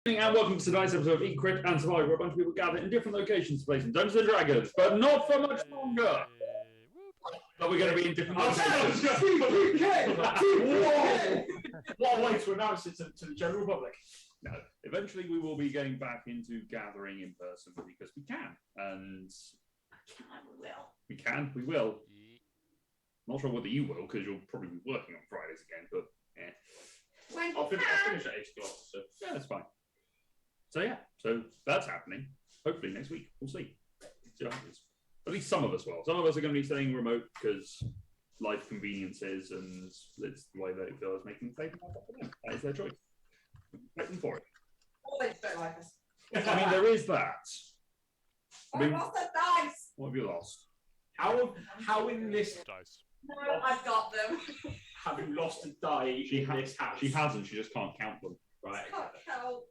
And welcome to tonight's episode of Eat, Crit and Survive, where a bunch of people gather in different locations to play some Dungeons and Dragons, but not for much longer. But we're going to be in different locations. What a way to announce it to the general public. No, eventually we will be getting back into gathering in person because we can, and we will. Not sure whether you will, because you'll probably be working on Fridays again, but I'll finish at 8 o'clock. So. Yeah, that's fine. So that's happening. Hopefully next week. We'll see. See what happens. At least some of us will. Some of us are going to be staying remote because life conveniences and it's the way they feel is making things happen for them. That is their choice. Waiting for it. All they don't like us. I mean, there is that. I lost the dice. What have you lost? How in this dice? No, I've got them. have you lost a die in this house? She hasn't. She just can't count them. Right. Can't count.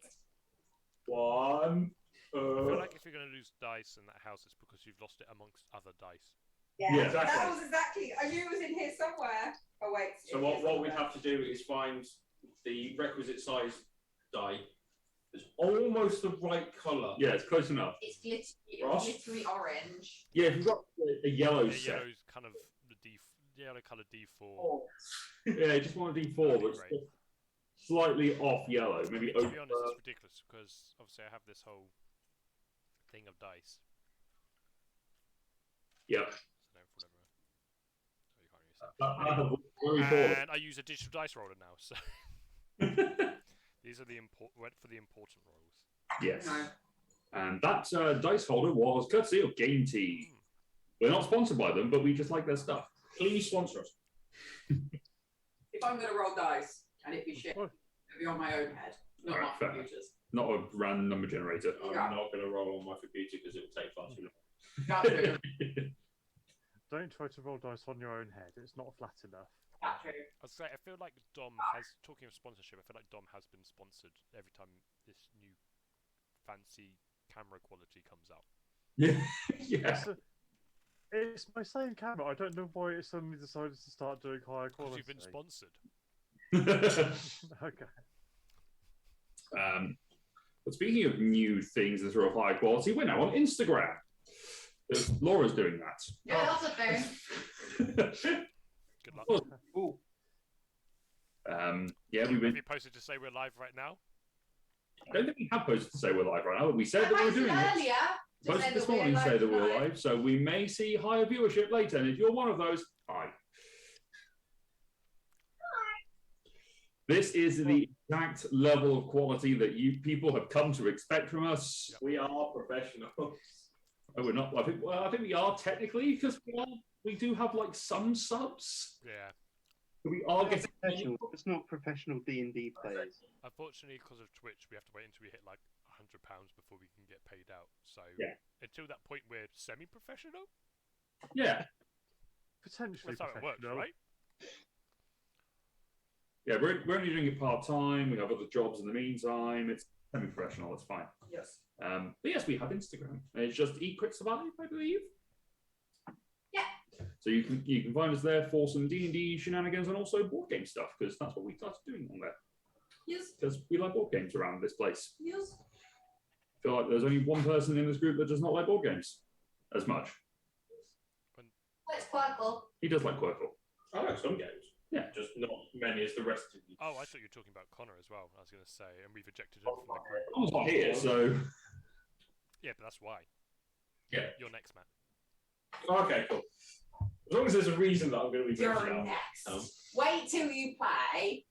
One. I feel like if you're going to lose dice in that house, it's because you've lost it amongst other dice. Yeah, Yeah, that exactly. was exactly. I knew it was in here somewhere. Oh wait. So what we'd have to do is find the requisite size die. It's almost the right colour. Yeah, it's close enough. It's glittery, Ross? glittery orange. Yeah, if you've got a yellow Yeah, set. yellow's kind of the yellow colour D4. Oh. Yeah, you just want a D4 that's Great. slightly off yellow. Maybe To over. be honest, it's ridiculous because obviously I have this whole thing of dice. Yeah. So don't fall over. So you can't really see. And I use a digital dice roller now, so these are the went for the important rolls. Yes. No. And that dice holder was courtesy of Game Tea. We're not sponsored by them, but we just like their stuff. Please sponsor us. If I'm going to roll dice and it be shit, it'll be on my own head, not Alright, my fair. computer's. Not a random number generator. I'm Yeah. not going to roll on my computer because it will take far too long. That's true. Don't try to roll dice on your own head. It's not flat enough. That's true. I'd say I feel like Dom has, talking of sponsorship, I feel like Dom has been sponsored every time this new fancy camera quality comes out. Yeah. Yeah. It's my same camera. I don't know why it suddenly decided to start doing higher Because quality. you've been sponsored. Okay. But speaking of new things that are of high quality, we're now on Instagram. Laura's doing that. Yeah, that's a thing. Good luck. Cool. Yeah, we've Have been. you posted to say we're live right now? I don't think we have posted to say we're live right now, but we said I that we were posted doing it. earlier. to Posted say this that we're morning to live say that we're tonight. live, so we may see higher viewership later. And if you're one of those, hi. This is the exact level of quality that you people have come to expect from us. Yep. We are professionals. Oh, we're not. I think we are technically because we do have like some subs. Yeah. We are getting. Professional. It's not professional D&D players. Unfortunately, because of Twitch, we have to wait until we hit like £100 before we can get paid out. So Yeah. until that point, we're semi-professional. Yeah, Potentially That's how it works, professional. right? yeah. We're only doing it part time. We have other jobs in the meantime. It's semi-professional. It's fine. Yes. But yes, we have Instagram. It's just Eat, Crit, Survive, I believe. Yeah. So you can find us there for some D&D shenanigans and also board game stuff because that's what we started doing on there. Yes. Because we like board games around this place. Yes. I feel like there's only one person in this group that does not like board games as much. Let's Quackle. He does like Quirkle. I like some games. Yeah. Just not many as the rest of you. Oh, I thought you were talking about Connor as well. I was going to say, and we've ejected him from the group. Conor's not here, so Yeah, but that's why. Yeah. You're next, Matt. Okay, cool. As long as there's a reason that I'm going to be You're voted out. next. Wait till you play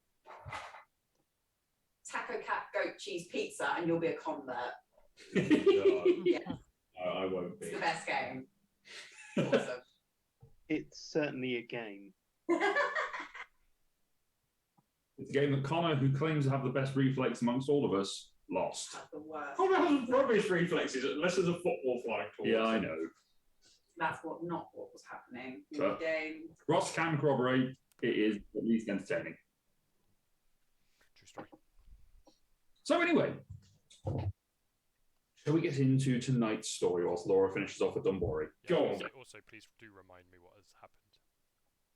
Taco Cat Goat Cheese Pizza and you'll be a convert. No, Yeah, I won't be. it's the best game. Awesome. It's certainly a game. it's a game that Connor, who claims to have the best reflex amongst all of us, lost. That's the worst. Connor has rubbish reflexes unless there's a football flying towards Yeah, I him. know. That's not what was happening in So- the game. Ross can corroborate it is at least entertaining. True story. So anyway, shall we get into tonight's story whilst Laura finishes off with Dunbury? Go on. Also, please do remind me what has happened.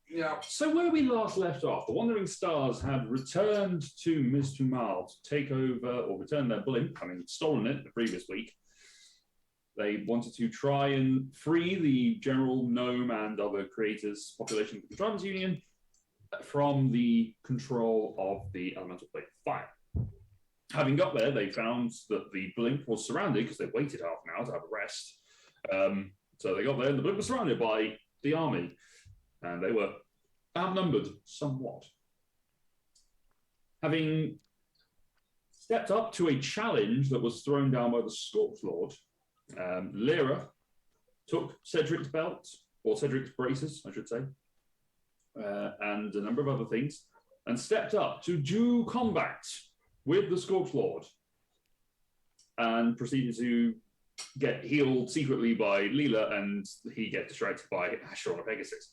Yeah. So where we last left off, the Wandering Stars had returned to Mr. Mal to take over or return their blimp, having stolen it the previous week. They wanted to try and free the general gnome and other creators population of the Contrivance Union from the control of the elemental plane of fire. Having got there, they found that the blimp was surrounded because they waited half an hour to have a rest. So they got there and the blimp was surrounded by the army, and they were outnumbered somewhat. Having stepped up to a challenge that was thrown down by the Scorch Lord, Lyra took Cedric's belt, or Cedric's braces, I should say, and a number of other things, and stepped up to do combat with the Scorch Lord, and proceeded to get healed secretly by Leela, and he get distracted by Asher on a Pegasus.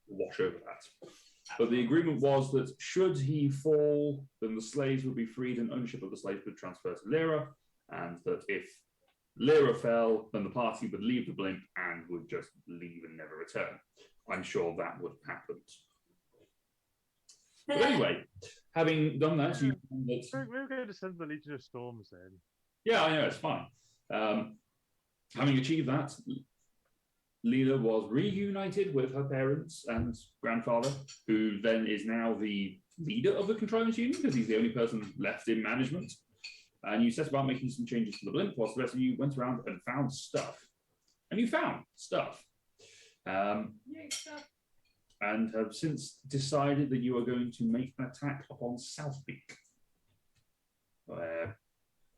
Wash over that. But the agreement was that should he fall, then the slaves would be freed and ownership of the slaves would transfer to Lyra, and that if Lyra fell, then the party would leave the blimp and would just leave and never return. I'm sure that would have happened. But anyway, having done that, you found that... We're going to send the Legion of Storms in. Yeah, I know, it's fine. Having achieved that, Leela was reunited with her parents and grandfather, who then is now the leader of the Contrivance Union because he's the only person left in management. And you set about making some changes to the blimp, whilst the rest of you went around and found stuff. And you found stuff. And have since decided that you are going to make an attack upon South Peak, where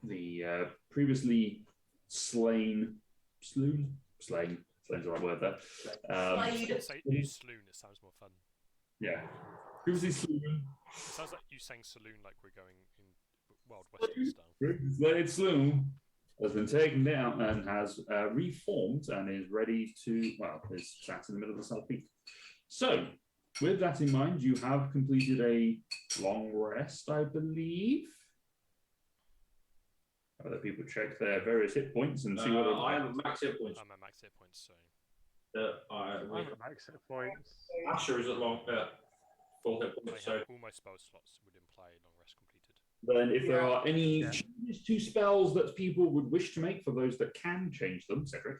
the previously slain's the right word there. You sloon, it sounds more fun. Yeah. Previously slain. It sounds like you saying saloon like we're going in Wild Western style. Previously Sloom has been taken down and has reformed and is ready to, well, is sat in the middle of the South Peak. So, with that in mind, you have completed a long rest, I believe. Other people check their various hit points and see what I am at max hit points. I'm at max hit points, so. I'm at max hit points. Asher is at full hit points, so. All my spell slots would imply long rest completed. Then if there are any changes to spells that people would wish to make for those that can change them, Cedric.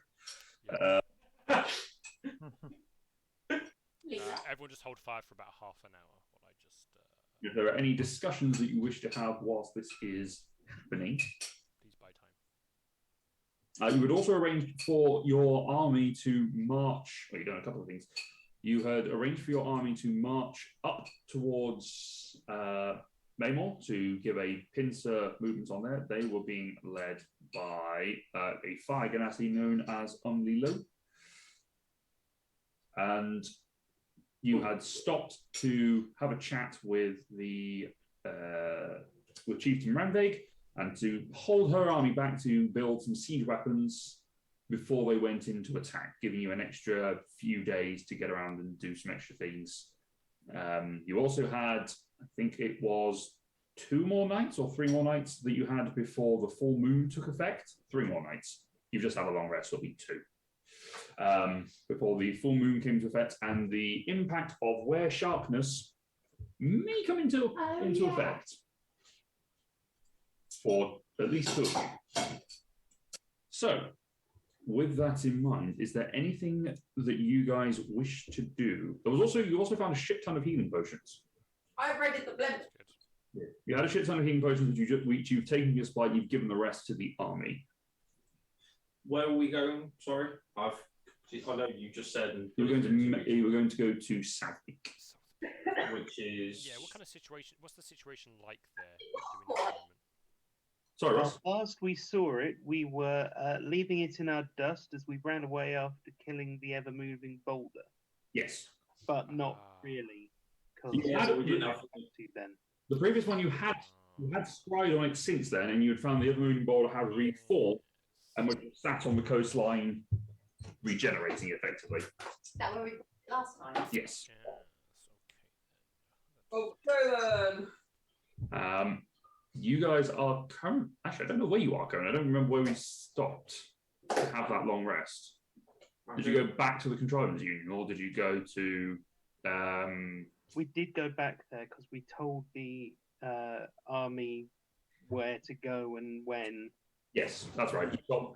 Everyone just hold fire for about half an hour while I just... If there are any discussions that you wish to have whilst this is happening, please buy time. you would also arrange for your army to march. Well, you've done a couple of things. You had arranged for your army to march up towards Maymore to give a pincer movement on there. They were being led by a fire ganassi known as Unlilo. And you had stopped to have a chat with the with Chieftain Ranveg and to hold her army back to build some siege weapons before they went into attack, giving you an extra few days to get around and do some extra things. You also had, I think it was 2 more nights or 3 more nights that you had before the full moon took effect. 3 more nights. You've just had a long rest, so it'll be 2. Before the full moon came into effect, and the impact of where sharpness may come into effect for at least 2 of you. So, with that in mind, is there anything that you guys wish to do? You also found a shit ton of healing potions. I raided the blimp. You had a shit ton of healing potions which you've taken your supply, you've given the rest to the army. Where are we going? Sorry, I know you just said. You were going to go to South Peak, which is what kind of situation? What's the situation like there? Sorry, Ross. Last we saw it, we were leaving it in our dust as we ran away after killing the Evermoving Boulder. Yes, but not really. We didn't have to then. The previous one you had scryed on it since then, and you had found the Evermoving Boulder had reformed and was sat on the coastline, regenerating effectively. Is that where we last time? Yes. Okay then. You guys are current. Actually, I don't know where you are currently. I don't remember where we stopped to have that long rest. Did you go back to the Contrivance Union, or did you go to We did go back there because we told the army where to go and when. Yes, that's right.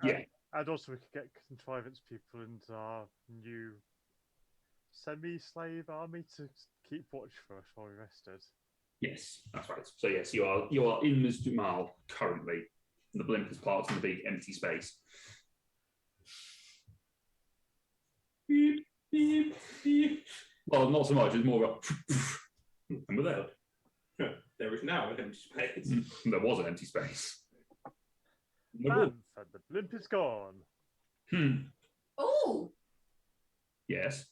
Yeah. And also we could get Contrivance people and our new semi-slave army to keep watch for us while we rested. Yes, that's right. So yes, you are in Mizdumal currently. The blimp is parked in the big empty space. Beep, beep, beep. Well, not so much. It's more of a. And we're there. There is now an empty space. There was an empty space. And the blimp is gone. Oh, Yes.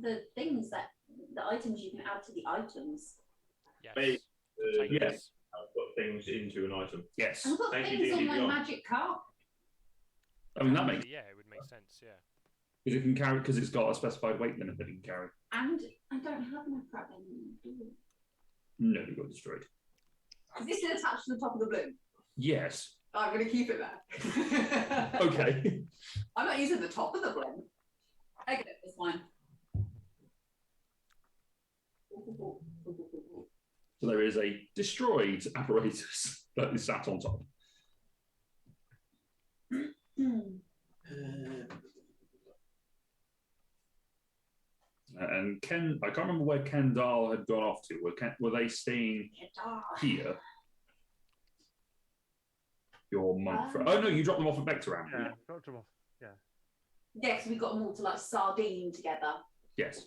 the things that the items you can add to the items. Yes. Maybe, Yes. I've put things into an item. Yes. I've got Thank you, things on D&D my Beyond. magic cart. I mean that makes Yeah, it would make sense. Yeah. because it can carry because it's got a specified weight limit that it can carry. And I don't have enough crap anymore, do you? No, it got destroyed. Is this attached to the top of the balloon? Yes. I'm going to keep it there. Okay. I'm not using the top of the balloon. Okay, it's fine. So there is a destroyed apparatus that is sat on top. And Ken, I can't remember where Kendall had gone off to. Were they staying here? Your monk friend. Oh no, you dropped them off at Vectoram. Yeah, dropped them off. Yeah. Yeah, because we got them all to like sardine together. Yes.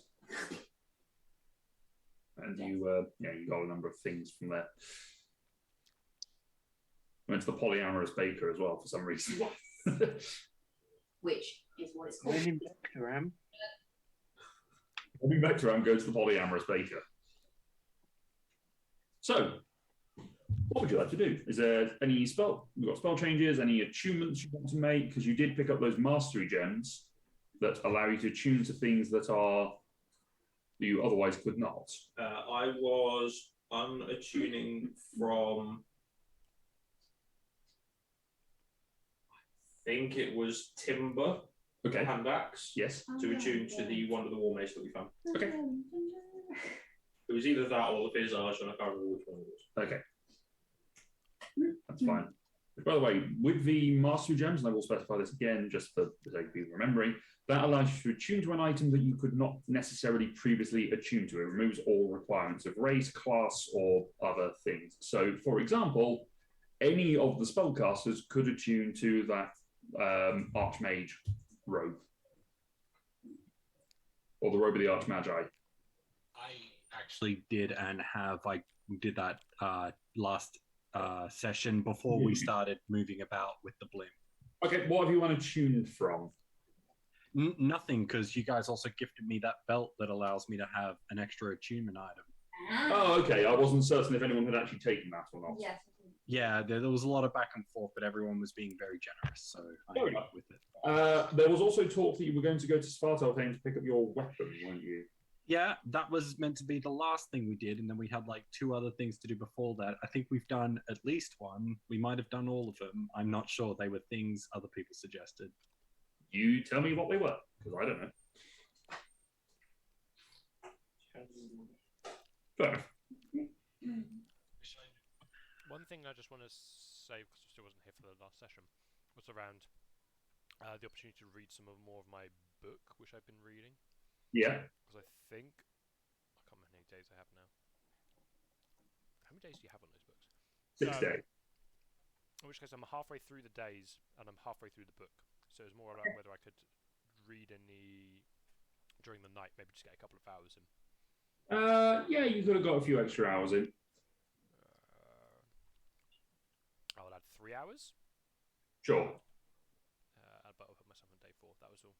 And you got a number of things from there. Went to the polyamorous baker as well for some reason. Yes. Which is what it's called. When in Vectoram. Moving back to go to the polyamorous baker. So, what would you like to do? Is there any spell? You've got spell changes, any attunements you want to make? Because you did pick up those mastery gems that allow you to attune to things that you otherwise could not. I was unattuning from. I think it was timber. Okay. Hand axe. Yes. To attune to the one of the war mace that we found. Okay. It was either that or the visage, and I can't remember which one it was. Okay. That's fine. By the way, with the mastery gems, and I will specify this again just for the sake of people remembering, that allows you to attune to an item that you could not necessarily previously attune to. It removes all requirements of race, class, or other things. So, for example, any of the spellcasters could attune to that Archmage robe. Or the robe of the Archmagi. I actually did and have. I did that last session before we started moving about with the blimp. Okay, what have you unattuned from? Nothing, because you guys also gifted me that belt that allows me to have an extra attunement item. Oh, okay. I wasn't certain if anyone had actually taken that or not. Yes. Yeah, there was a lot of back and forth, but everyone was being very generous, so I Fair went enough. with it. There was also talk that you were going to go to Svartalfheim to pick up your weapon, weren't you? Yeah, that was meant to be the last thing we did, and then we had like 2 other things to do before that. I think we've done at least one. We might have done all of them. I'm not sure. They were things other people suggested. You tell me what they were, because I don't know. Fair. One thing I just want to say, because I still wasn't here for the last session, was around the opportunity to read some more of my book, which I've been reading. Yeah. Because I think I can't remember how many days I have now. How many days do you have on those books? 6 days. In which case, I'm halfway through the days and I'm halfway through the book. So it's more about whether I could read during the night, maybe just get a couple of hours in. Yeah, you could have got a few extra hours in. I'll add 3 hours. Sure. But I'll put myself on day 4. That was all.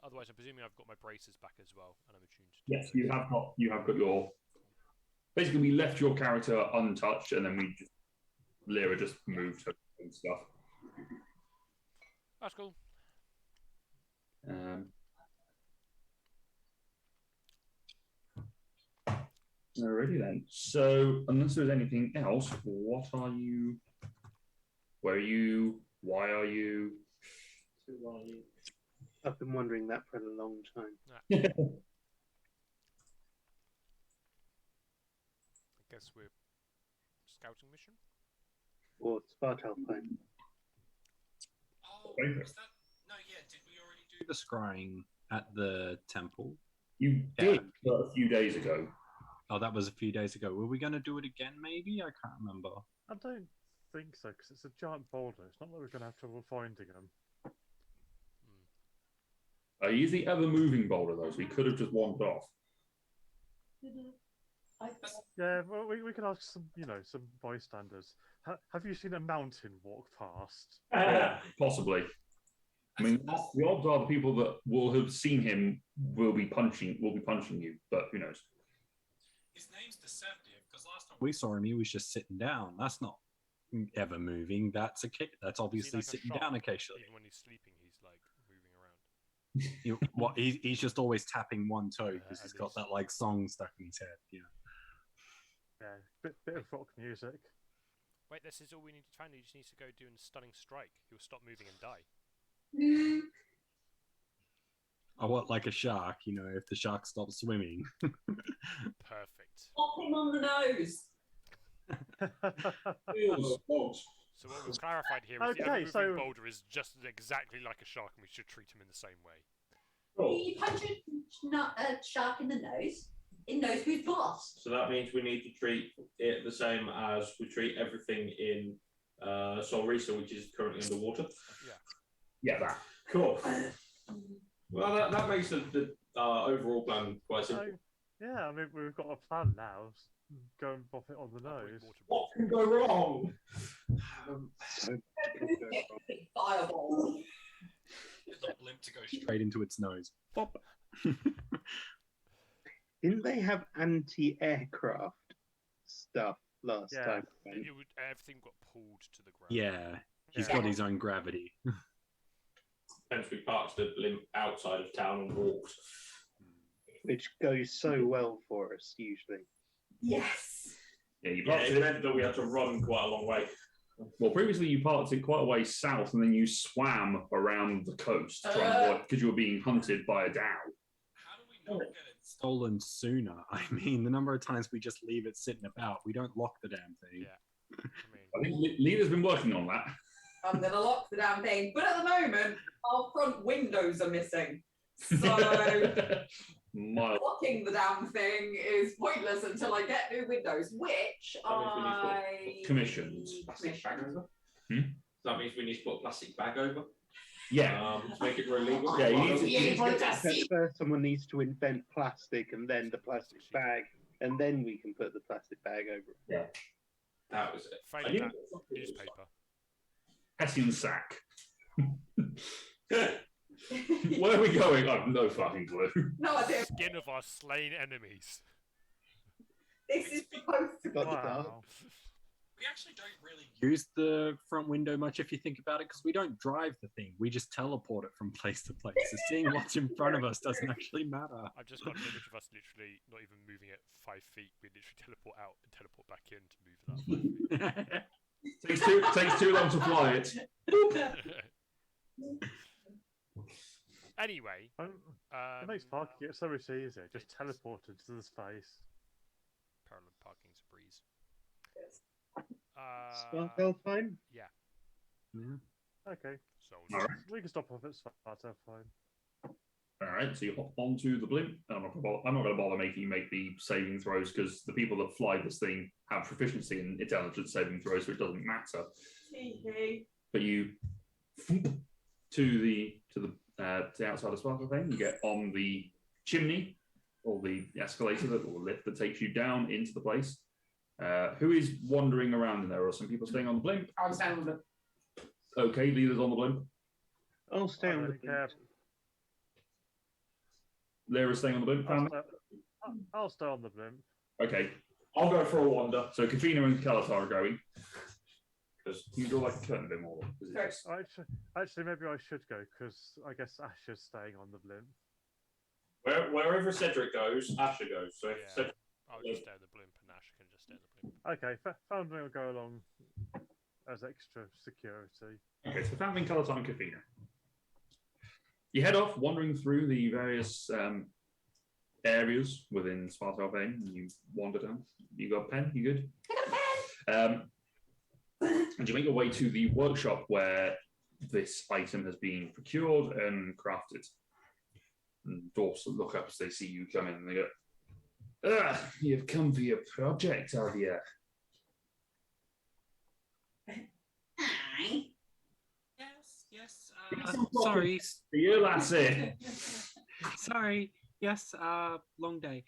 Otherwise, I'm presuming I've got my braces back as well, and I'm attuned to. Yes, you have got. You have got your. Basically, we left your character untouched, and then Lyra just moved her and stuff. That's cool. Alrighty then. So, unless there's anything else, what are you? Where are you? Why are you? Who are you? I've been wondering that for a long time. I guess we're scouting mission. Or Spartalpine. Oh, was that? No, yeah. Did we already do the scrying at the temple? You did a few days ago. Oh, that was a few days ago. Were we going to do it again? Maybe I can't remember. I don't think so, because it's a giant boulder. It's not like we're going to have trouble finding them. He's the ever-moving boulder, though, so he could have just wandered off. Yeah, well, we can ask some, some bystanders. Have you seen a mountain walk past? Yeah, possibly. I mean, the odds are the people that will have seen him will be punching you, but who knows? His name's deceptive because last time we saw him, he was just sitting down. That's not ever moving. That's that's obviously sitting down occasionally. Even when he's sleeping, he's like moving around. He's just always tapping one toe because he's got that like song stuck in his head. Yeah, bit of rock music. Wait, this is all we need to find. He just needs to go do a stunning strike. He'll stop moving and die. Oh, what, like a shark? If the shark stops swimming. Perfect. Pop him on the nose. So what we've clarified here is the ever-moving boulder is just exactly like a shark, and we should treat him in the same way. You punch a shark in the nose. It knows who's boss. So that means we need to treat it the same as we treat everything in Solrisa, which is currently underwater. Yeah, that. Cool. Well, that makes the overall plan quite simple. Yeah, I mean, we've got a plan now. Go and pop it on the nose. What can go wrong? Fireball. Get the blimp to go straight into its nose. Pop. Didn't they have anti-aircraft stuff last time? Everything got pulled to the ground. Yeah, he's got his own gravity. Hence we parked the blimp outside of town and walked. Which goes so well for us, usually. Yes. Yeah, you Yeah, parked it it. meant that we had to run quite a long way. Well, previously you parked it quite a way south, and then you swam around the coast because you were being hunted by a dhow. How do we not get it stolen sooner? I mean, the number of times we just leave it sitting about. We don't lock the damn thing. Yeah. I think Leader's been working on that. I'm going to lock the damn thing. But at the moment, our front windows are missing. So locking the damn thing is pointless until I get new windows, which I commissioned. Plastic bag over? Hmm? That means we need to put a plastic bag over. Yeah. To make it really legal. Yeah, you need to first someone needs to invent plastic and then the plastic bag, and then we can put the plastic bag over it. Yeah. That was it. Failing that, newspaper. Hessian sack. Where are we going? I have no fucking clue. No idea. Skin of our slain enemies. This is supposed to Wow. We actually don't really use the front window much if you think about it, because we don't drive the thing. We just teleport it from place to place. So seeing what's in front of us doesn't actually matter. I've just got an image of us literally not even moving it 5 feet. We literally teleport out and teleport back in to move that 5 feet. Takes too long to fly it. Anyway, it makes parking it so much easier. Just teleport it to the space. parallel parking's a breeze. Spartalpine? Yeah. Okay. So All right. We can stop off at Spartalpine. All right, so you hop onto the blimp. I'm not going to bother making you make the saving throws because the people that fly this thing have proficiency in intelligence saving throws, so it doesn't matter. But you to the outside of Spartalpine. You get on the chimney or the escalator or lift that takes you down into the place. Who is wandering around in there? Or some people staying on the blimp? I'll stand with them. Okay, Leader's on the blimp. I'll stay on the don't care. blimp. Lyra's staying on the blimp. Family? I'll stay on the blimp. Okay, I'll go for a wander. so Katrina and Kalatar are going. Because you draw like a curtain a bit more. Is it Okay. just- Actually, maybe I should go because I guess Asher's staying on the blimp. Wherever Cedric goes, Asher goes. So if Yeah. Cedric, I'll just stay at the blimp and Ash can just stay at the blimp. Okay, Foundry will go along as extra security. Okay, so Family, Kalatar, and Katrina. You head off, wandering through the various areas within Spartal Bay, and you wander down. You got a pen? You good? I got a pen. And you make your way to the workshop where this item has been procured and crafted. And dwarfs look up as they see you come in, and they go, "Ah, you've come for your project, have you?" Aye. Yes. Sorry. For you, lassie. Sorry. Yes. Long day.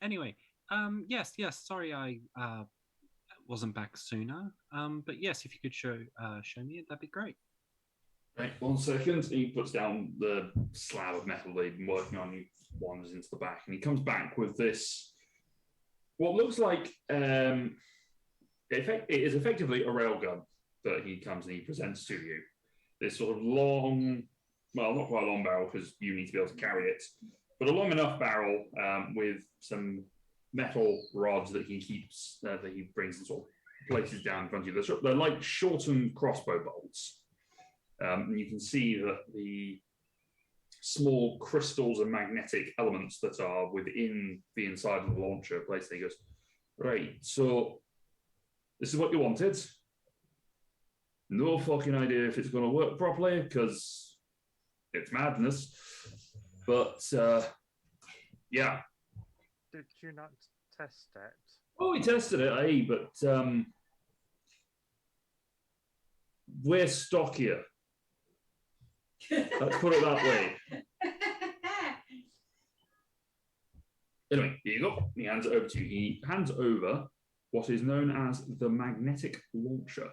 Anyway. Yes. Sorry, I wasn't back sooner. But yes, if you could show me it, that'd be great. Right, 1 second. He puts down the slab of metal they've been working on. He wanders into the back, and he comes back with this. What looks like it is effectively a railgun that he comes and he presents to you. This sort of long, well, not quite a long barrel because you need to be able to carry it, but a long enough barrel with some metal rods that he keeps, that he brings and sort of places down in front of you. They're like shortened crossbow bolts. And you can see that the small crystals and magnetic elements that are within the inside of the launcher place. He goes, right, so this is what you wanted. No fucking idea if it's going to work properly because it's madness. But yeah. Did you not test it? Oh, we tested it, but we're stockier. Let's put it that way. Anyway, here you go. He hands it over to you. He hands over what is known as the magnetic launcher.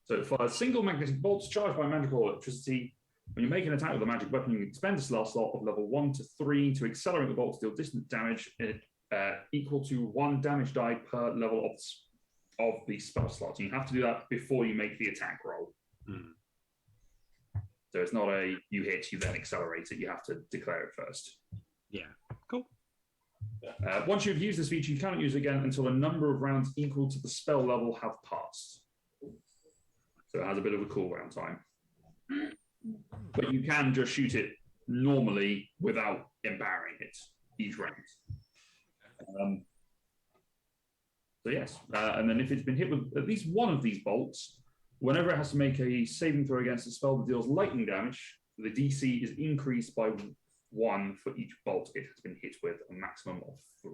So it fires single magnetic bolts charged by magical electricity. When you make an attack with a magic weapon, you can expend a slot of level 1 to 3 to accelerate the bolt to deal distant damage equal to 1 damage die per level of the spell slot. And you have to do that before you make the attack roll. So it's not a you hit, you then accelerate it. You have to declare it first. Yeah, cool. Once you've used this feature, you cannot use it again until a number of rounds equal to the spell level have passed. So it has a bit of a cooldown time. But you can just shoot it normally without empowering it each round. So yes, and then if it's been hit with at least one of these bolts, whenever it has to make a saving throw against a spell that deals lightning damage, the DC is increased by 1 for each bolt it has been hit with, a maximum of 3.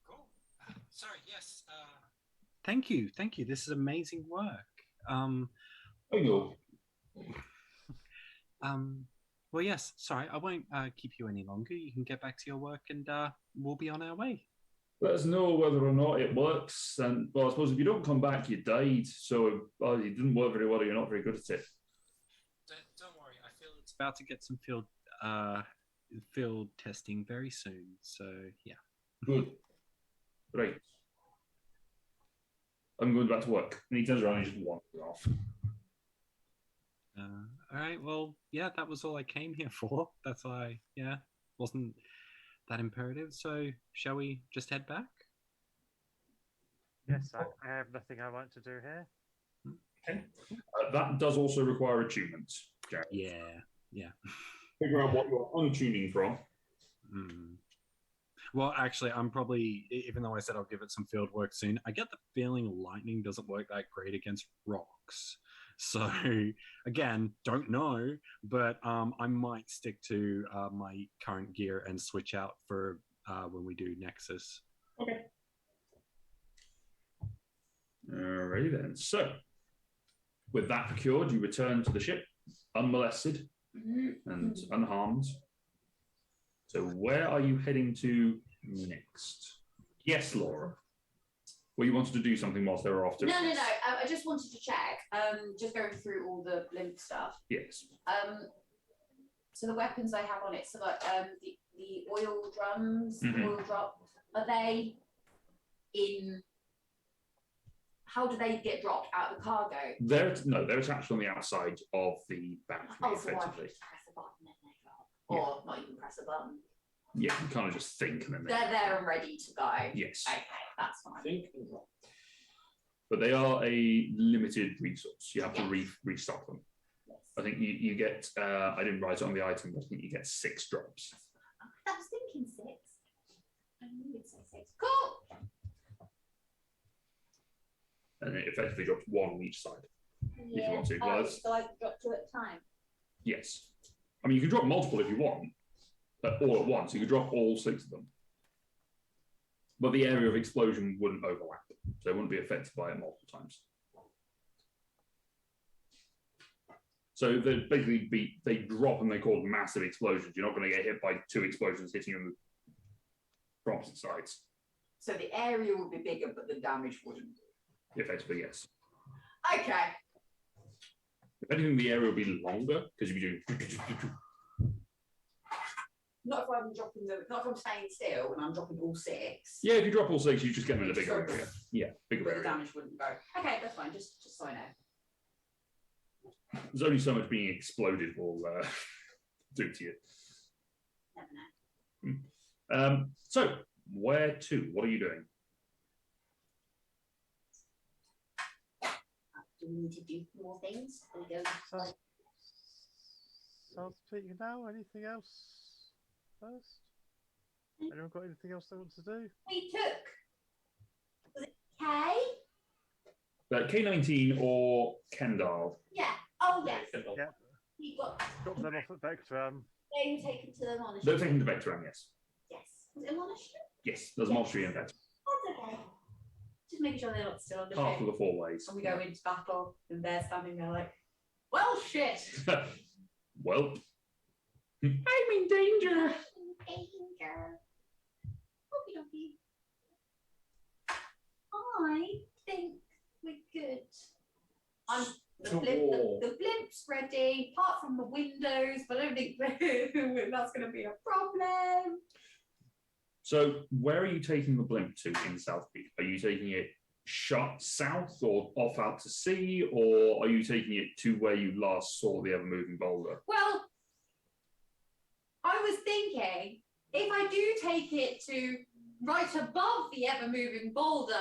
Cool. Sorry, yes. Thank you. This is amazing work. Well, yes. Sorry, I won't keep you any longer. You can get back to your work, and we'll be on our way. Let us know whether or not it works. And well, I suppose if you don't come back, you died. So it didn't work very well. Or you're not very good at it. Don't worry. I feel it's about to get some field testing very soon. So yeah. Good. Right. I'm going back to work. And he turns around and just wanders off. All right. Well, yeah, that was all I came here for. That's why, yeah, wasn't that imperative. So, shall we just head back? Yes, I have nothing I want to do here. Okay. That does also require attunement, Jared. Yeah. Figure out what you're untuning from. Well, actually, I'm probably, even though I said I'll give it some field work soon, I get the feeling lightning doesn't work that great against rocks. So, again, don't know, but I might stick to my current gear and switch out for when we do Nexus. Okay. Alrighty then. So, with that procured, you return to the ship, unmolested and unharmed. So, where are you heading to next? Yes, Laura. Well, you wanted to do something whilst they were off to. No. I just wanted to check. Just going through all the blimp stuff. Yes. So the weapons I have on it. So like the oil drums, oil drop. Are they in? How do they get dropped out of the cargo? They're attached on the outside of the boundary, Oh, so I effectively. just press a button and they drop, or not even press a button. Yeah, you kind of just think and then They're there and ready to go. Yes. Okay, that's fine. Think and drop. But they are a limited resource. You have to Yes. restock them. Yes. I think you get, I didn't write it on the item, but I think you get 6 drops. I was thinking 6. I knew you'd say 6. Cool. And it effectively drops 1 on each side. Yeah. want to, well, it's- so I drop 2 at a time. Yes. I mean, you can drop multiple if you want, but all at once. You could drop all 6 of them. But the area of explosion wouldn't overlap, so it wouldn't be affected by it multiple times. So they basically they drop and they cause massive explosions. You're not going to get hit by 2 explosions hitting you on the opposite sides. So the area would be bigger, but the damage wouldn't. Effectively, yes. Okay. If anything, the area will be longer because you'll be doing. Not if I'm dropping them. Not if I'm staying still and I'm dropping all 6. Yeah, if you drop all 6, you just get them in a bigger area. Yeah, bigger But the area. damage wouldn't go. Okay, that's fine. Just so I know. There's only so much being exploded will do to you. Never know. So, where to? What are you doing? Do we need to do more things? Do we go South, South Peak now? Anything else first? Anyone got anything else they want to do? We took. Was it K? K19 or Kendall? Yeah. Oh yes. Yeah, We got. drop them off at Vectram. They were taken to the They're monastery. taking the Vector, yes. Yes. Was it a monastery? Yes, there's a monastery in Vector. That's okay. Just making sure they're not still on the Half of ship. the 4 ways. And we go into battle, and they're standing there like, well, shit. Well, I'm in danger. Danger. Okie dokie. I think we're good. I'm To war. the blimp's ready, apart from the windows, but I don't think that's going to be a problem. So, where are you taking the blimp to in South Peak? Are you taking it shut south or off out to sea, or are you taking it to where you last saw the Evermoving Boulder? Well, I was thinking if I do take it to right above the ever-moving boulder,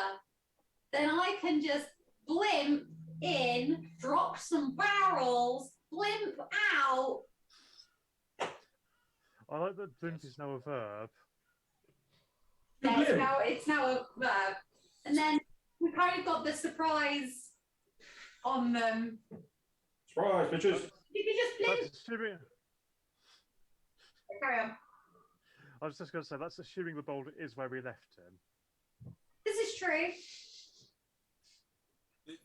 then I can just blimp in, drop some barrels, blimp out. I like that blimp is now a verb. Yeah, it's now a verb. And then we kind of got the surprise on them. Surprise, bitches. You can just blimp. That's assuming, Carry on. I was just going to say, that's assuming the boulder is where we left him. This is true.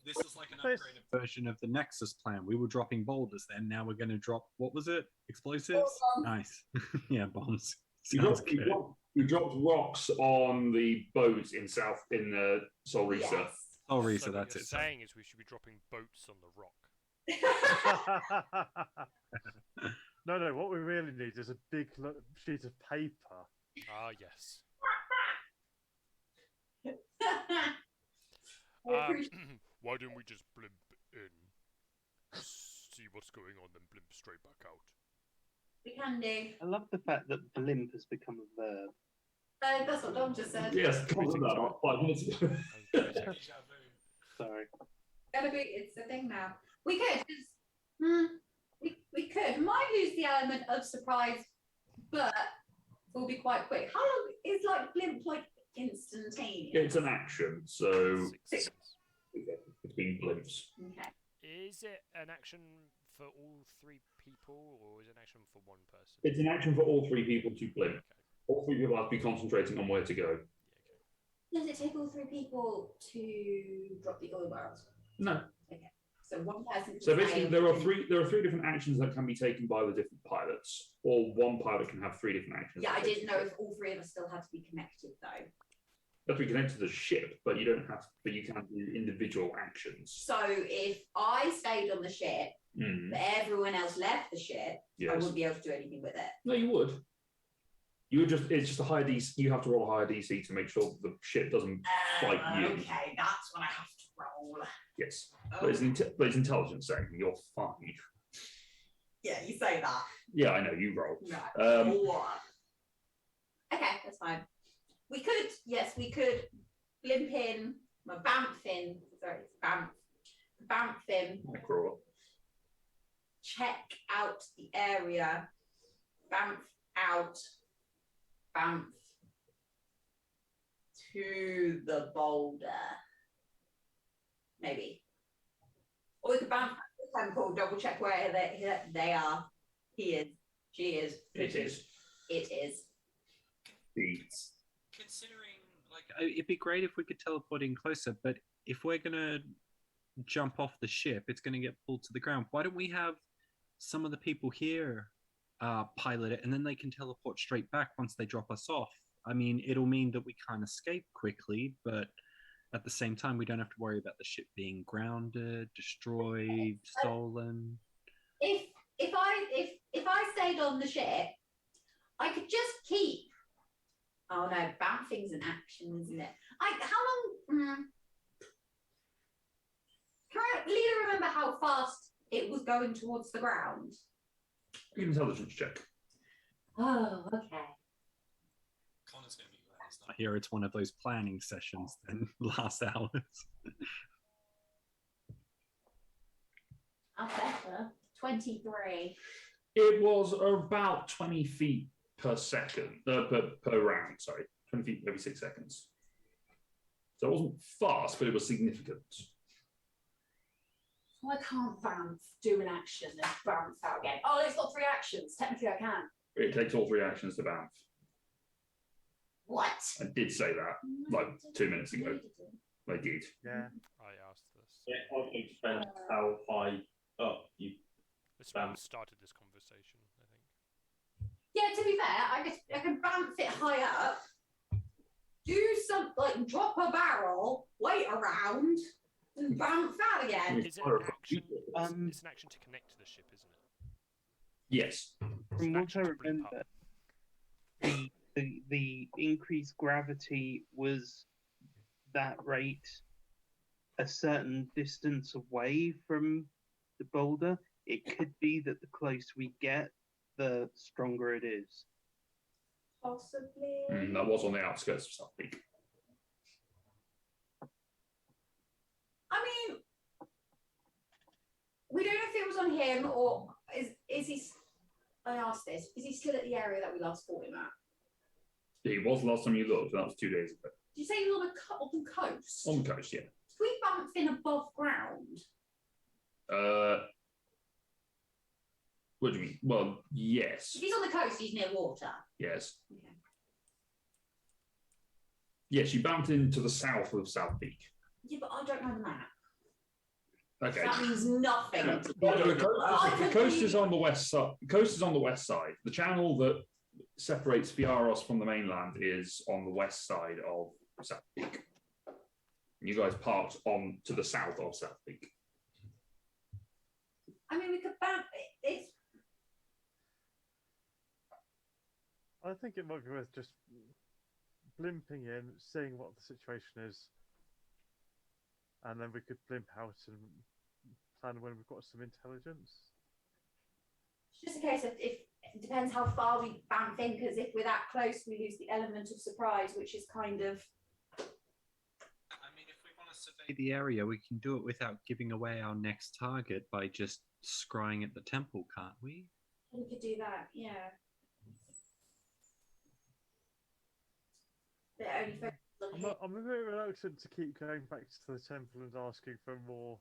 This is like an upgraded version of the Nexus plan. We were dropping boulders then. Now we're going to drop, what was it? Explosives? Bombs. Nice. Yeah, bombs. You Sounds dropped, good. you dropped rocks on the boat in Sol Risa. Yes. Oh, So Risa, what that's you're it. saying is we should be dropping boats on the rock. No, what we really need is a big sheet of paper. Ah, yes. Why don't we just blimp in, see what's going on, then blimp straight back out? We can do. I love the fact that blimp has become a verb. That's what Dom just said. Yes, come on, that 5 minutes ago. Sorry. It's a thing now. We could just, we could. Might lose the element of surprise, but will be quite quick. How long is like blimp like instantaneous? It's an action, so 6 seconds. between blimps. Okay. Is it an action for all 3 people, or is it an action for 1 person? It's an action for all 3 people to blimp. Okay. All 3 people have to be concentrating on where to go. Yeah, Does it take all 3 people to drop the oil barrels? No. So one person. can So basically, stay there are and- 3 different actions that can be taken by the different pilots, or 1 pilot can have 3 different actions. Yeah, I didn't know if all 3 of us still had to be connected though. You have to be connected to the ship, but you don't have. But you can do individual actions. So if I stayed on the ship, Mm. but everyone else left the ship, I Yes. wouldn't be able to do anything with it. No, you would. You would just. It's just a higher DC. You have to roll a higher DC to make sure that the ship doesn't fight you. Okay, that's what I have to roll. Yes, Oh, but it's intelligence saving. You're fine. yeah, you say that. Yeah, I know. You roll. Right. Um, What? Okay, that's fine. We could, yes, we could blimp in, bamf in, sorry, bamf in, Micro. check out the area, bamf out, bamf to the boulder. Maybe. Or we could bamf to the temple, double check where they are. He is. She is. It is. It is. Considering, like, it'd be great if we could teleport in closer, but if we're gonna jump off the ship, it's gonna get pulled to the ground. Why don't we have some of the people here pilot it, and then they can teleport straight back once they drop us off? I mean, it'll mean that we can't escape quickly, but at the same time, we don't have to worry about the ship being grounded, destroyed, stolen. If I stayed on the ship, I could just keep. Oh no, bamfing's an action, isn't it? How long? Can I, Leah, remember how fast it was going towards the ground? Intelligence check. Oh, okay. Connor's gonna be glad he's not here. It's one of those planning sessions then last hours. I'll better. 23. It was about 20 feet per second, per round, sorry. 20 feet every 6 seconds. So it wasn't fast, but it was significant. Well, I can't bamf, do an action, and bamf out again. Oh, it's got 3 actions. Technically, I can. It takes all 3 actions to bounce. What? I did say that like 2 minutes ago. I did. Yeah. I asked this. Yeah, I think it depends how high up you. This one started this conversation, I think. Yeah, to be fair, I can bamf it high up, do something, like drop a barrel, wait around, and bamf out again. Is it an action? It's an action to connect to the ship, isn't it? Yes. From what I remember, the increased gravity was that rate a certain distance away from the boulder. It could be that the closer we get, the stronger it is. Possibly. That was on the outskirts of South Peak. I mean, we don't know if it was on him or is he? I asked this. Is he still at the area that we last fought him at? He was last time you looked. That was 2 days ago. Did you say he was on the coast? On the coast, yeah. If we bump in above ground. What do you mean? Well, yes. If he's on the coast, he's near water. Yes. Okay. Yes, you bumped into the south of South Peak. Yeah, but I don't know the map. Okay. That means nothing. The coast is on the west side. The coast is on the west side. The channel that separates Fiaros from the mainland is on the west side of South Peak. You guys parked on to the south of South Peak. I mean, we could bump it. I think it might be worth just blimping in, seeing what the situation is, and then we could blimp out and plan when we've got some intelligence. It's just a case of if it depends how far we bump in, because if we're that close, we lose the element of surprise, which is kind of. I mean, if we want to survey the area, we can do it without giving away our next target by just scrying at the temple, can't we? We could do that, yeah. But only for I'm a bit reluctant to keep going back to the temple and asking for more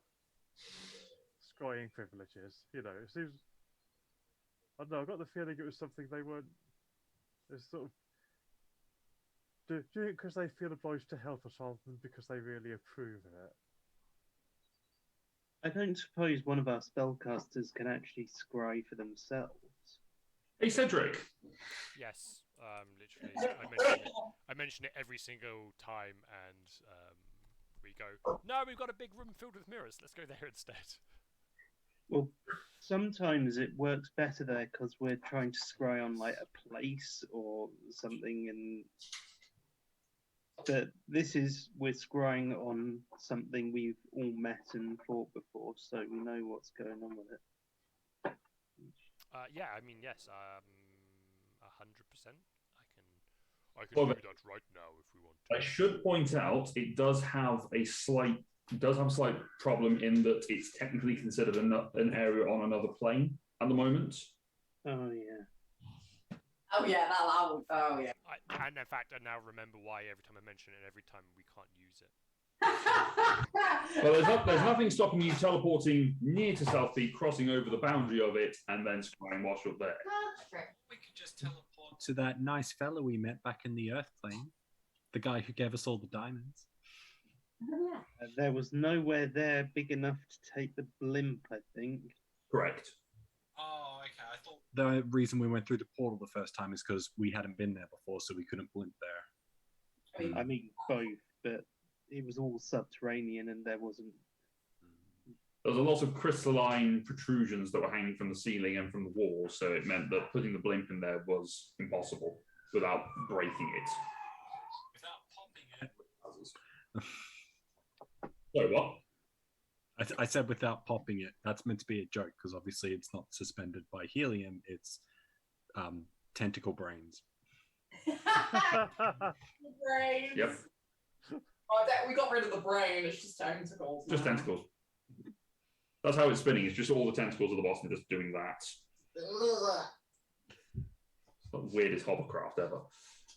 scrying privileges. You know, it seems. I don't know. I got the feeling it was something they weren't. It's sort of doing it because they feel obliged to help us rather than because they really approve of it. I don't suppose one of our spellcasters can actually scry for themselves. Hey, Cedric. Yes, literally. I mention it every single time, and we go, no, we've got a big room filled with mirrors. Let's go there instead. Well, sometimes it works better there because we're trying to scry on like a place or something, and but this is we're scrying on something we've all met and fought before, so we know what's going on with it. Yeah, I mean, yes, 100%. I can I could Well, do that right now if we want I should point out it does have a slight problem in that it's technically considered an area on another plane at the moment. Oh yeah. Oh yeah, that one. Oh yeah. And in fact, I now remember why every time I mention it, every time we can't use it. Well, there's nothing stopping you teleporting near to South Peak, crossing over the boundary of it, and then scrying whilst you're there. We could just teleport to that nice fellow we met back in the Earth plane, the guy who gave us all the diamonds. There was nowhere there big enough to take the blimp, I think. Correct. Oh, okay. I thought the reason we went through the portal the first time is because we hadn't been there before, so we couldn't blimp there. I mean, both, but it was all subterranean and there wasn't. There was a lot of crystalline protrusions that were hanging from the ceiling and from the walls, so it meant that putting the blimp in there was impossible without breaking it. Without popping it. So what? I said without popping it. That's meant to be a joke because obviously it's not suspended by helium. It's tentacle brains. Brains. Yep. Oh, we got rid of the brain. It's just tentacles. Just now. tentacles. That's how it's spinning. It's just all the tentacles at the bottom just doing that. Ugh. It's the weirdest hovercraft ever.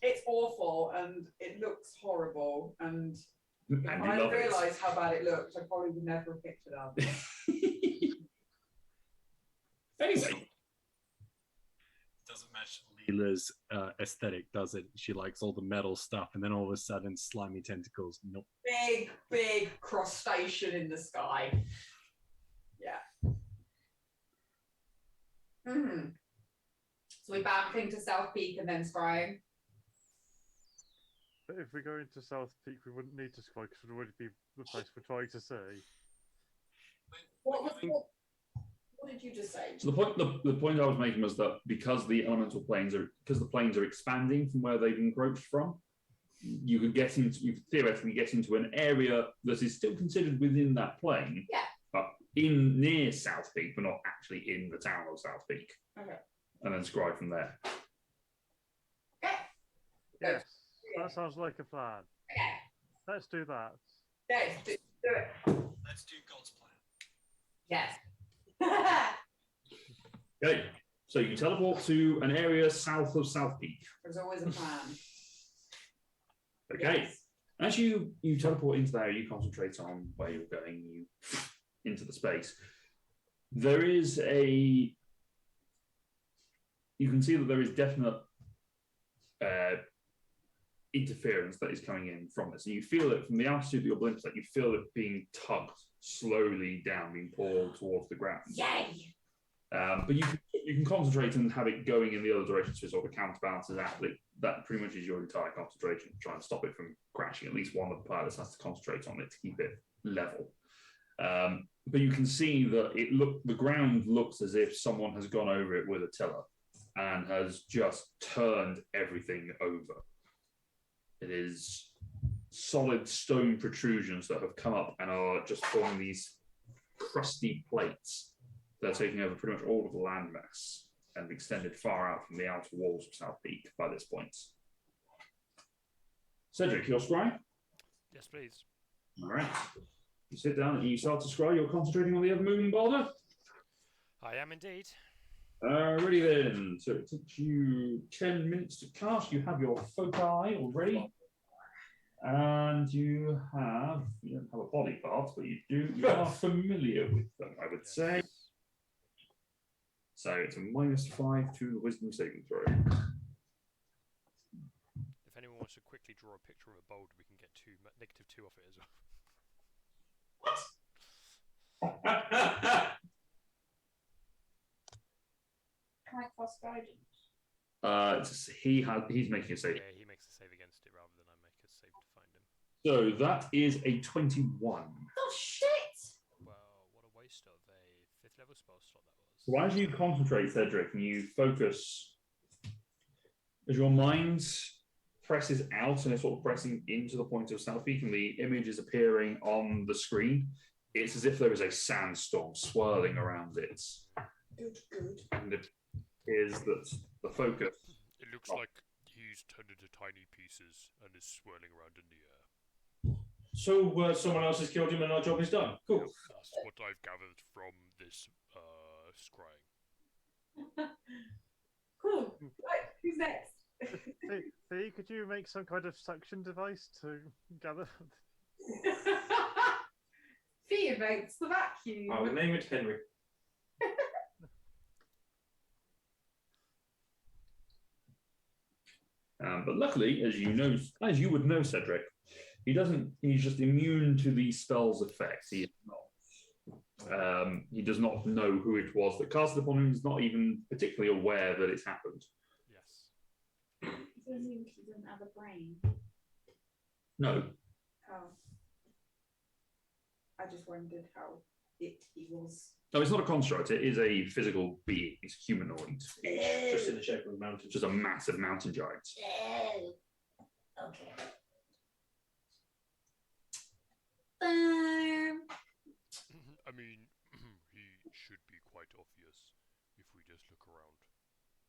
It's awful and it looks horrible. And if And I you love realised how bad it looked, I probably would never have picked it up. it. Anyway. Doesn't match Leela's aesthetic, does it? She likes all the metal stuff, and then all of a sudden, slimy tentacles. Nope. Big crustacean in the sky. Yeah. So we bouncing to South Peak and then scrying. But if we go into South Peak, we wouldn't need to scry because it would already be the place we're trying to see. What did you just say? So the point I was making was that because the planes are expanding from where they've encroached from, you could theoretically get into an area that is still considered within that plane. Yeah. But near South Peak, but not actually in the town of South Peak. Okay. And then scry from there. Okay. Yes, that sounds like a plan. Okay. Let's do that. Yes, do it. Let's do God's plan. Yes. Okay, so you teleport to an area south of South Peak. There's always a plan. Okay. Yes. As you teleport into there, you concentrate on where you're going, into the space. There is you can see that there is definite interference that is coming in from this. And you feel it from the altitude that your blimp's at, you feel it being tugged slowly down, being pulled towards the ground. Yay! But you can concentrate and have it going in the other direction to sort of counterbalance that. That pretty much is your entire concentration, trying to stop it from crashing. At least one of the pilots has to concentrate on it to keep it level. But you can see that the ground looks as if someone has gone over it with a tiller and has just turned everything over. It is solid stone protrusions that have come up and are just forming these crusty plates that are taking over pretty much all of the landmass and extended far out from the outer walls of South Peak by this point. Cedric, you're scrying? Yes, please. All right. You sit down and you start to scry. You're concentrating on the Evermoving Boulder? I am indeed. Ready then. So it took you 10 minutes to cast. You have your foci already. And you don't have a body part, but you are familiar with them, I would say. So it's a -5 to the wisdom saving throw. If anyone wants to quickly draw a picture of a boulder, we can get -2 off it as well. Can I cross guidance? He's making a save. Yeah, he makes a save against it rather than I make a save to find him. So that is a 21. Oh shit! Well, what a waste of a 5th level spell slot that was. So as you concentrate, Cedric, and you focus, as your mind presses out and is sort of pressing into the point of South Peak and the image is appearing on the screen, it's as if there is a sandstorm swirling around it. Good. And it is that the focus. It looks like he's he's turned into tiny pieces and is swirling around in the air. So someone else has killed him and our job is done. Cool. Yep, that's what I've gathered from this scrying. Cool. Right, who's next? See, could you make some kind of suction device to gather? Fee invents the vacuum. I will name it Henry. But luckily, as you would know, Cedric, he's just immune to the spell's effects. He does not know who it was that cast it upon him. He's not even particularly aware that it's happened. Yes. He doesn't have a brain. No. Oh. I just wondered how he was. No, it's not a construct. It is a physical being. It's humanoid. Just in the shape of a mountain. Just a massive mountain giant. Oh. Okay. I mean, he should be quite obvious if we just look around.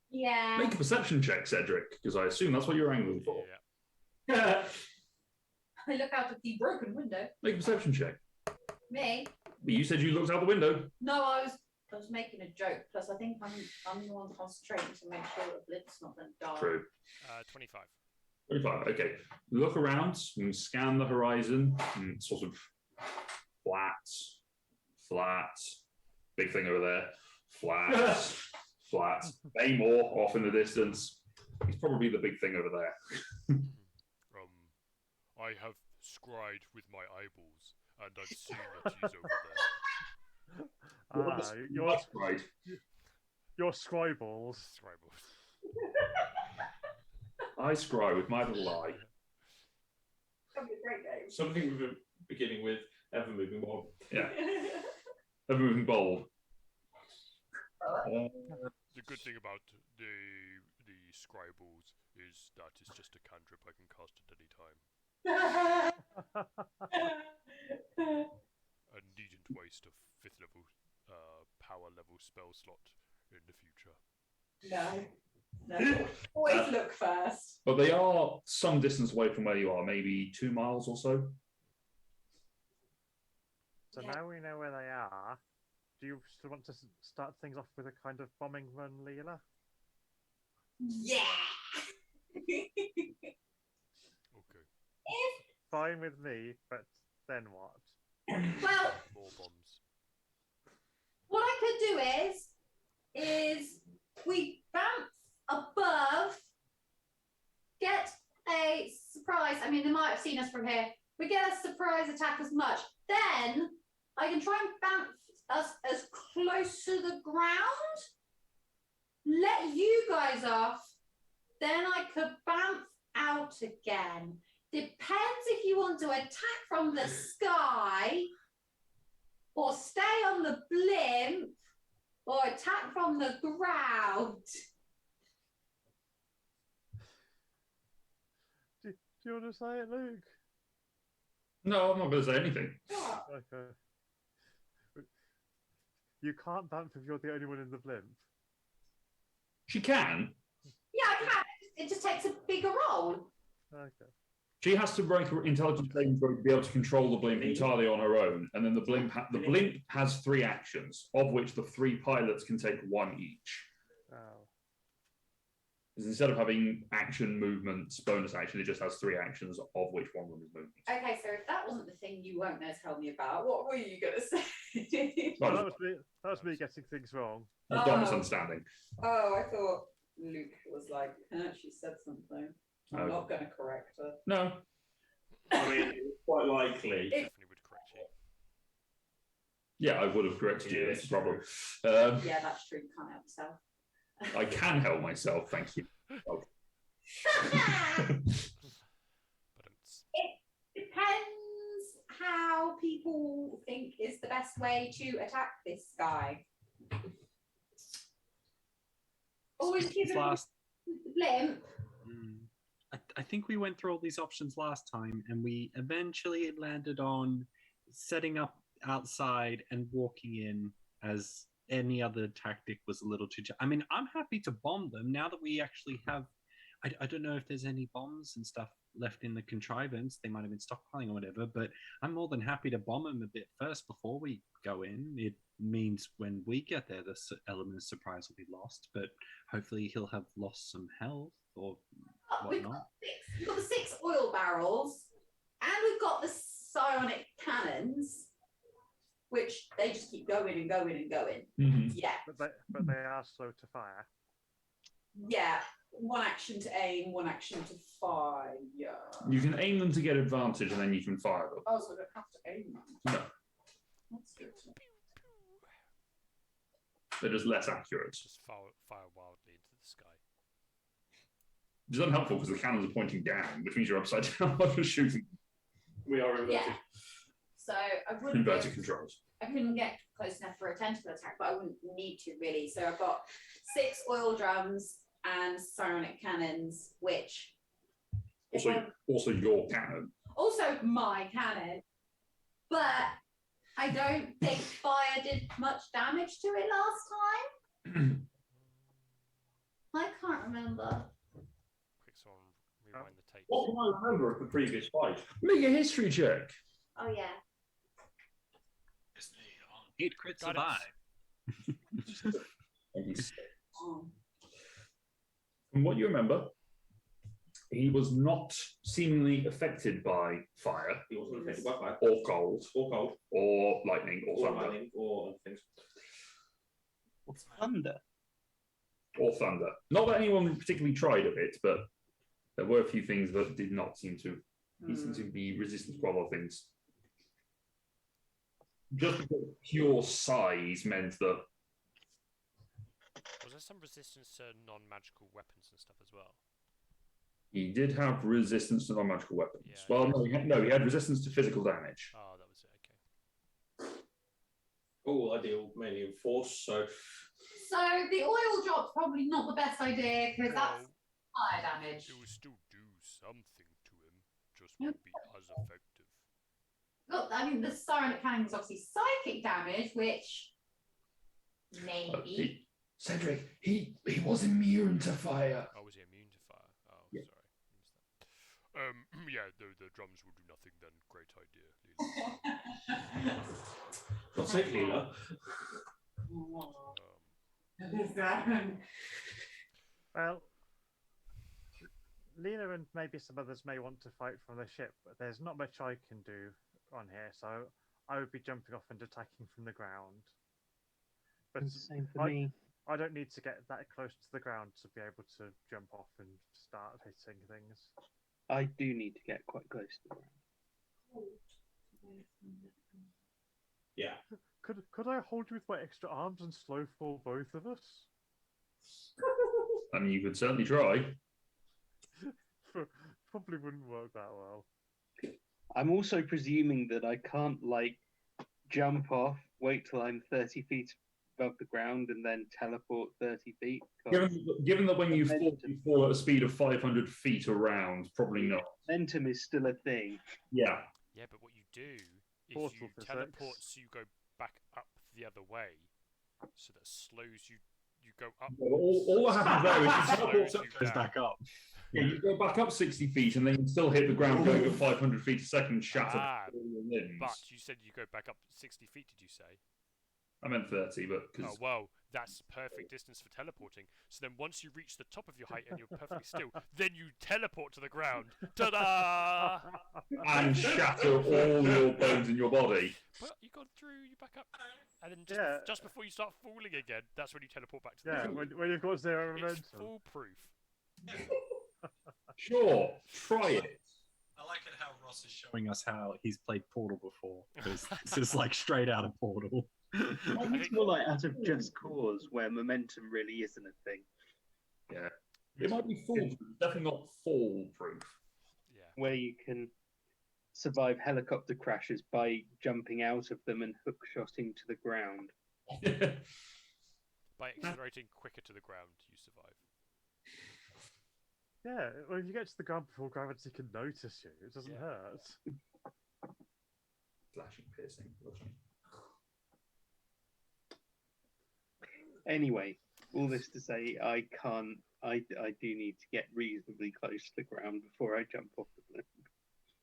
Yeah. Make a perception check, Cedric, because I assume that's what you're angling for. Yeah. I look out of the broken window. Make a perception check. Me? But you said you looked out the window. No, I was making a joke. Plus, I think I'm the one concentrating to make sure that Blip's not going to die. True. 25. 25. Okay. Look around and scan the horizon. And sort of flat. Big thing over there. Flat. Way more off in the distance. He's probably the big thing over there. I have scryed with my eyeballs, and I've seen that he's over there. That's right. Your scribbles. Scribbles. I scry with my little eye. That'd be a great game. Something with beginning with Evermoving Boulder. Yeah. Evermoving Boulder. The good thing about the scribbles is that it's just a cantrip I can cast at any time. A needn't waste a 5th level power level spell slot in the future. No. Always look first. But they are some distance away from where you are, maybe 2 miles or so. So now we know where they are. Do you still want to start things off with a kind of bombing run, Leela? Yeah. Okay. Fine with me, but then what? Well, More bombs. what I could do is we bounce above, get a surprise. I mean, they might have seen us from here. We get a surprise attack as much. Then I can try and bounce us as close to the ground, let you guys off, then I could bounce out again. Depends if you want to attack from the sky or stay on the blimp or attack from the ground. Do you want to say it, Luke? No, I'm not going to say anything. Okay. You can't bounce if you're the only one in the blimp. She can. Yeah, I can. It just takes a bigger roll. Okay. She has to break her intelligence saving throw to be able to control the blimp entirely on her own. And then the blimp has 3 actions, of which the 3 pilots can take 1 each. Oh. Because instead of having action, movements, bonus action, it just has 3 actions, of which one of them is movement. Okay, so if that wasn't the thing you weren't going to tell me about, what were you going to say? Well, that was me getting things wrong. That's Dom misunderstanding. Oh, I thought Luke was like, she said something. I'm not going to correct her. No. I mean, it's quite likely. Definitely would correct you. Yeah, I would have corrected you. That's the problem. Yeah, that's true. You can't help yourself. I can help myself, thank you. Oh. It depends how people think is the best way to attack this guy. Always give him the blimp. I think we went through all these options last time, and we eventually landed on setting up outside and walking in, as any other tactic was a little too. I mean, I'm happy to bomb them now that we actually have I don't know if there's any bombs and stuff left in the contrivance. They might have been stockpiling or whatever, but I'm more than happy to bomb him a bit first before we go in. It means when we get there, the element of surprise will be lost, but hopefully he'll have lost some health or whatnot. We've got the 6 oil barrels, and we've got the psionic cannons, which they just keep going and going and going. Mhm. Yeah. But they are slow to fire. Yeah. 1 action to aim, 1 action to fire. You can aim them to get advantage, and then you can fire them. Oh, so I don't have to aim them. No, That's good. they're just less accurate. Just fire wildly into the sky. Which is unhelpful because the cannons are pointing down, which means you're upside down while you're shooting. We are inverted. Yeah. So I wouldn't. Inverted controls. I couldn't get close enough for a tentacle attack, but I wouldn't need to really. So I've got 6 oil drums and psionic cannons, which Also your cannon. also my cannon, but I don't think fire did much damage to it last time. I can't remember. Quick song, rewind the tape. What can I remember of the previous fight? Make a history check. Oh yeah. Hit crit Got survive. Oh. From what you remember, he was not seemingly affected by fire He wasn't affected by fire. or cold Or cold. or lightning or Or thunder lightning. Or other things. Thunder. or thunder. Not that anyone particularly tried of it, but there were a few things that did not seem to. He seemed to be resistant to quite a lot of things. Just because pure size meant that Was there some resistance to non-magical weapons and stuff as well? he did have resistance to non-magical weapons. Yeah, well, yeah. no, he had resistance to physical damage. Oh, that was it. Okay. Oh, I deal mainly in force, so So the oil drop's probably not the best idea because that's fire damage. It will still do something to him, just won't be as effective. Look, I mean, the psionic cannon is obviously psychic damage, which maybe. Cedric, he was immune to fire. Oh, was he immune to fire? Oh, Yeah. sorry. Missed that. Yeah, the drums will do nothing then. Great idea, Leela. not say Leela. Well, Lena and maybe some others may want to fight from the ship, but there's not much I can do on here, so I would be jumping off and attacking from the ground. But Same for me. I don't need to get that close to the ground to be able to jump off and start hitting things. I do need to get quite close to the ground. Yeah. Could I hold you with my extra arms and slow fall both of us? I mean, you could certainly try. Probably wouldn't work that well. I'm also presuming that I can't jump off, wait till I'm 30 feet above the ground, and then teleport 30 feet. 'cause Given that when you fall at a speed of 500 feet around, probably not. momentum is still a thing. Yeah. Yeah, but what you do is Portal you physics. teleport so you go back up the other way, so that slows you. You go up. All that happens there is you teleport. slows you Goes down. back up. Yeah, you go back up 60 feet and then you still hit the ground going at 500 feet a second, shatter Ah, all your limbs. But you said you go back up 60 feet, did you say? I meant 30, but Oh, because well, that's perfect distance for teleporting. So then once you reach the top of your height and you're perfectly still, then you teleport to the ground. Ta-da! and shatter all your bones in your body. Well, you got through, you back up. And then Yeah. just before you start falling again, that's when you teleport back to the Yeah, ground. when you've got zero It's momentum. foolproof. Sure, try it. I like it how Ross is showing us how he's played Portal before, because this is like straight out of Portal. It's more like out of just cause, where momentum really isn't a thing. Yeah. It might be foolproof, definitely not fall-proof. Yeah. Where you can survive helicopter crashes by jumping out of them and hookshotting to the ground. By accelerating quicker to the ground, you survive. Yeah, well, if you get to the ground before gravity can notice you, it doesn't Yeah. hurt. Flashing, piercing, lovely. Anyway, All this to say, I can't. I do need to get reasonably close to the ground before I jump off the blimp.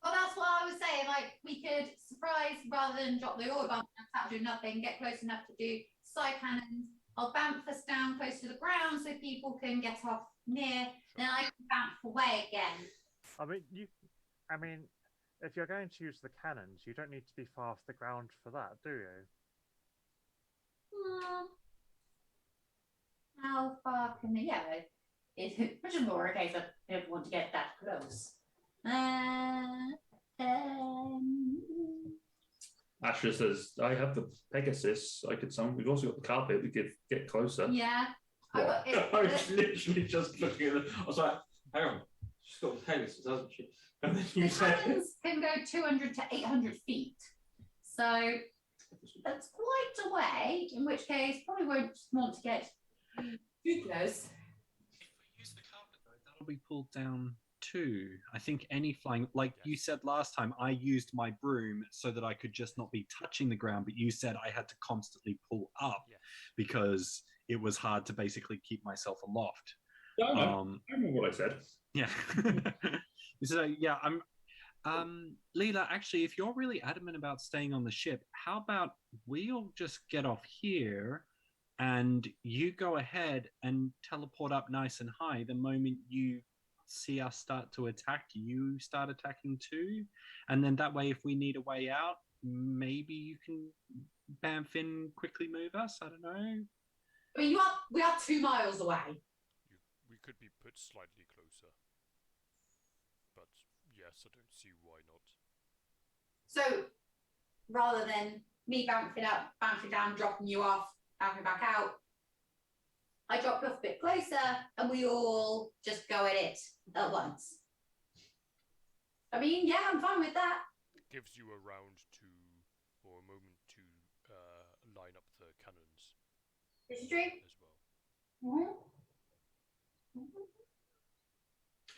Well, that's what I was saying. Like, we could surprise rather than drop the oil bomb out, do nothing, get close enough to do side cannons. I'll bounce us down close to the ground so people can get off near. Then I can bounce away again. I mean, if you're going to use the cannons, you don't need to be far off the ground for that, do you? How far can they? Yeah, it's much more a case of I don't want to get that close. Asher says, I have the Pegasus. I could summon. We've also got the carpet. We could get closer. Yeah. What? I was literally just looking at it. I was like, hang on, she's got the Pegasus, hasn't she? And then you The said, cannons can go 200 to 800 feet. So that's quite a way, in which case probably won't want to get too close. If we use the carpet, though, that'll be pulled down too. I think any flying, like you said last time, I used my broom so that I could just not be touching the ground, but you said I had to constantly pull up because it was hard to basically keep myself aloft. I remember what I said. Yeah. So yeah, Leela, actually, if you're really adamant about staying on the ship, how about we'll just get off here and you go ahead and teleport up nice and high. The moment you see us start to attack, you start attacking too. And then that way, if we need a way out, maybe you can bamf in, quickly move us. I don't know. I mean, we are 2 miles away. We could be put slightly closer. But yes, I don't see why not. So rather than me bouncing up, bouncing down, dropping you off, bouncing back out, I drop you off a bit closer and we all just go at it at once. I mean, yeah, I'm fine with that. It gives you a round to, or a moment to line up the cannons. This is true. As well.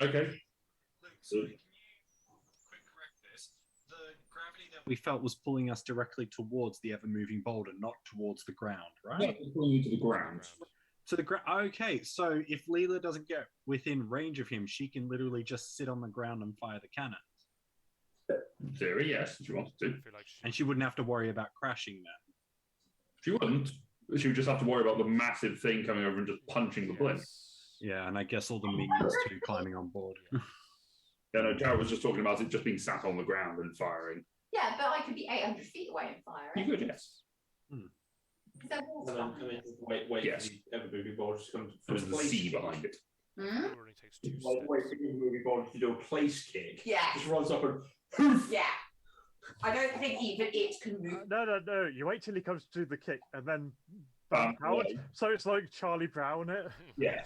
Okay. Luke, sorry, can you quick correct this? The gravity that we felt was pulling us directly towards the ever-moving boulder, not towards the ground, right? Yeah, it's pulling you to the ground. To the ground. Okay, so if Leela doesn't get within range of him, she can literally just sit on the ground and fire the cannon. In theory, yes, if she wanted to. Like and she wouldn't have to worry about crashing then. She wouldn't. She would just have to worry about the massive thing coming over and just punching the blimp. Yeah, and I guess all the minions too climbing on board. Yeah, no, Jared was just talking about it just being sat on the ground and firing. Yeah, but I could be 800 feet away and firing. You could, yes. Wait Yes. for the ever-moving boulder to come There's the sea behind it. Hmm? It only takes 2 steps. Wait for the ever-moving boulder to do a place kick. Yeah. Just runs up and poof! Yeah. I don't think even it can move. No. You wait till he comes to the kick and then back out. Yeah. So it's like Charlie Brown it. Yeah.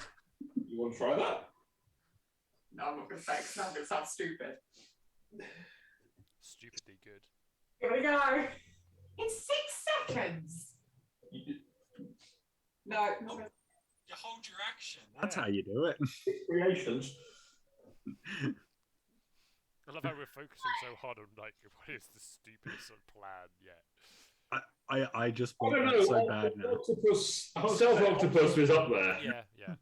You want to try that? No, I'm not going to say because I'm going to sound stupid. Stupidly good. Here we go. In 6 seconds. No, not really. You hold your action. That's how you do it. Creations. I love how we're focusing so hard on like what is the stupidest plan yet. I just I want don't that know. so bad now. Octopus, Stealth Octopus was up there. Yeah.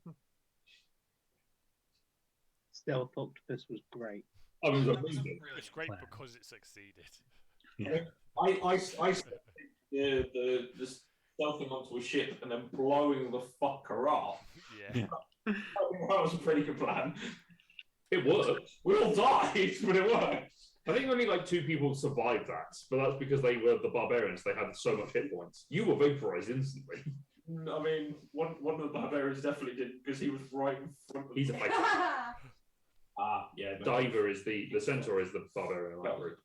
Stealth Octopus was great. I mean, it was amazing. It's great plan. because it succeeded. Yeah. I the stealthing onto a ship and then blowing the fucker off. Yeah. I think that was a pretty good plan. It worked. We all died, but it worked. I think only like 2 people survived that, but that's because they were the barbarians. They had so much hit points. You were vaporized instantly. I mean, one of the barbarians definitely didn't because he was right in front of He's a fighter. yeah. no. Diver is the centaur is the barbarian in that group.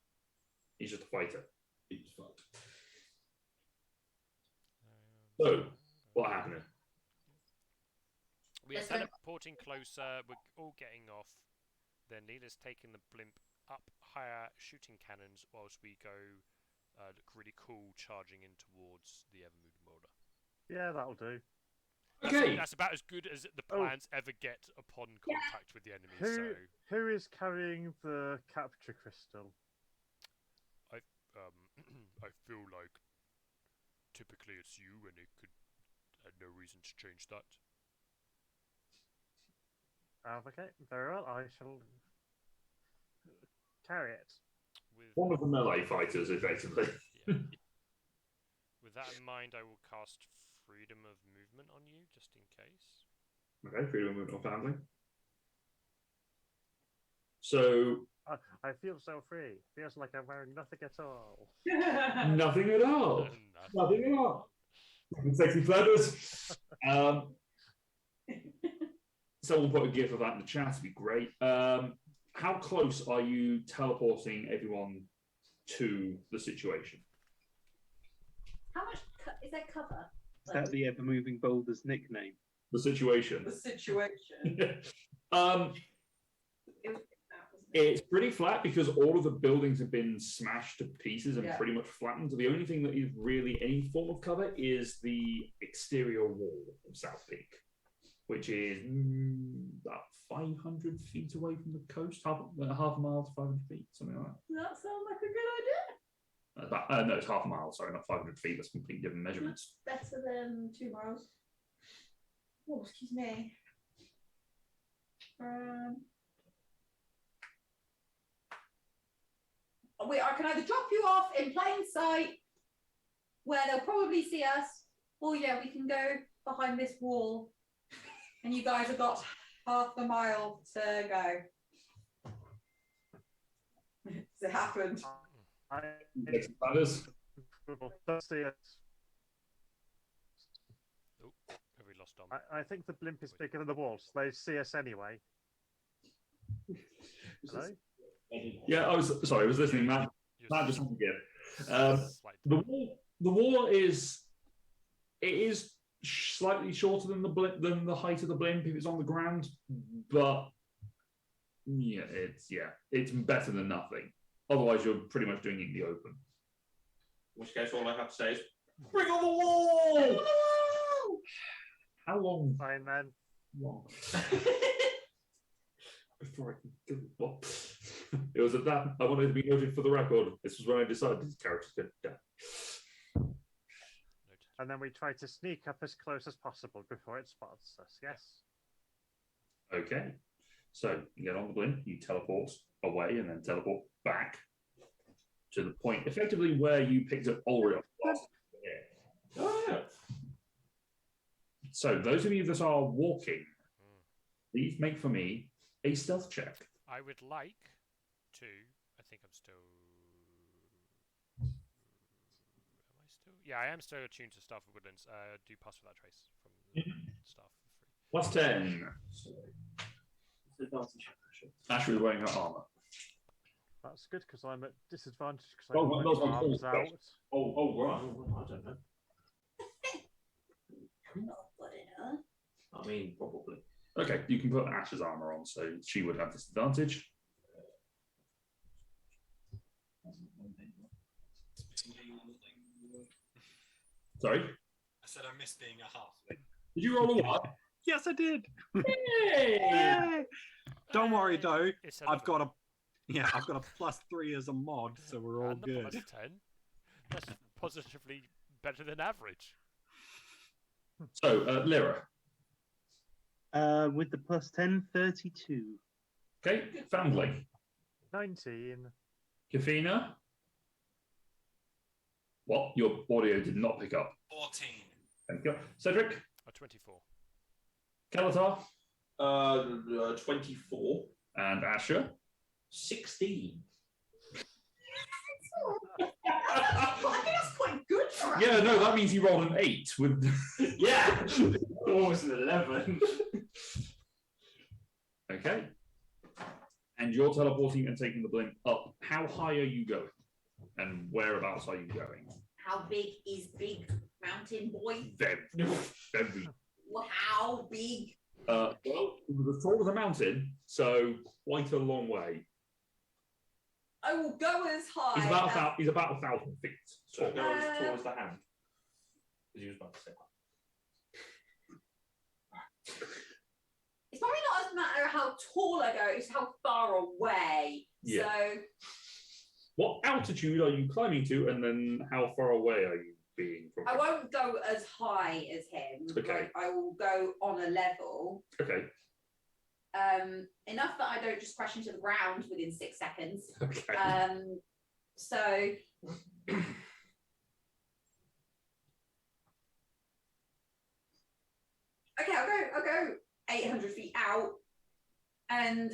He's just a fighter. He's fucked. So, what happened? We are teleporting closer, we're all getting off. Then Leela's taking the blimp up higher, shooting cannons, whilst we go look really cool, charging in towards the ever-moving boulder. Yeah, that'll do. Okay. That's about as good as the plans ever get upon contact with the enemy. Who is carrying the capture crystal? I feel like typically it's you, and it could no reason to change that. Okay, very well. I shall carry it. With One of the melee fighters, effectively. yeah. With that in mind, I will cast Freedom of Movement on you, just in case. Okay, freedom of movement of family. So I feel so free. Feels like I'm wearing nothing at all. nothing at all. Nothing at all. Sexy feathers. Someone put a gif of that in the chat. It'd be great. How close are you teleporting everyone to the situation? How much is there cover? Is that the Evermoving Boulder's nickname? The situation. The situation. It's pretty flat because all of the buildings have been smashed to pieces and pretty much flattened. The only thing that is really any form of cover is the exterior wall of South Peak, which is about 500 feet away from the coast, half a mile to 500 feet, something like that. Does that sound like a good idea? No, it's half a mile, sorry, not 500 feet. That's completely different measurements. Better than 2 miles. Oh, excuse me. I can either drop you off in plain sight, where they'll probably see us, or we can go behind this wall, and you guys have got half a mile to go. It happened. See it. Oh, have we lost Dom? I think the blimp is bigger than the walls. They see us anyway. Hello? Yeah, I was listening. Matt just had to give. The wall is slightly shorter than the height of the blimp if it's on the ground, but it's better than nothing. Otherwise, you're pretty much doing it in the open. In which case, all I have to say is, bring on the wall! How long? Fine, then. Long. Before I can do what? It was at that I wanted to be noted for the record. This was when I decided his character's going to die. And then we try to sneak up as close as possible before it spots us. Yes. Okay. So you get on the blimp, you teleport away, and then teleport back to the point, effectively where you picked up Ulrich. Oh, yeah. So those of you that are walking, please make for me a stealth check. I would like to. I think I'm still. Am I still? Yeah, I am still attuned to Staff of Woodlands. Do pass without trace from the staff for free. Plus 10. Ashley is wearing her armor. That's good because I'm at disadvantage because Oh, I well, got my that's arms cool. out. Oh, right. I don't know. I mean, probably. Okay, you can put Ash's armor on, so she would have disadvantage. Sorry? I said I miss being a halfling. Did you roll a what? Yes, I did. Yay! Yay! Don't worry, though. It's I've got a +3 as a mod, so we're all and the good. plus 10. That's positively better than average. So, Lyra. With the +10, 32. Okay, family. 19. Kafina. What? Your audio did not pick up. 14. Thank you. Cedric. 24. Kalatar. 24. And Asher. 16. I think that's quite good for us. Yeah, no, that means you rolled an 8 with. Yeah! Almost an 11. Okay. And you're teleporting and taking the blimp up. How high are you going? And whereabouts are you going? How big is Big Mountain Boy? Very, very. How big? Well, it was as tall as a mountain, so quite a long way. I will go as high. He's about 1,000 feet. So So, go as tall as the hand. Because he was about to say that. It's probably not as matter how tall I go, it's how far away. Yeah. So what altitude are you climbing to, and then how far away are you being from? I won't go as high as him. Okay. I will go on a level. Okay. enough that I don't just crash into the ground within 6 seconds. Okay. So. Okay, I'll go 800 feet out, and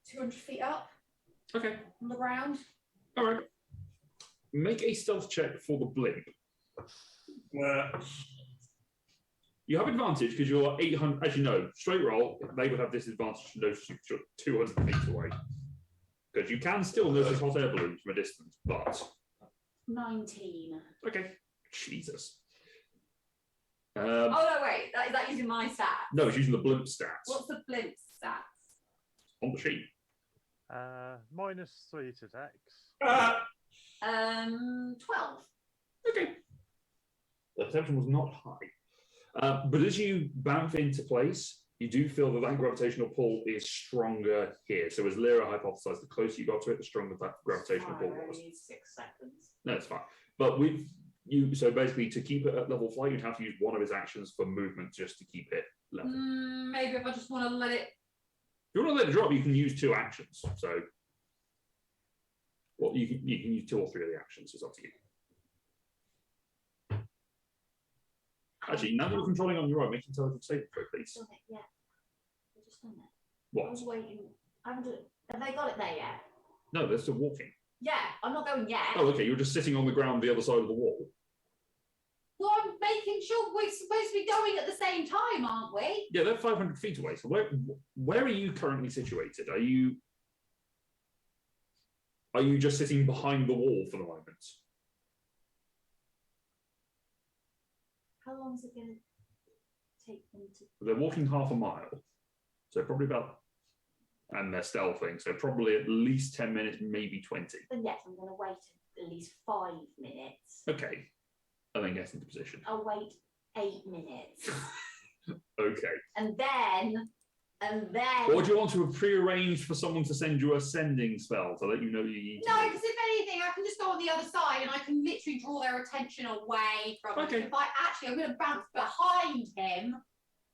200 feet up. Okay. On the ground. All right. Make a stealth check for the blimp. You have advantage because you're 800. As you know, straight roll. They would have disadvantage to notice you're 200 feet away. Because you can still notice hot air balloons from a distance, but 19. okay. Jesus. Oh no, wait. Is that using my stats? No, it's using the blimp stats What's the blimp stats? on the sheet. -3 to dex. 12. Okay. The perception was not high. But as you bounce into place, you do feel that gravitational pull is stronger here. So as Lyra hypothesized, the closer you got to it, the stronger that gravitational pull was. 6 seconds. No, it's fine. But with you, so basically to keep it at level flight, you'd have to use one of his actions for movement just to keep it level. Maybe if I just want to let it. If you want to let it drop, you can use 2 actions. So, well, you can use 2 or 3 of the actions. It's up to you. Actually, now that you're controlling on your own, make intelligence saving throw, please. Done it, yeah. We've just done it. I What? was waiting. I haven't done it. Have they got it there yet? No, they're still walking. Yeah, I'm not going yet. Oh, okay. You're just sitting on the ground the other side of the wall. Well, I'm making sure we're supposed to be going at the same time, aren't we? Yeah, they're 500 feet away. So where are you currently situated? Are you just sitting behind the wall for the moment? How long is it going to take them to? They're walking half a mile, so probably about, and they're stealthing, so probably at least 10 minutes, maybe 20. Then yes, I'm going to wait at least 5 minutes. Okay, and then get into position. I'll wait 8 minutes. Okay. And then. Or do you want to pre-arrange for someone to send you a sending spell to let you know you need to? No, because if anything, I can just go on the other side and I can literally draw their attention away from Okay. him. If I'm going to bounce behind him.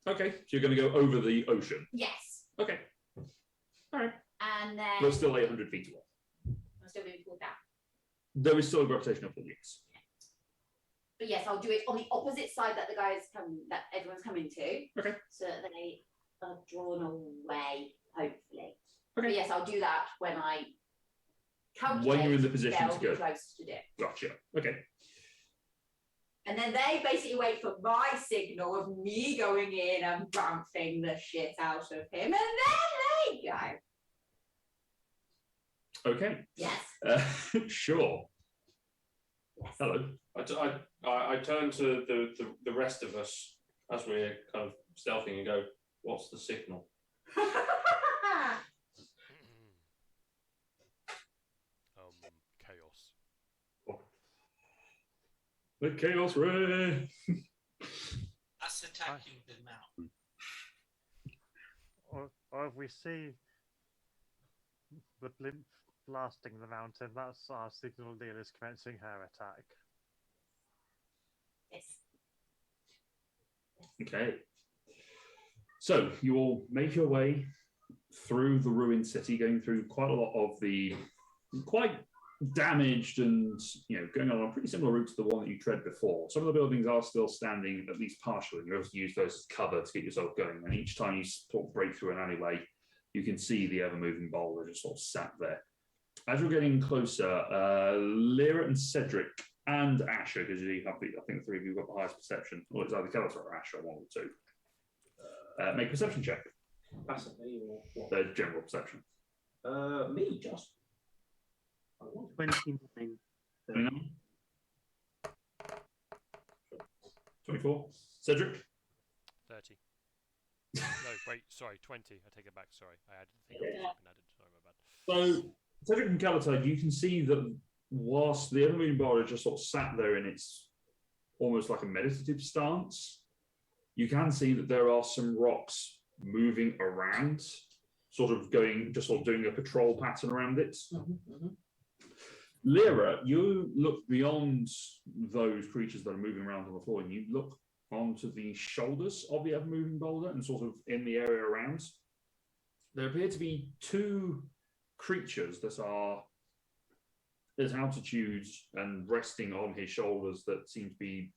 Okay, so you're going to go over the ocean. Yes. Okay. All right. And then. We're still 800 feet away. I'm still being pulled down. There is still a gravitational pull, yes. But yes, I'll do it on the opposite side that that everyone's coming to. Okay. So that they are drawn away, hopefully. Okay. But yes, I'll do that when I calculate When you're in the position they'll to be go. close to do it. Gotcha. Okay. And then they basically wait for my signal of me going in and bouncing the shit out of him, and then they go. Okay. Yes. Sure. Yes. Hello. I turn to the rest of us as we're kind of stealthing and go, what's the signal? Chaos. The chaos ray. Us attacking the mountain. Or if we see the blimp blasting the mountain, that's our signal. Neil is commencing her attack. Yes. Okay. So you all make your way through the ruined city, going through quite a lot of the quite damaged and going on a pretty similar route to the one that you tread before. Some of the buildings are still standing, at least partially. You're able to use those as cover to get yourself going. And each time you sort of break through an alleyway, you can see the Evermoving Boulder just sort of sat there. As you're getting closer, Lyra and Cedric and Asher, because you have I think the 3 of you have got the highest perception, or it's either Keller or Asher, one of the 2. Make a perception check. Passively or what? Their general perception. Me, just. 29. 29? 24. Cedric? 30. No, wait, sorry, 20. I take it back, sorry. I didn't think I was added. Sorry, my bad. So, Cedric and Calatar, you can see that whilst the Evermoving Boulder just sort of sat there in its almost like a meditative stance, you can see that there are some rocks moving around, sort of doing a patrol pattern around it. Lyra, you look beyond those creatures that are moving around on the floor, and you look onto the shoulders of the ever-moving boulder and sort of in the area around. There appear to be two creatures that are at altitudes and resting on his shoulders that seem to be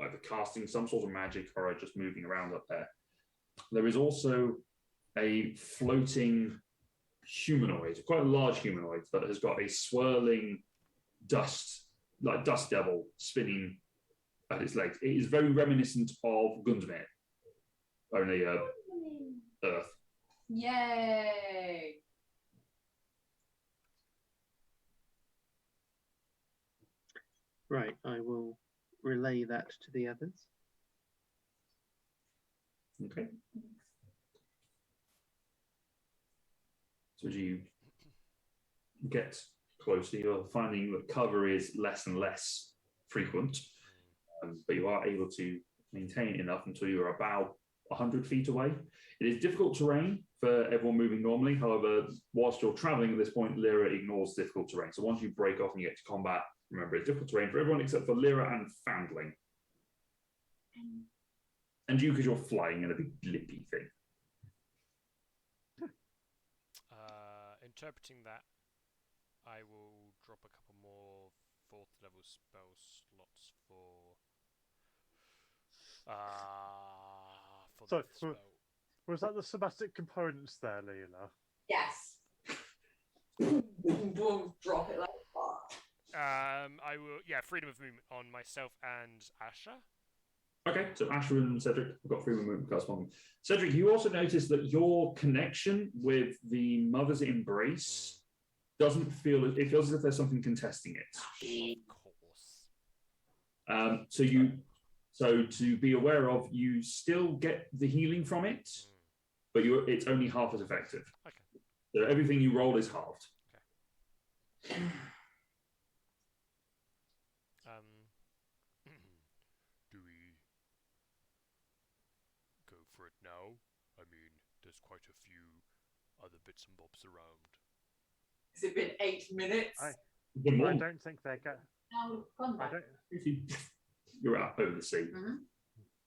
either casting some sort of magic or are just moving around up there. There is also a floating humanoid, quite a large humanoid, that has got a swirling dust, like dust devil, spinning at its legs. It is very reminiscent of Gundamir, only Earth. Yay! Right, I will relay that to the others. Okay. So as you get closer, you're finding that cover is less and less frequent, but you are able to maintain enough until you're about 100 feet away. It is difficult terrain for everyone moving normally. However, whilst you're traveling at this point, Lyra ignores difficult terrain. So once you break off and you get to combat, remember, it's difficult terrain for everyone except for Lyra and Foundling. And you, because you're flying in a big lippy thing. Interpreting that, I will drop a couple more 4th level spell slots for So, the spell. was that the somatic components there, Leela? Yes. Drop it like that. I will, freedom of movement on myself and Asha. Okay, so Asher and Cedric have got freedom of movement corresponding. Cedric, you also notice that your connection with the mother's embrace doesn't feel, it feels as if there's something contesting it. Of course. So to be aware of, you still get the healing from it, but it's only half as effective. Okay. So everything you roll is halved. Okay. Do we go for it now? I mean, there's quite a few other bits and bobs around. Has it been 8 minutes? I don't think they're going. No, combat. You're out over the sea. Mm-hmm.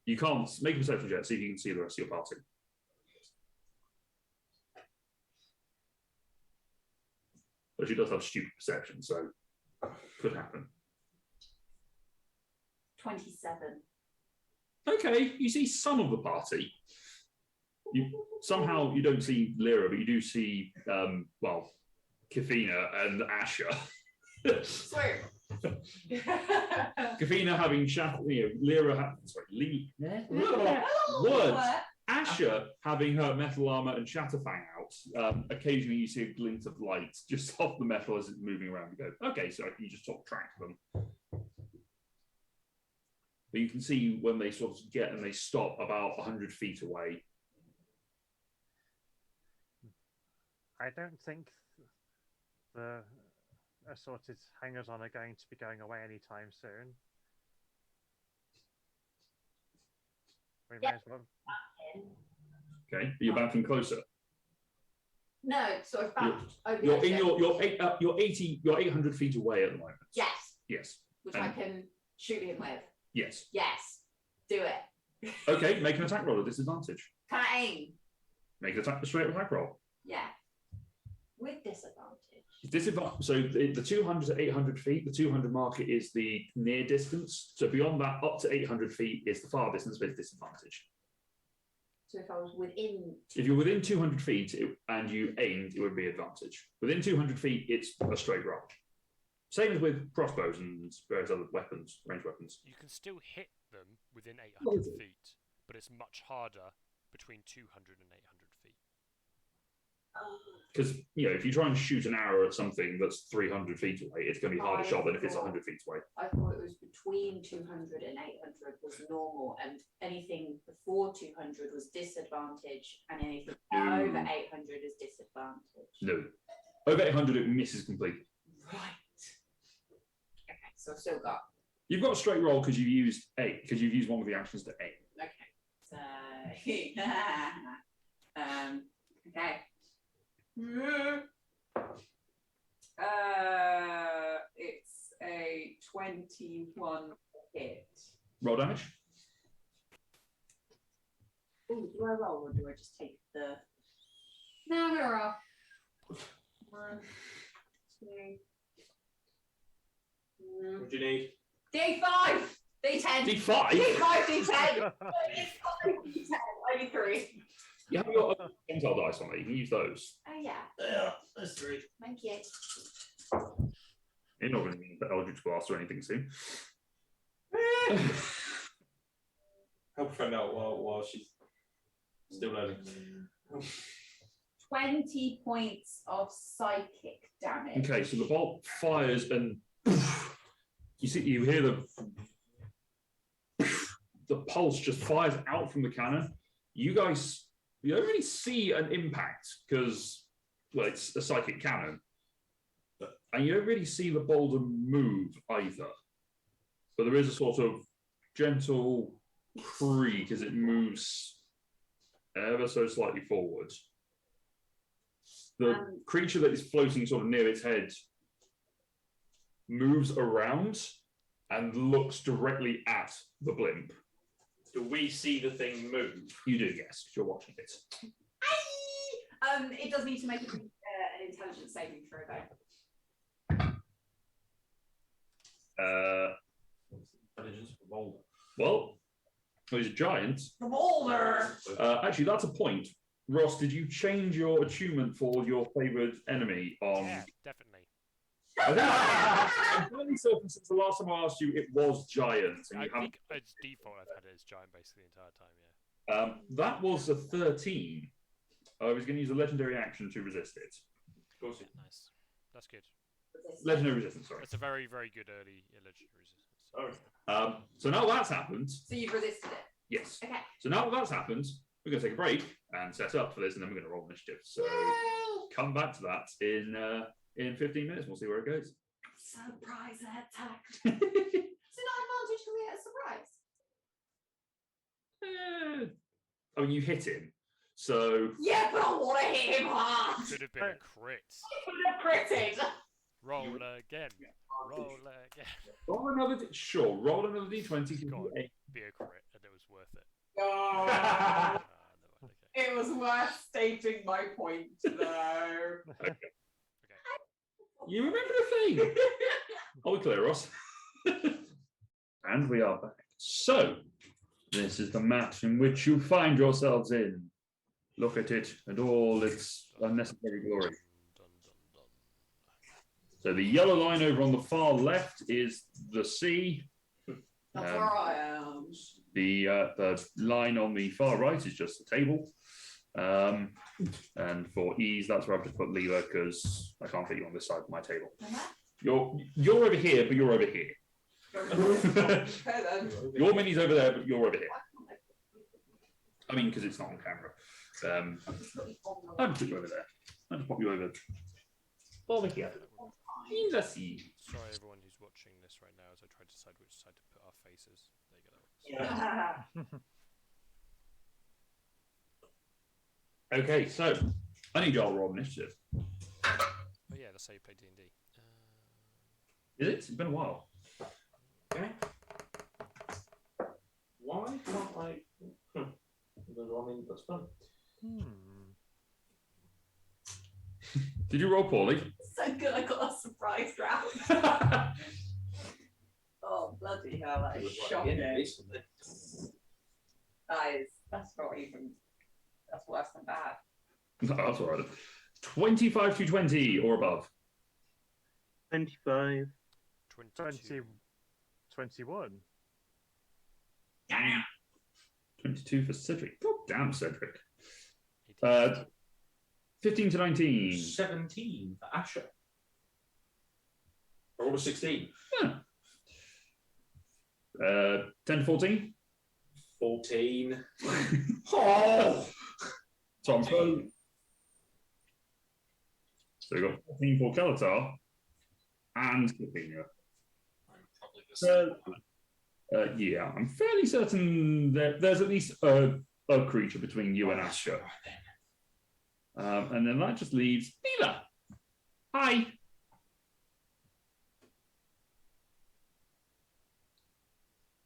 You can't make a perception check, see if you can see the rest of your party. But she does have stupid perception, so could happen. 27. Okay, you see some of the party. Somehow you don't see Lyra, but you do see, Kafina and Asher. Swear. Kafina having Lyra, words. Asher having her metal armor and Shatterfang out. Occasionally you see a glint of light just off the metal as it's moving around. You go, okay, so you just sort of track them. But you can see when they sort of get and they stop about 100 feet away. I don't think the assorted hangers-on are going to be going away anytime soon. We may as well. Okay, but you're backing closer. No, sort of back. You're 800 feet away at the moment. Yes. Yes. Which I can shoot him with. Yes. Yes. Do it. Okay, make an attack roll at disadvantage. Can I aim? Make an straight attack roll. Yeah. With disadvantage. So the 200 to 800 feet, the 200 marker is the near distance. So beyond that, up to 800 feet is the far distance with disadvantage. So if I was within... If you're within 200 feet and you aimed, it would be advantage. Within 200 feet, it's a straight roll. Same as with crossbows and various other weapons, ranged weapons. You can still hit them within 800 feet, but it's much harder between 200 and 800 feet. Because, if you try and shoot an arrow at something that's 300 feet away, it's going to be harder shot than if it's 100 feet away. I thought it was between 200 and 800 was normal, and anything before 200 was disadvantage, and anything over 800 is disadvantage. No. Over 800, it misses completely. Right. Okay, so I've still got... You've got a straight roll because you've used one of the actions to aim. Okay, so... okay. 21 hit. Roll damage. Ooh, do I roll or do I just take the? No, I'm gonna roll. 1, 2. What do you need? D5! D10! D5? D5, D10! D10! Only 3. You have your percentile dice on it. You can use those. Oh yeah. Yeah, that's 3. Thank you. You're not going to be Eldritch Blast or anything soon. Help a friend out while she's still learning. 20 points of psychic damage. Okay, so the bolt fires and you hear the pulse just fires out from the cannon. You guys, you don't really see an impact because, well, it's a psychic cannon, and you don't really see the boulder move either. But there is a sort of gentle creak as it moves ever so slightly forward. The creature that is floating sort of near its head moves around and looks directly at the blimp. Do we see the thing move? You do, yes, 'cause you're watching it. It does need to make an intelligence saving throw, though. Intelligence for Boulder. Well, he's a giant. The boulder! Actually, that's a point. Ross, did you change your attunement for your favoured enemy on? Yeah, definitely. I'm fairly certain since the last time I asked you, it was giant. And I you haven't... think it's default. I've had it as giant basically the entire time. Yeah. That was a 13. I was going to use a legendary action to resist it. Of course, Yeah, nice. That's good. Legendary resistance, sorry. That's a very, very good early legendary resistance. So now that's happened. So you've resisted it? Yes. Okay. So now that that's happened, we're going to take a break and set up for this, and then we're going to roll initiative. So come back to that in 15 minutes. We'll see where it goes. Surprise attack. Is it not advantage because we get a surprise? I mean, you hit him. So Yeah, but I want to hit him hard. Should have been a crit. Could have critted. Roll again. Roll again. roll another. Sure, roll another d20. God, be a crit, and it was worth it. Oh, Never mind, okay. it was worth stating my point, though. You remember the thing? Are we clear, Ross? And we are back. So, this is the match in which you find yourselves in. Look at it and all its unnecessary glory. Dun, dun, dun. So the yellow line over on the far left is the sea. That's where I am. The line on the far right is just the table. And for ease, that's where I've just put Leela because I can't fit you on this side of my table. You're over here, but you're over here. Okay, then. Your mini's over there, but you're over here. I mean, because it's not on camera. I'll just put you over there. I'll just pop you over here. In the sea. Sorry, everyone who's watching this right now, as I try to decide which side to put our faces. There you go. Okay, so I need y'all to roll initiative. Oh yeah, that's how you play D&D. Is it? It's been a while. Okay. Why can't I? I mean, that's fun. Did you roll poorly? So good, I got a surprise round. Oh, bloody hell, that is shocking. That's not even, that's worse than bad. No, that's all right. 25 to 20 or above. 25. 22. 21. 22 for Cedric. God damn, Cedric. 18. 15 to 19. 17 for Asher. I rolled a 16. 10 to 14. 14. Oh! Tom, so we got 14 for Kalatar and Kathina. I'm probably the same. Yeah, I'm fairly certain that there's at least a creature between you and Asher. And then that just leaves Leela. Hi.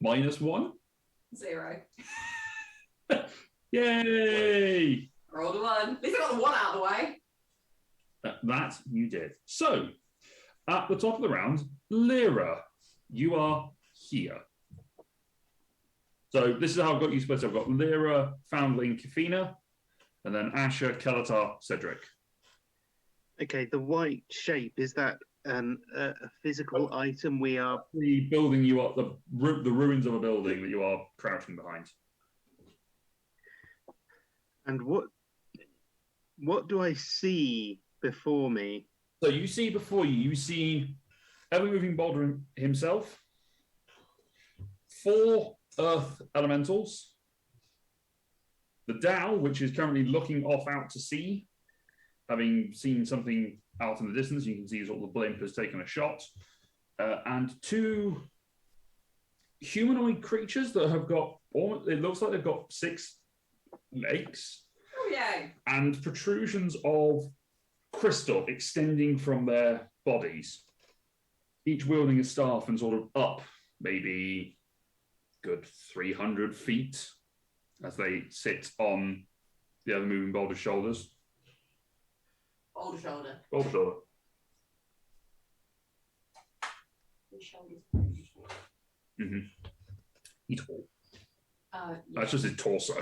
-1. 0. Yay! Rolled a 1. At least I got the 1 out of the way. That you did. So, at the top of the round, Lyra, you are here. So this is how I've got you split. I've got Lyra, Foundling, Kafina, and then Asher, Kelatar, Cedric. Okay, the white shape, is that a physical item we are... The building you are, the ruins of a building that you are crouching behind. And what do I see before me? So you see before you see Evermoving Boulder himself, 4 earth elementals, the Dow, which is currently looking off out to sea, having seen something out in the distance. You can see sort of the blimp has taken a shot, and 2 humanoid creatures that have got, it looks like they've got 6 legs. Oh, yay. And protrusions of crystal extending from their bodies, each wielding a staff and sort of up maybe good 300 feet as they sit on the Evermoving Boulder's shoulders. Boulder shoulder. Boulder shoulder. His shoulders. Mm-hmm. He's tall. Yeah. That's just his torso.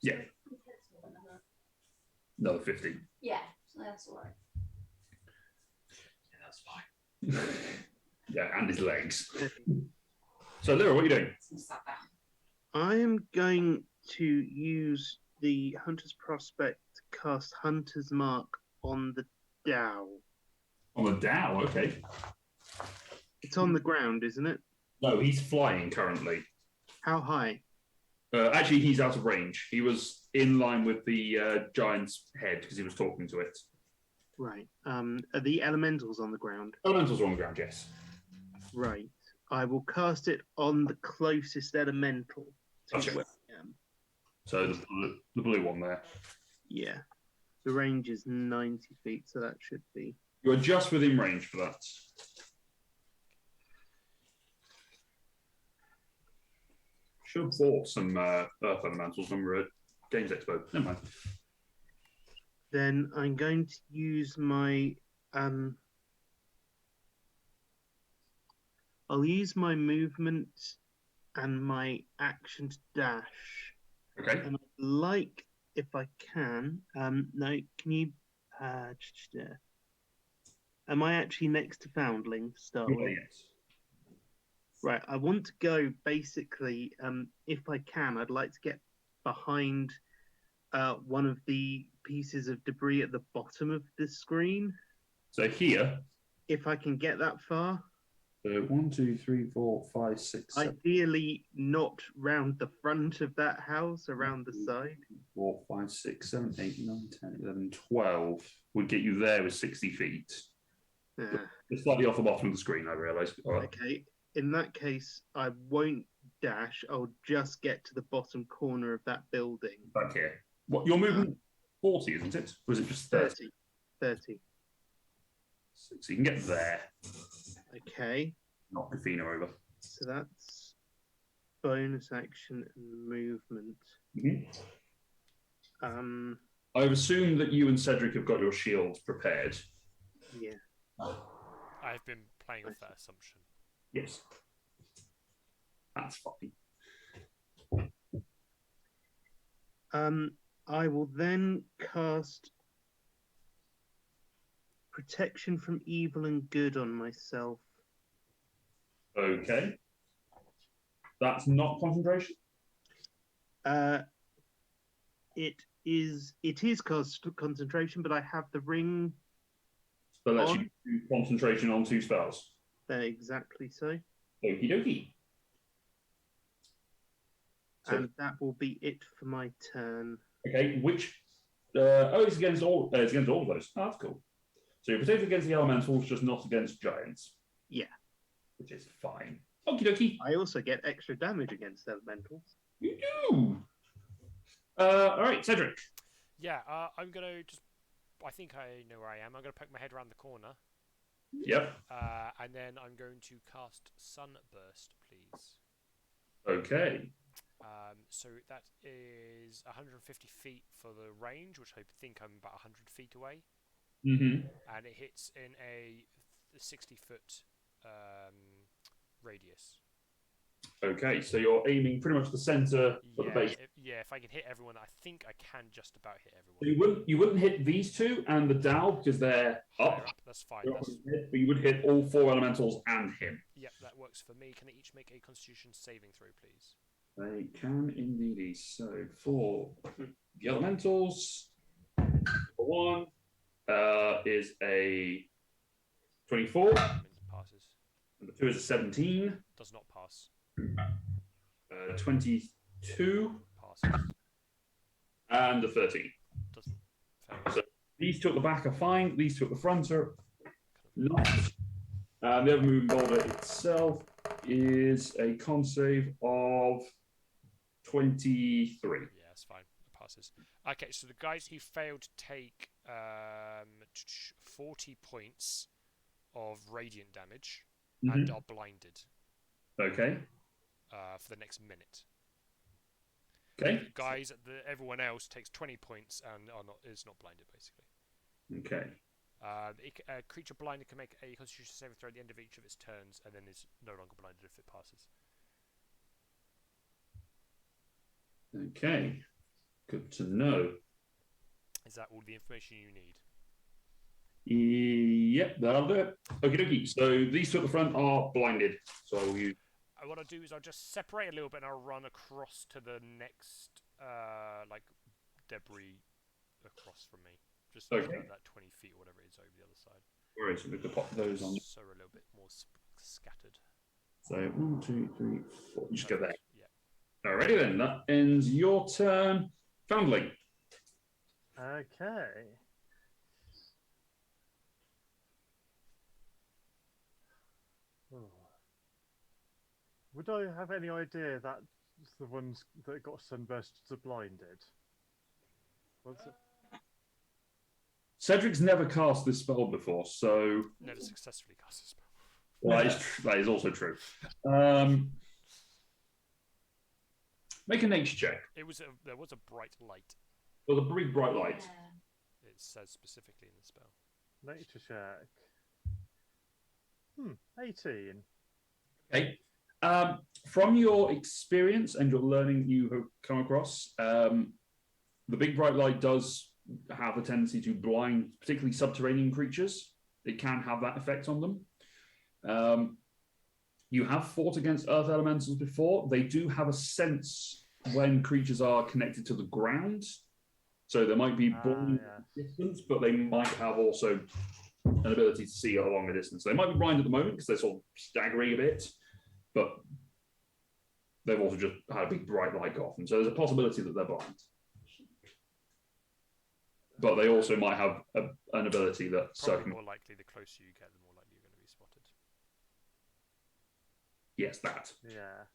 Yeah. Another 50. Yeah, so that's all right. Yeah, that's fine. Yeah, and his legs. So, Lyra, what are you doing? Sat down. I am going to use the Hunter's Prospect to cast Hunter's Mark on the Dow. On the Dow, okay. It's on the ground, isn't it? No, he's flying currently. How high? Actually, he's out of range. He was in line with the giant's head because he was talking to it. Right. Are the elementals on the ground? Elementals are on the ground, yes. Right. I will cast it on the closest elemental to Gotcha. where I am. So the blue one there. Yeah. The range is 90 feet, so that should be... You are just within range for that. Should have bought some Earth Elementals when we were at Games Expo. Never mind. Then I'm going to use my... I'll use my movement and my action to dash. Okay. And I'd like, if I can... no, can you... am I actually next to Foundling to start with? Yes. Right, I want to go basically, if I can, I'd like to get behind one of the pieces of debris at the bottom of the screen. So here. If I can get that far. So 1, 2, 3, 4, 5, 6, 7. Ideally, not round the front of that house, around the side. 4, 5, 6, 7, 8, 9, 10, 11, 12 would get you there with 60 feet. It's slightly off the bottom of the screen, I realise. Okay. In that case, I won't dash. I'll just get to the bottom corner of that building. Back here. What, your movement 40, isn't it? Or is it just 30? 30. So you can get there. Okay. Knock Athena over. So that's bonus action and movement. Mm-hmm. I've assumed that you and Cedric have got your shields prepared. Yeah. I've been playing with that assumption. Yes. That's fine. I will then cast Protection from Evil and Good on myself. Okay. That's not concentration? It is concentration, but I have the ring. So lets you do concentration on 2 spells. Exactly so. Okie dokie. And that will be it for my turn. Okay, which it's against all of those. Oh, that's cool. So you're protected against the elementals, just not against giants. Yeah. Which is fine. Okie dokie. I also get extra damage against elementals. You do. All right, Cedric. Yeah, I'm gonna just. I think I know where I am. I'm gonna poke my head around the corner. Yep. And then I'm going to cast Sunburst, please. Okay. So that is 150 feet for the range, which I think I'm about 100 feet away. Mm-hmm. And it hits in a 60-foot radius. Okay, so you're aiming pretty much the center of the base. If I can hit everyone, I think I can just about hit everyone. You wouldn't hit these two and the Dow because they're up. That's fine. But you would hit all 4 elementals and him. Yep, that works for me. Can they each make a Constitution saving throw, please? They can indeed. So for the elementals, for 1 is a 24. Passes. Number 2 is a 17. Does not pass. 22. Passes. And a 13. Doesn't. So these two at the back are fine. These two at the front are not. The Evermoving Boulder itself is a con save of 23. Yeah, that's fine. It passes. Okay, so the guys who failed take 40 points of radiant damage and are blinded. Okay. For the next minute. Okay. Guys, everyone else takes 20 points and is not blinded, basically. Okay. A creature blinded can make a Constitution saving throw at the end of each of its turns, and then is no longer blinded if it passes. Okay. Good to know. Is that all the information you need? Yep, that'll do it. Okie dokie. So these two at the front are blinded. So I'll use. What I'll do is I'll just separate a little bit and I'll run across to the next debris across from me. Just okay. That 20 feet or whatever it is over the other side. Alright, so we can pop those on. So we're a little bit more scattered. So 1, 2, 3, 4. Just go there. Yeah. Alrighty then. That ends your turn. Foundling. Okay. Oh. Would I have any idea that the ones that got sunburst are blinded? What's it? Cedric's never cast this spell before, so never successfully cast this spell. Well, that is also true. Make a nature check. There was a bright light. Well, a bright light. It says specifically in the spell. Nature check. 18. Okay. From your experience and your learning you have come across, the big bright light does have a tendency to blind, particularly subterranean creatures. It can have that effect on them. You have fought against earth elementals before. They do have a sense when creatures are connected to the ground. So there might be blind distance, but they might have also an ability to see along a distance. They might be blind at the moment because they're sort of staggering a bit, but they've also just had a big bright light go off. And so there's a possibility that they're blind. But they also might have an ability that Probably more likely the closer you get, the more likely you're going to be spotted. Yes, that. Yeah.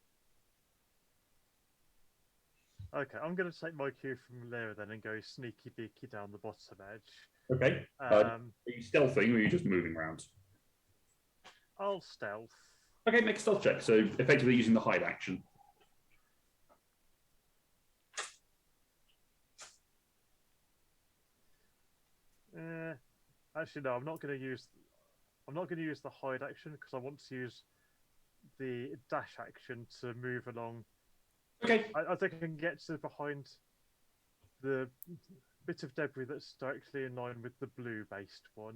Okay, I'm going to take my cue from Lyra then and go sneaky beaky down the bottom edge. Okay. Are you stealthing or are you just moving around? I'll stealth. Okay, make a stealth check. So effectively using the hide action. Actually, no. I'm not going to use the hide action because I want to use the dash action to move along. Okay. I think I can get to behind the bit of debris that's directly in line with the blue-based one.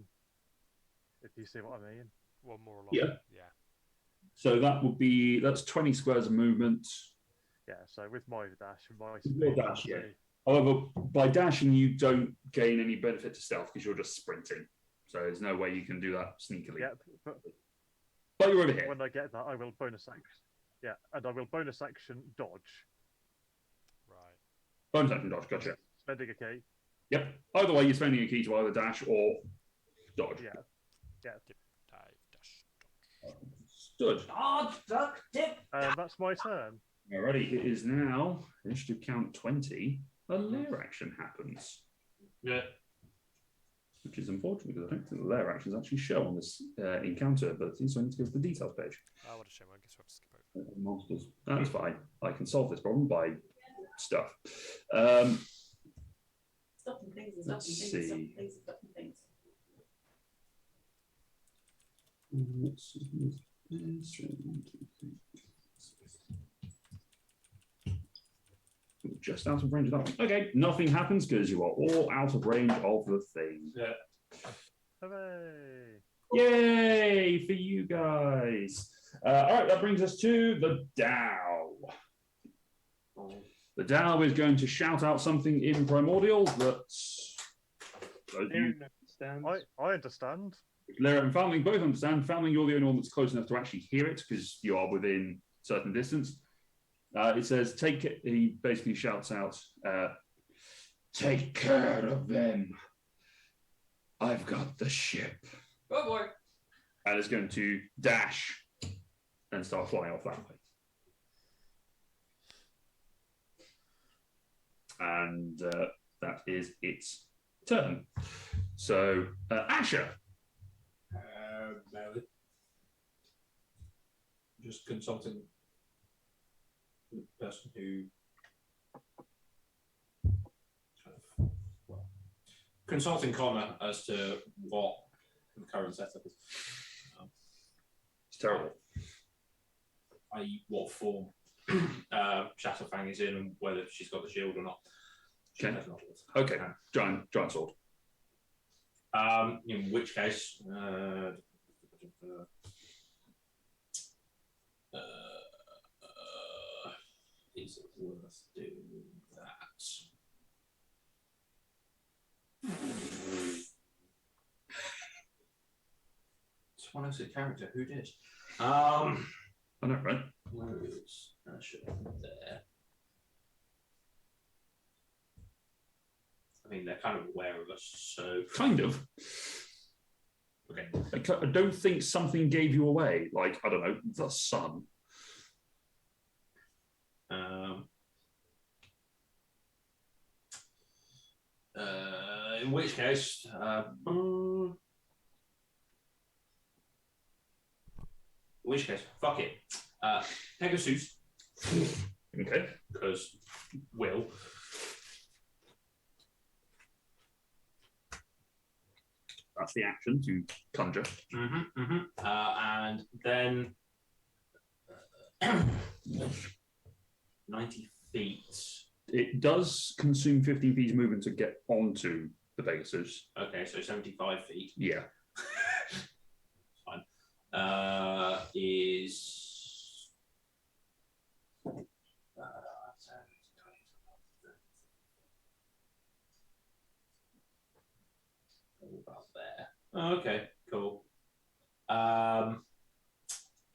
If you see what I mean. Well, more along. Yeah. Yeah. So that's 20 squares of movement. Yeah. So with my dash, yeah. However, by dashing, you don't gain any benefit to stealth because you're just sprinting. So there's no way you can do that sneakily. Yeah, but you're over here. When I get that, I will bonus action. Yeah, and I will bonus action dodge. Right. Bonus action dodge, gotcha. Spending a key. Yep. Either way, you're spending a key to either dash or dodge. Yeah. Yeah. Dip, dive, dash, dodge. Stood. Dodge, duck, dip. That's my turn. Alrighty, it is now initiative count 20. A lair action happens. Yeah. which is unfortunate because I don't think the layer actions actually show on this encounter ability, so I need to go to the details page. Oh, what a shame. I guess we'll have to skip over. Multiples. That's fine. I can solve this problem by stuff. Stopping things and Let's stopping things and stopping see. things and stopping things. Just out of range of that one. Okay, nothing happens because you are all out of range of the thing. Yeah. Hooray! Yay for you guys. All right, that brings us to the Dow. The Dow is going to shout out something in Primordial that I understand. Lyra and Foundling both understand. Foundling, you're the only one that's close enough to actually hear it because you are within certain distance. It says, take it. He basically shouts out, take care of them. I've got the ship. Oh boy. And it's going to dash and start flying off that way. And that is its turn. So, Asher. Valid. Just consulting the person who consulting Connor as to what the current setup is. It's terrible. I.e., what form Shatterfang is in and whether she's got the shield or not. She Okay. has not. Okay, giant sword. In which case, is it worth doing that? It's one of the character. Who did? I know, right? Where is Asher? There. I mean, they're kind of aware of us, so Kind of. okay. I don't think something gave you away. Like, I don't know, the sun. In which case, fuck it. Pegasus, Okay. because Will. That's the action to conjure. And then 90 feet. It does consume 15 feet of movement to get onto the Pegasus. Okay, so 75 feet. Yeah. Fine. Is about there. Okay, cool.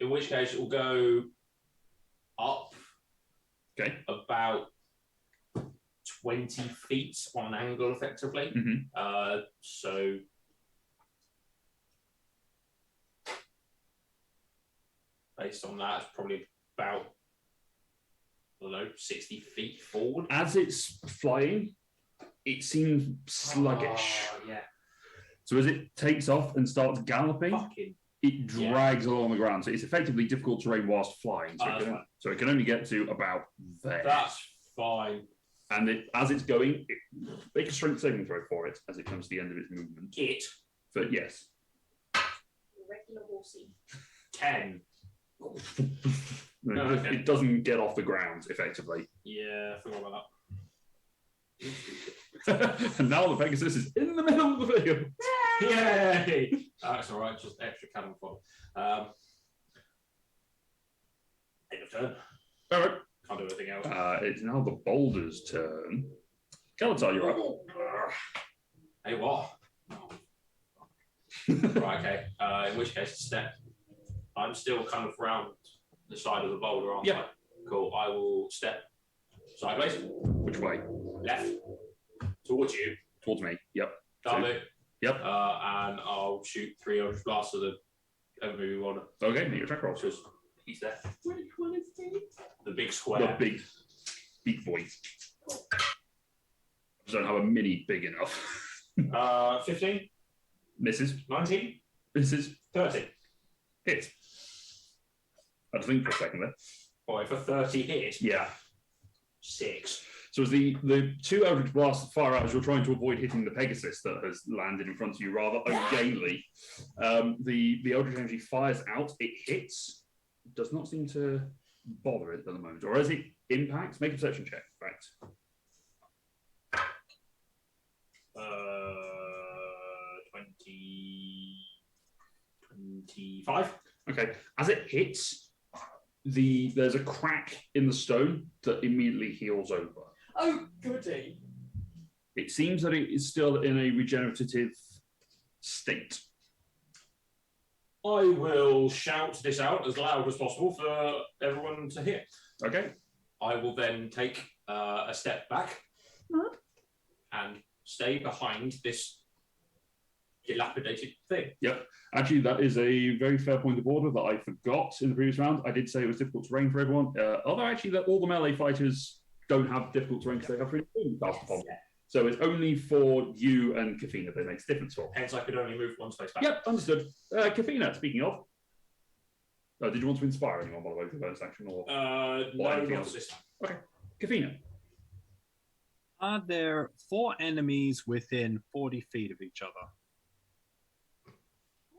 In which case it will go up. Okay. About 20 feet on an angle, effectively. So based on that, it's probably about, I don't know, 60 feet forward. As it's flying, it seems sluggish. Yeah. So as it takes off and starts galloping, Fucking. it drags along the ground. So it's effectively difficult terrain whilst flying. So it can only get to about there. That's fine. And as it's going, make a strength saving throw for it as it comes to the end of its movement. But yes. Regular horsey. 10. It doesn't get off the ground, effectively. Yeah, I forgot about And now the Pegasus is in the middle of the field. that. Yay! That's all right, just extra cannon fodder. End of turn. All right. Can't do anything else. It's now the Boulder's turn. Kalatar, you're up. Hey, what? Right, okay. In which case, step. I'm still kind of round the side of the boulder, aren't I? Cool. I will step sideways. Which way? Left. Towards you. Towards me. Yep. Double it. Yep. And I'll shoot 300 blasts of the Evermoving Boulder. Okay, make your attack roll. Because he's there. The big square. The big boy. I don't have a mini big enough. 15? Misses. 19. Misses. 30. Hits. I had to think for a second there. Boy, for 30 hits. Yeah. 6. So as the two Eldritch Blasts fire out as you're trying to avoid hitting the Pegasus that has landed in front of you rather ungainly, the Eldritch Energy fires out. It hits. Does not seem to bother it at the moment. Or as it impacts, make a perception check. Right. 25. Okay. As it hits, there's a crack in the stone that immediately heals over. Oh, goody. It seems that it is still in a regenerative state. I will shout this out as loud as possible for everyone to hear. Okay. I will then take a step back and stay behind this dilapidated thing. Yep. Actually, that is a very fair point of order that I forgot in the previous round. I did say it was difficult terrain for everyone. Although actually, all the melee fighters don't have difficult terrain because they have free cast upon them. So it's only for you and Kafina that makes a difference for. Hence, I could only move one space back. Yep, understood. Kafina, speaking of, did you want to inspire anyone by the way for bonus action or no, anything not else? this time. Okay, Kafina. Are there 4 enemies within 40 feet of each other?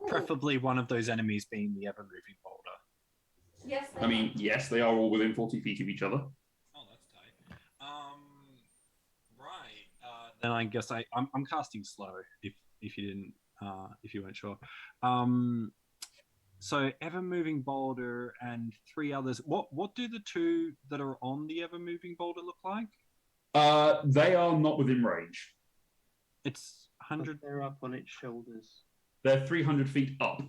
Preferably one of those enemies being the ever-moving boulder. Yes. I mean, yes, they are all within 40 feet of each other. Oh, that's tight. Right. Then I guess I'm casting slow. If you didn't, if you weren't sure. So ever-moving boulder and 3 others. What do the 2 that are on the ever-moving boulder look like? They are not within range. It's 100. They're up on its shoulders. They're 300 feet up.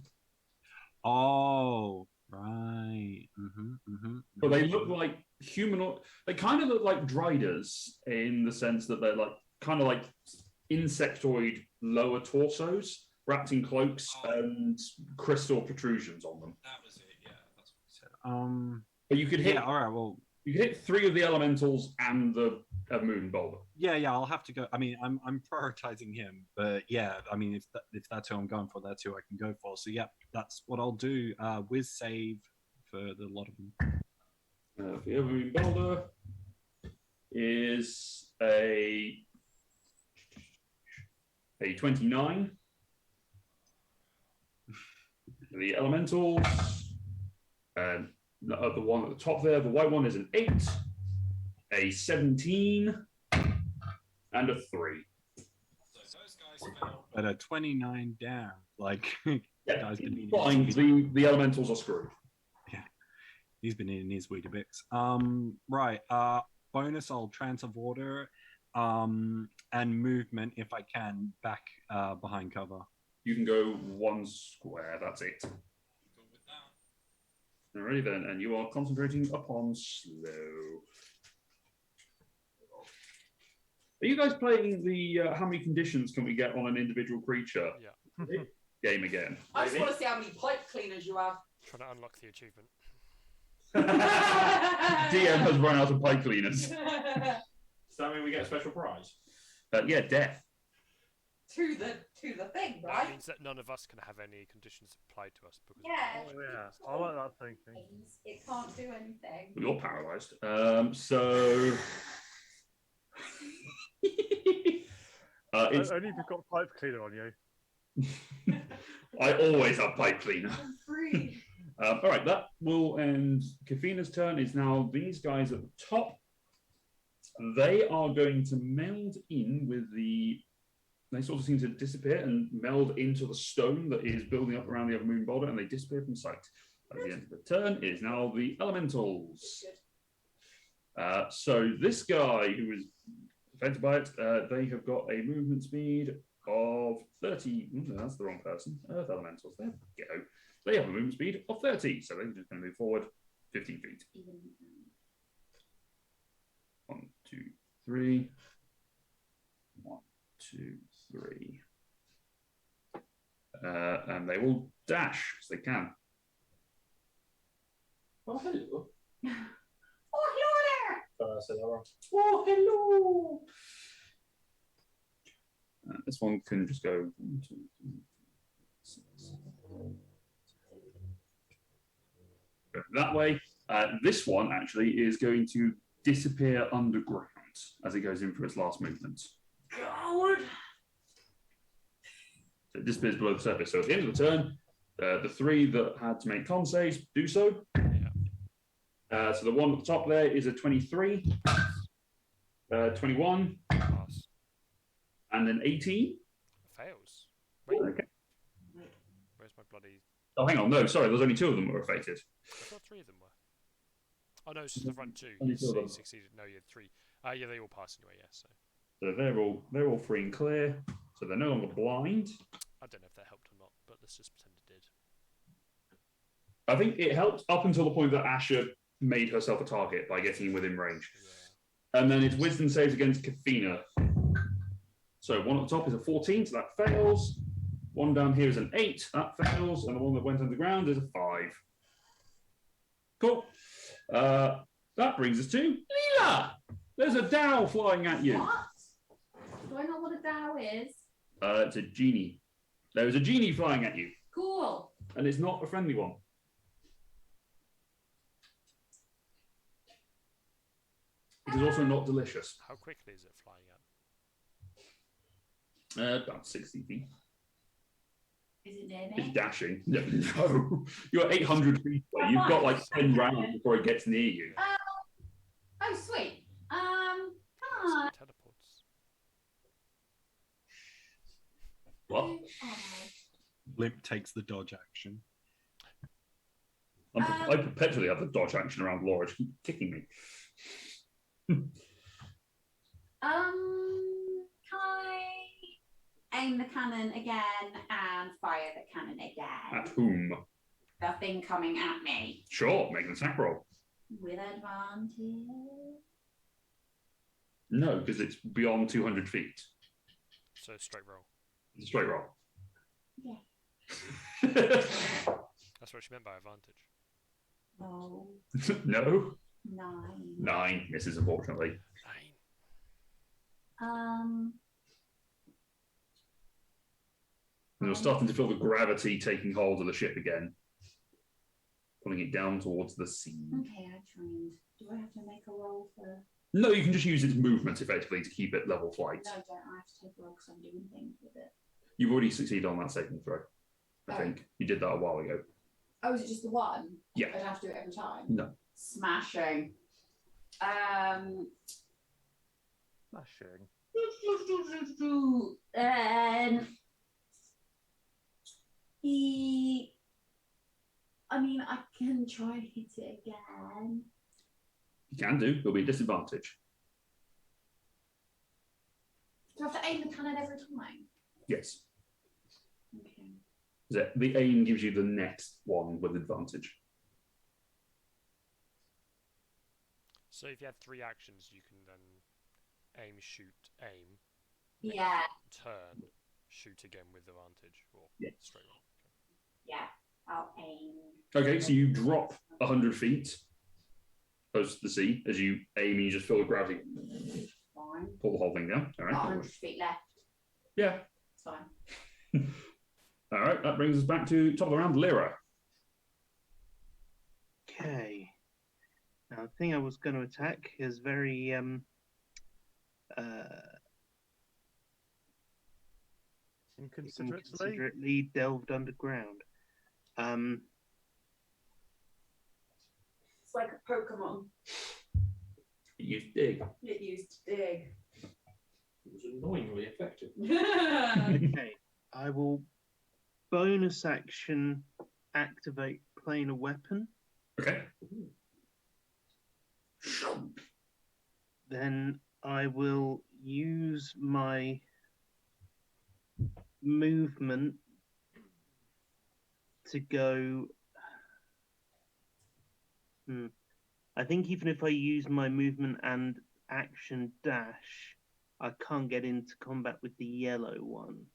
Oh, right. But they look like humanoid. They kind of look like driders in the sense that they're like kind of like insectoid lower torsos wrapped in cloaks and crystal protrusions on them. That was it. Yeah, that's what he said. But you could hit. Yeah. All right. Well, you could hit 3 of the elementals and the moving boulder. Yeah. I'll have to go. I mean, I'm prioritizing him, but yeah. I mean, if that's who I'm going for, that's who I can go for. So yeah, that's what I'll do. Whiz save for the lot of them. The moving boulder is a 29. The elementals, and the one at the top there, the white one is an 8, a 17, and a 3. So those guys fell at a 29 down. Like, Yeah, guys been eating fine. his The elementals are screwed. Yeah, he's been eating his Weetabix. Right. Bonus. I'll transfer order, and movement if I can back behind cover. You can go 1 square. That's it. Alrighty then, and you are concentrating upon slow. Are you guys playing the how many conditions can we get on an individual creature? Yeah. Game again. I just want to see how many pipe cleaners you have. Trying to unlock the achievement. DM has run out of pipe cleaners. Does that mean we get a special prize? Yeah, death. to the thing, That right? means that none of us can have any conditions applied to us because Yeah. Oh yeah, I like that thinking. It can't do anything. Well, you're paralysed. So. It's, Only if you've got pipe cleaner on you. I always have pipe cleaner. I'm free. All right, that will end. Kafina's turn is now these guys at the top. They are going to meld in with the. They sort of seem to disappear and meld into the stone that is building up around the Evermoving Boulder, and they disappear from sight. At the end of the turn is now the elementals. So this guy who is affected by it, they have got a movement speed of 30. No, that's the wrong person. Earth elementals. There we go. They have a movement speed of 30, so they're just going to move forward 15 feet. 1, 2, 3. 1, 2, 3. And they will dash as they can. Oh, hello. Oh, hello there! I said that wrong. Oh, hello! This one can just go 1, 2, 3, go that way. This one actually is going to disappear underground as it goes in for its last movement. Coward. So it disappears below the surface. So at the end of the turn, the 3 that had to make con saves do so. So the one at the top there is a 23, 21, Pass. and an 18. Fails. Wait. Okay. Where's my bloody? Oh, hang on. No, sorry. There's only 2 of them that were fated. I thought 3 of them were. Oh no, it's just the front 2. Only You 2 of them. succeeded. No, you had 3. Yeah, they all pass anyway. Yeah, so So they're all free and clear. So they're no longer blind. I don't know if that helped or not, but let's just pretend it did. I think it helped up until the point that Asher made herself a target by getting within range. Yeah. And then it's wisdom saves against Kathina. So one at the top is a 14, so that fails. One down here is an 8, that fails. And the one that went underground is a 5. Cool. That brings us to Leela. There's a Dow flying at you. What? Do I know what a Dow is? It's a genie. There is a genie flying at you, Cool. and it's not a friendly one. It is also not delicious. How quickly is it flying at? About 60 feet. Is it near It's me? dashing. No. You're 800 feet away. You've got like 10 rounds before it gets near you. Oh, sweet. Some teleports. What? Oh, Blimp takes the dodge action. I perpetually have the dodge action around Laura. She keeps kicking me. can I aim the cannon again and fire the cannon again? At whom? The thing coming at me. Sure, make an attack roll. With advantage. No, because it's beyond 200 feet. So straight roll. It's a straight roll. Yeah. That's what she meant by advantage. Oh, No. 9. 9 misses, unfortunately. 9. And you're starting to feel the gravity taking hold of the ship again, pulling it down towards the sea. Okay, I trained. Do I have to make a roll for? No, you can just use its movement effectively to keep it level flight. No, don't I have to take a roll because I'm doing things with it? You've already succeeded on that saving throw. I think you did that a while ago. Oh, is it just the one? Yeah. I don't have to do it every time. No. Smashing. Smashing. I can try and hit it again. You can do. There'll be a disadvantage. Do I have to aim the cannon every time? Yes. Okay. The aim gives you the next one with advantage. So if you had 3 actions, you can then aim, shoot, aim. Yeah. Turn, shoot again with advantage. Or Yeah. straight roll. Yeah. I'll aim. Okay, so you drop 100 feet close to the sea as you aim and you just feel the gravity Fine. pull the whole thing down. All right. Got 100 feet left. Yeah. It's fine. All right, that brings us back to top of the round, Lyra. Okay. Now, the thing I was going to attack is very inconsiderately delved underground. It's like a Pokemon. You dig. It used to dig. It was annoyingly effective. Okay. I will bonus action activate planar weapon. Okay. Then I will use my movement to go. I think even if I use my movement and action dash, I can't get into combat with the yellow one.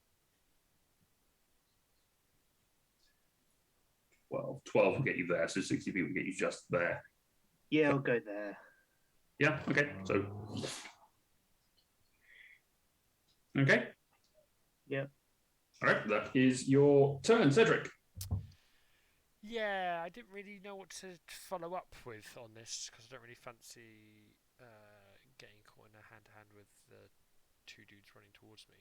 Well, 12 will get you there, so 60 feet will get you just there. Yeah, I'll go there. Yeah, okay. So. Okay. Yep. All right, that is your turn, Cedric. Yeah, I didn't really know what to follow up with on this because I don't really fancy getting caught in a hand-to-hand with the two dudes running towards me.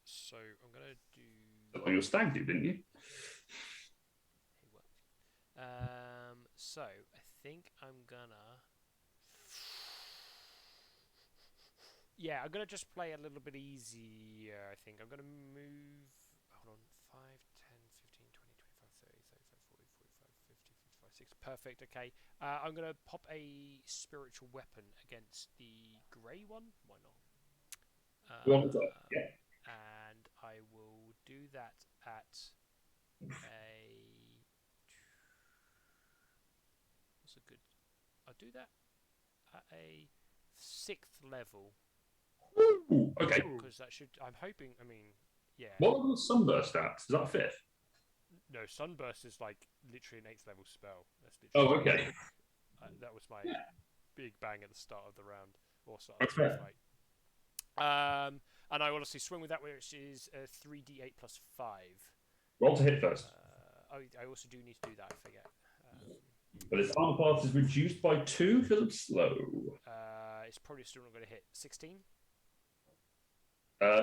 So I'm gonna do. Oh, you stag do, didn't you? Hey, what? So I think I'm gonna. Yeah, I'm gonna just play a little bit easier. I think I'm gonna move. Hold on, 5, 10, 15, 20, 25, 30, 35, 40, 45, 50, 55, 60. Perfect. Okay. I'm gonna pop a spiritual weapon against the grey one. Why not? You want to? Yeah. And I will do that at a. What's a good? I'll do that at a 6th level. Ooh, okay. Because that should. I'm hoping. I mean, yeah. What level is Sunburst at? Is that 5th? No, Sunburst is like literally an 8th level spell. That's Oh, literally okay. that was my big bang at the start of the round, or start of Okay. the fight. And I will obviously swing with that, which is 3d8 plus 5. Roll to hit first. I also do need to do that. I forget. But its armor class is reduced by 2 because it's slow. It's probably still not going to hit. 16.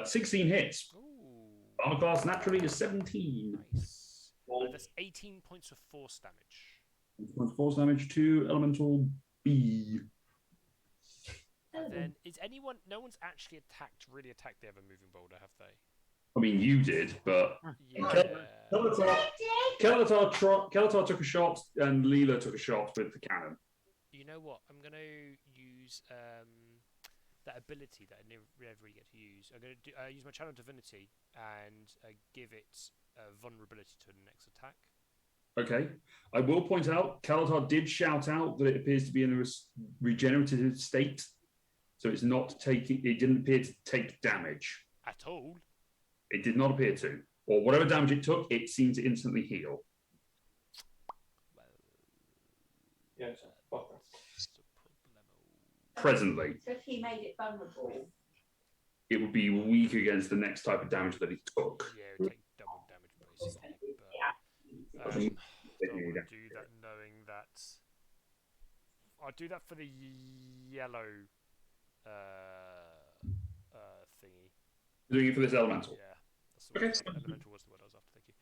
16 hits. Ooh. Armor class naturally is 17. Nice. That's 18 points of force damage. Points of force damage to elemental B. And then is anyone? No one's actually really attacked the Evermoving Boulder, have they? I mean, you did, but Yeah. Kelatar took a shot and Leela took a shot with the cannon. You know what? I'm going to use that ability that I never really get to use. I'm going to use my Channel Divinity and give it vulnerability to the next attack. Okay. I will point out, Kelatar did shout out that it appears to be in a regenerative state. So it's not taking, it didn't appear to take damage. At all? It did not appear to. Or whatever damage it took, it seemed to instantly heal. Well, Yeah, so Presently. So if he made it vulnerable. It would be weak against the next type of damage that it took. Yeah, it would take double damage basically. But, I don't want to do that knowing that. I'll do that for the yellow thingy. Doing it for this elemental. Yeah, that's the word. Elemental was the word I was after. Thank you.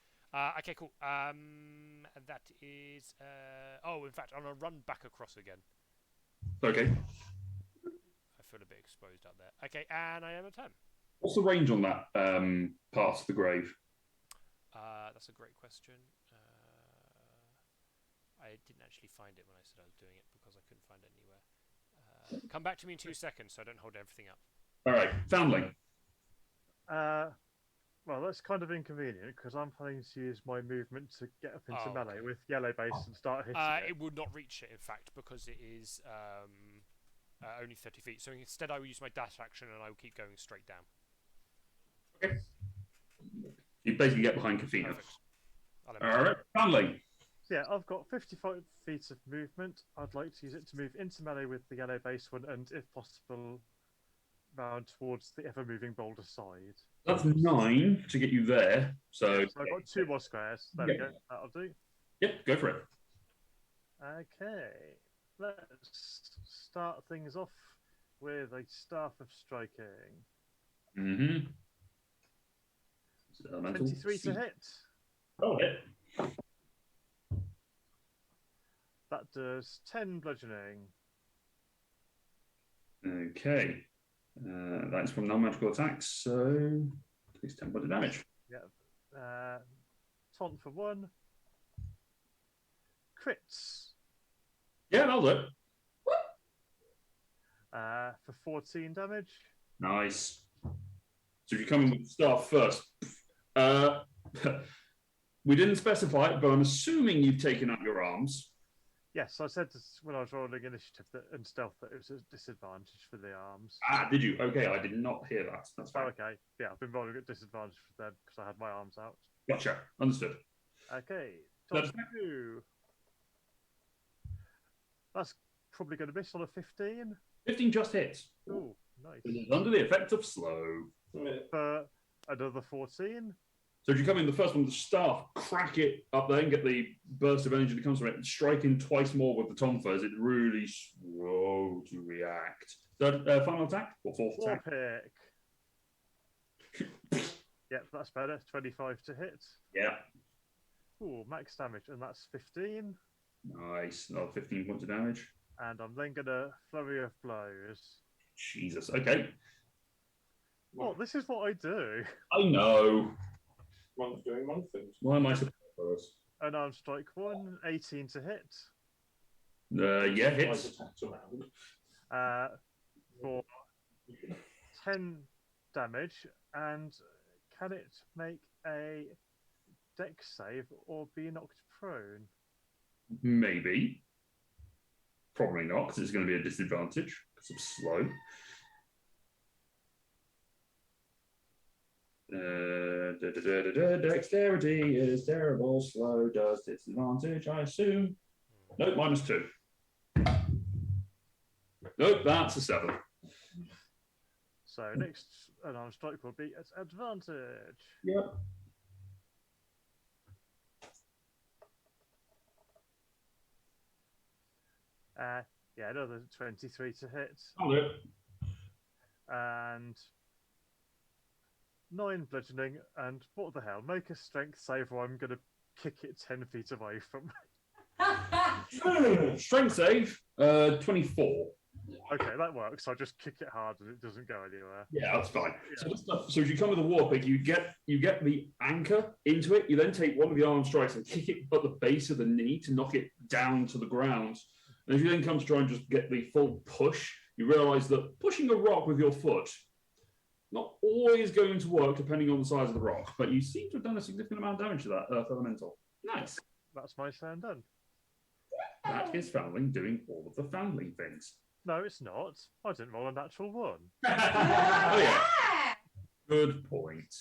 Okay, cool. That is. Oh, in fact, I'm gonna run back across again. Okay. I feel a bit exposed out there. Okay, and I am a 10. What's the range on that part of the grave? That's a great question. I didn't actually find it when I said I was doing it because I couldn't find it anywhere. Come back to me in 2 seconds so I don't hold everything up. All right, Foundling. Well, that's kind of inconvenient because I'm planning to use my movement to get up into melee Okay. with yellow base and start hitting It would not reach it, in fact, because it is only 30 feet. So instead, I will use my dash action and I will keep going straight down. Okay. You basically get behind Kafina. Perfect. All right, Foundling. So yeah, I've got 55 feet of movement. I'd like to use it to move into melee with the yellow base one and, if possible, round towards the ever-moving boulder side. That's 9 to get you there. So I've got 2 more squares. There we go. That'll do. Yep, go for it. Okay. Let's start things off with a Staff of Striking. Mm-hmm. 23 to hit. Oh, hit. That does 10 bludgeoning. Okay. That's from non-magical attacks, so at least 10 points of damage. Yeah. Taunt for 1. Crits. Yeah, that'll do it. For 14 damage. Nice. So if you come in with the staff first, we didn't specify it, but I'm assuming you've taken out your arms. Yes, I said this when I was rolling initiative and stealth that it was a disadvantage for the arms. Ah, did you? Okay, I did not hear that. That's fine. Oh, okay. Yeah, I've been rolling at disadvantage for them because I had my arms out. Gotcha. Understood. Okay. That's- 2. That's probably going to miss on a 15. 15 just hits. Oh, nice. It is under the effect of slow. For another 14. So if you come in, the first one, the staff, crack it up there and get the burst of energy that comes from it, striking twice more with the tonfas, it really slow to react. Third, final attack or fourth attack? Pick. Yep, that's better. 25 to hit. Yeah. Ooh, max damage, and that's 15. Nice. Another 15 points of damage. And I'm then gonna flurry of blows. Jesus. Okay. Oh, this is what I do. I know. One's doing one thing. Why am I supposed to this? And I'm strike 1, 18 to hit. Yeah, hits. For 10 damage, and can it make a dex save or be knocked prone? Maybe. Probably not, because it's going to be a disadvantage because I'm slow. Dexterity is terrible. Slow does disadvantage, I assume. Nope, -2. Nope, that's a 7. So next unarmed strike will be at advantage. Yep. Yeah, another 23 to hit. I'll do it. And 9 bludgeoning, and what the hell? Make a strength save or I'm going to kick it 10 feet away from me. Strength save, 24. Okay, that works. I just kick it hard and it doesn't go anywhere. Yeah, that's fine. Yeah. So as you come with a war pick, you get the anchor into it. You then take one of the arm strikes and kick it at the base of the knee to knock it down to the ground. And if you then come to try and just get the full push, you realise that pushing a rock with your foot not always going to work depending on the size of the rock, but you seem to have done a significant amount of damage to that Earth Elemental. Nice. That's my turn done. That is Foundling doing all of the Foundling things. No, it's not. I didn't roll a natural 1. Oh, yeah. Good point.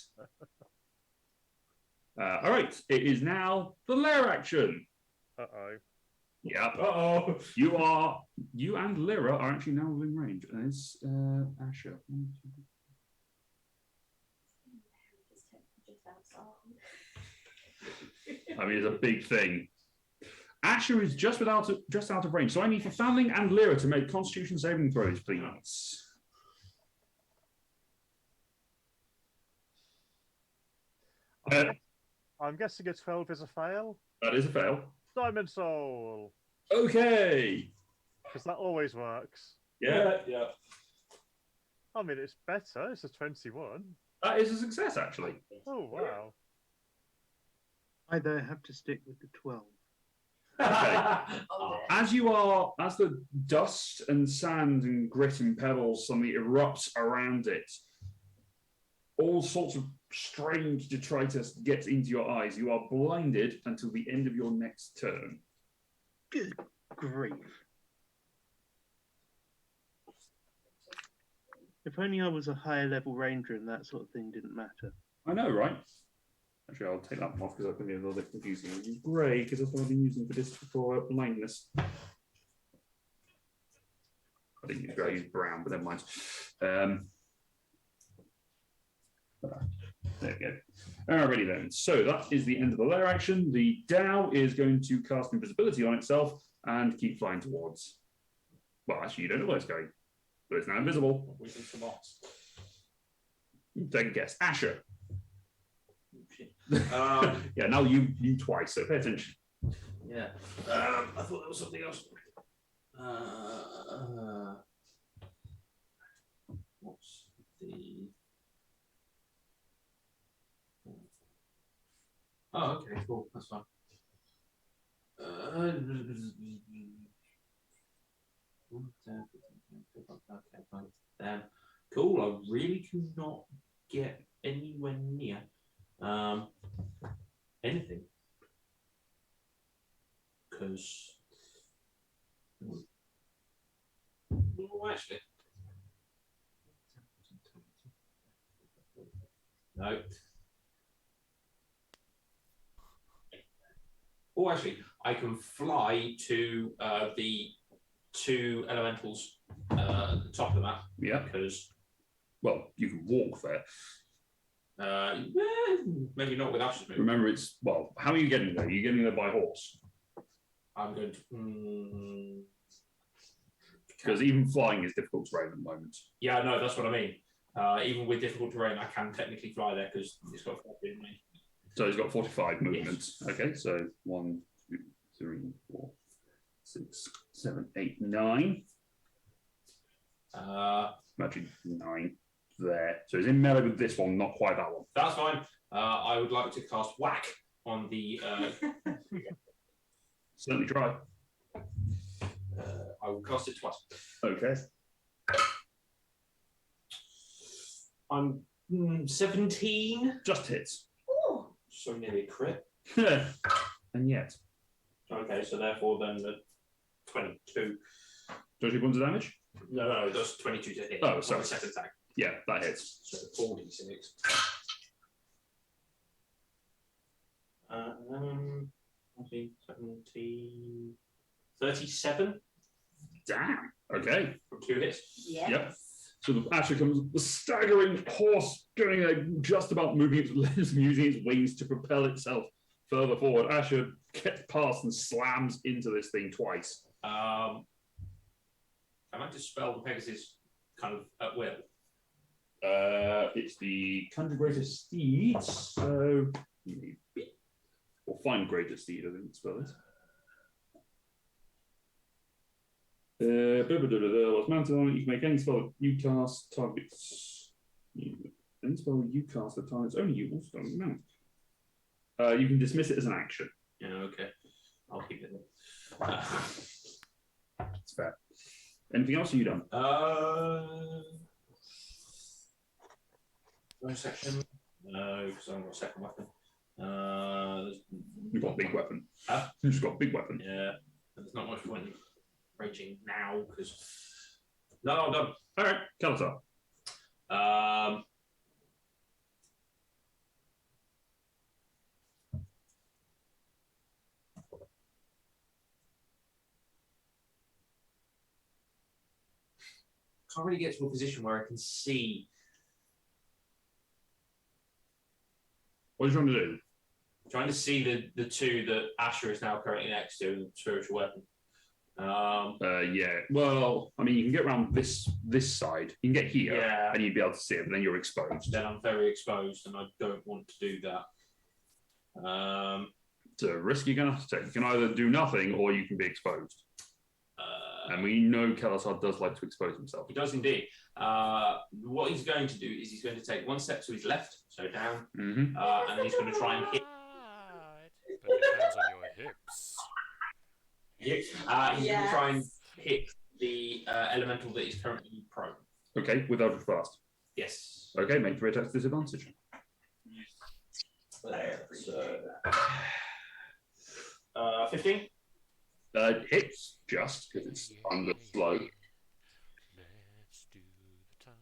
All right, it is now the lair action. Uh-oh. Yep. Uh-oh. You and Lyra are actually now within range. And it's Asher. I mean, it's a big thing. Asher is just out of range, so I need for Foundling and Lyra to make Constitution saving throws, please. I'm guessing a 12 is a fail. That is a fail. Diamond Soul. Okay. Because that always works. Yeah. I mean, it's better. It's a 21. That is a success, actually. Oh, wow. I though have to stick with the 12. Okay. As the dust and sand and grit and pebbles suddenly erupts around it, all sorts of strange detritus gets into your eyes. You are blinded until the end of your next turn. Good grief. If only I was a higher level ranger and that sort of thing didn't matter. I know, right? Actually, I'll take that one off because I've been a little bit confusing. I'll use grey because that's what I've been using for this for blindness. I didn't use grey, I used brown, but never mind. There we go. Alrighty then. So that is the end of the lair action. The Dow is going to cast invisibility on itself and keep flying towards. Well, actually, you don't know where it's going, but it's now invisible. We can some odds. Take a guess. Asher. Yeah, now you twice, so pay attention. Yeah. I thought there was something else. What's the... Oh, okay, cool. That's fine. Okay, fine. Cool. I really cannot get anywhere near anything because actually no. Oh, actually, I can fly to the 2 elementals at the top of the map. Yeah. Because, well, you can walk there. Maybe not with Ash's move. Remember, it's well. How are you getting there? Are you getting there by horse? I'm going to. Because even flying is difficult terrain at the moment. Yeah, no, that's what I mean. Even with difficult terrain, I can technically fly there because it's got 40 in me. So he's got 45 movements. Yes. Okay, so 1, 2, 3, 4, 6, 7, 8, 9. Imagine 9 there. So he's in melee with this one, not quite that one. That's fine. I would like to cast Whack on the. Certainly try. I will cast it twice. Okay. I'm 17. Just hits. Ooh, so nearly a crit. And yet. Okay, so therefore then the 22. 20 points of damage? No, that's 22 to hit. Oh, sorry. The second attack. Yeah, that hits. So 46. I think 17. 37. Damn. Okay. From 2 hits. Yes. Yep. So the Asher comes, the staggering horse going just about moving its limbs and using its wings to propel itself further forward. Asher gets past and slams into this thing twice. I might dispel the Pegasus kind of at will. It's the Country Greatest Steed, so or find Greatest Steed, I think spell it. What's mounted on it? You can make any spell you cast targets. Any spell you cast that targets only you also don't mount. You can dismiss it as an action. Yeah, okay. I'll keep it. That's fair. Anything else you done? No section. No, because I haven't got a second weapon. You've got a big weapon. Huh? You've just got a big weapon. Yeah. There's not much point in raging now because. No, I'm done. All right, Kalatar. Can't really get to a position where I can see. What are you trying to do? I'm trying to see the two that Asher is now currently next to, the spiritual weapon. Yeah. Well, I mean, you can get around this side. You can get here, Yeah. and you'd be able to see it, but then you're exposed. Then I'm very exposed, and I don't want to do that. It's a risk you're going to have to take. You can either do nothing, or you can be exposed. And we know Kalatar does like to expose himself. He does indeed. What he's going to do is he's going to take one step to his left, so down, Mm-hmm. and he's going to try and hit. But your hands on your hips. He's going to try and hit the elemental that is currently prone. Okay, with Eldritch Blast. Yes. Okay, make 3 attacks disadvantage. So, 15. Hits just because it's under slow. Let's do the time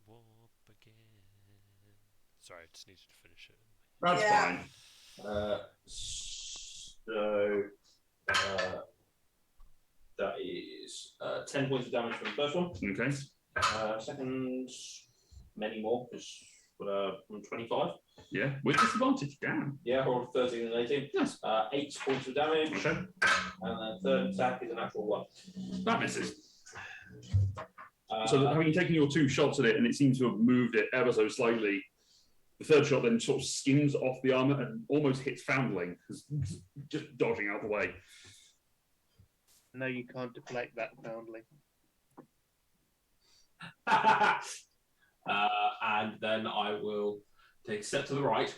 warp again. Sorry, I just needed to finish it. That's fine. That is 10 points of damage from the first one. Okay. Second, many more, because 25. Yeah, with disadvantage. Damn. Yeah, or 13 and 18. Yes. 8 points of damage. Okay. And then third attack is a natural 1. That misses. So having taken your 2 shots at it, and it seems to have moved it ever so slightly, the third shot then sort of skims off the armor and almost hits Foundling, just dodging out of the way. No, you can't deflect that Foundling. And then I will take a step to the right.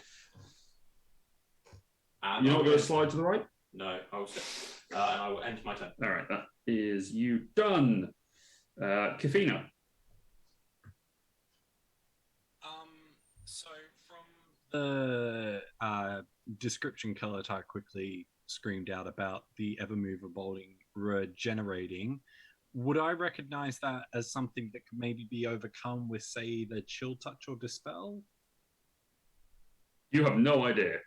And You're not going to slide to the right? No, I will step. And I will end my turn. All right, that is you done. Kafina. So from the description, Kalatar quickly screamed out about the Evermoving Boulder regenerating. Would I recognize that as something that could maybe be overcome with, say, either Chill Touch or Dispel? You have no idea.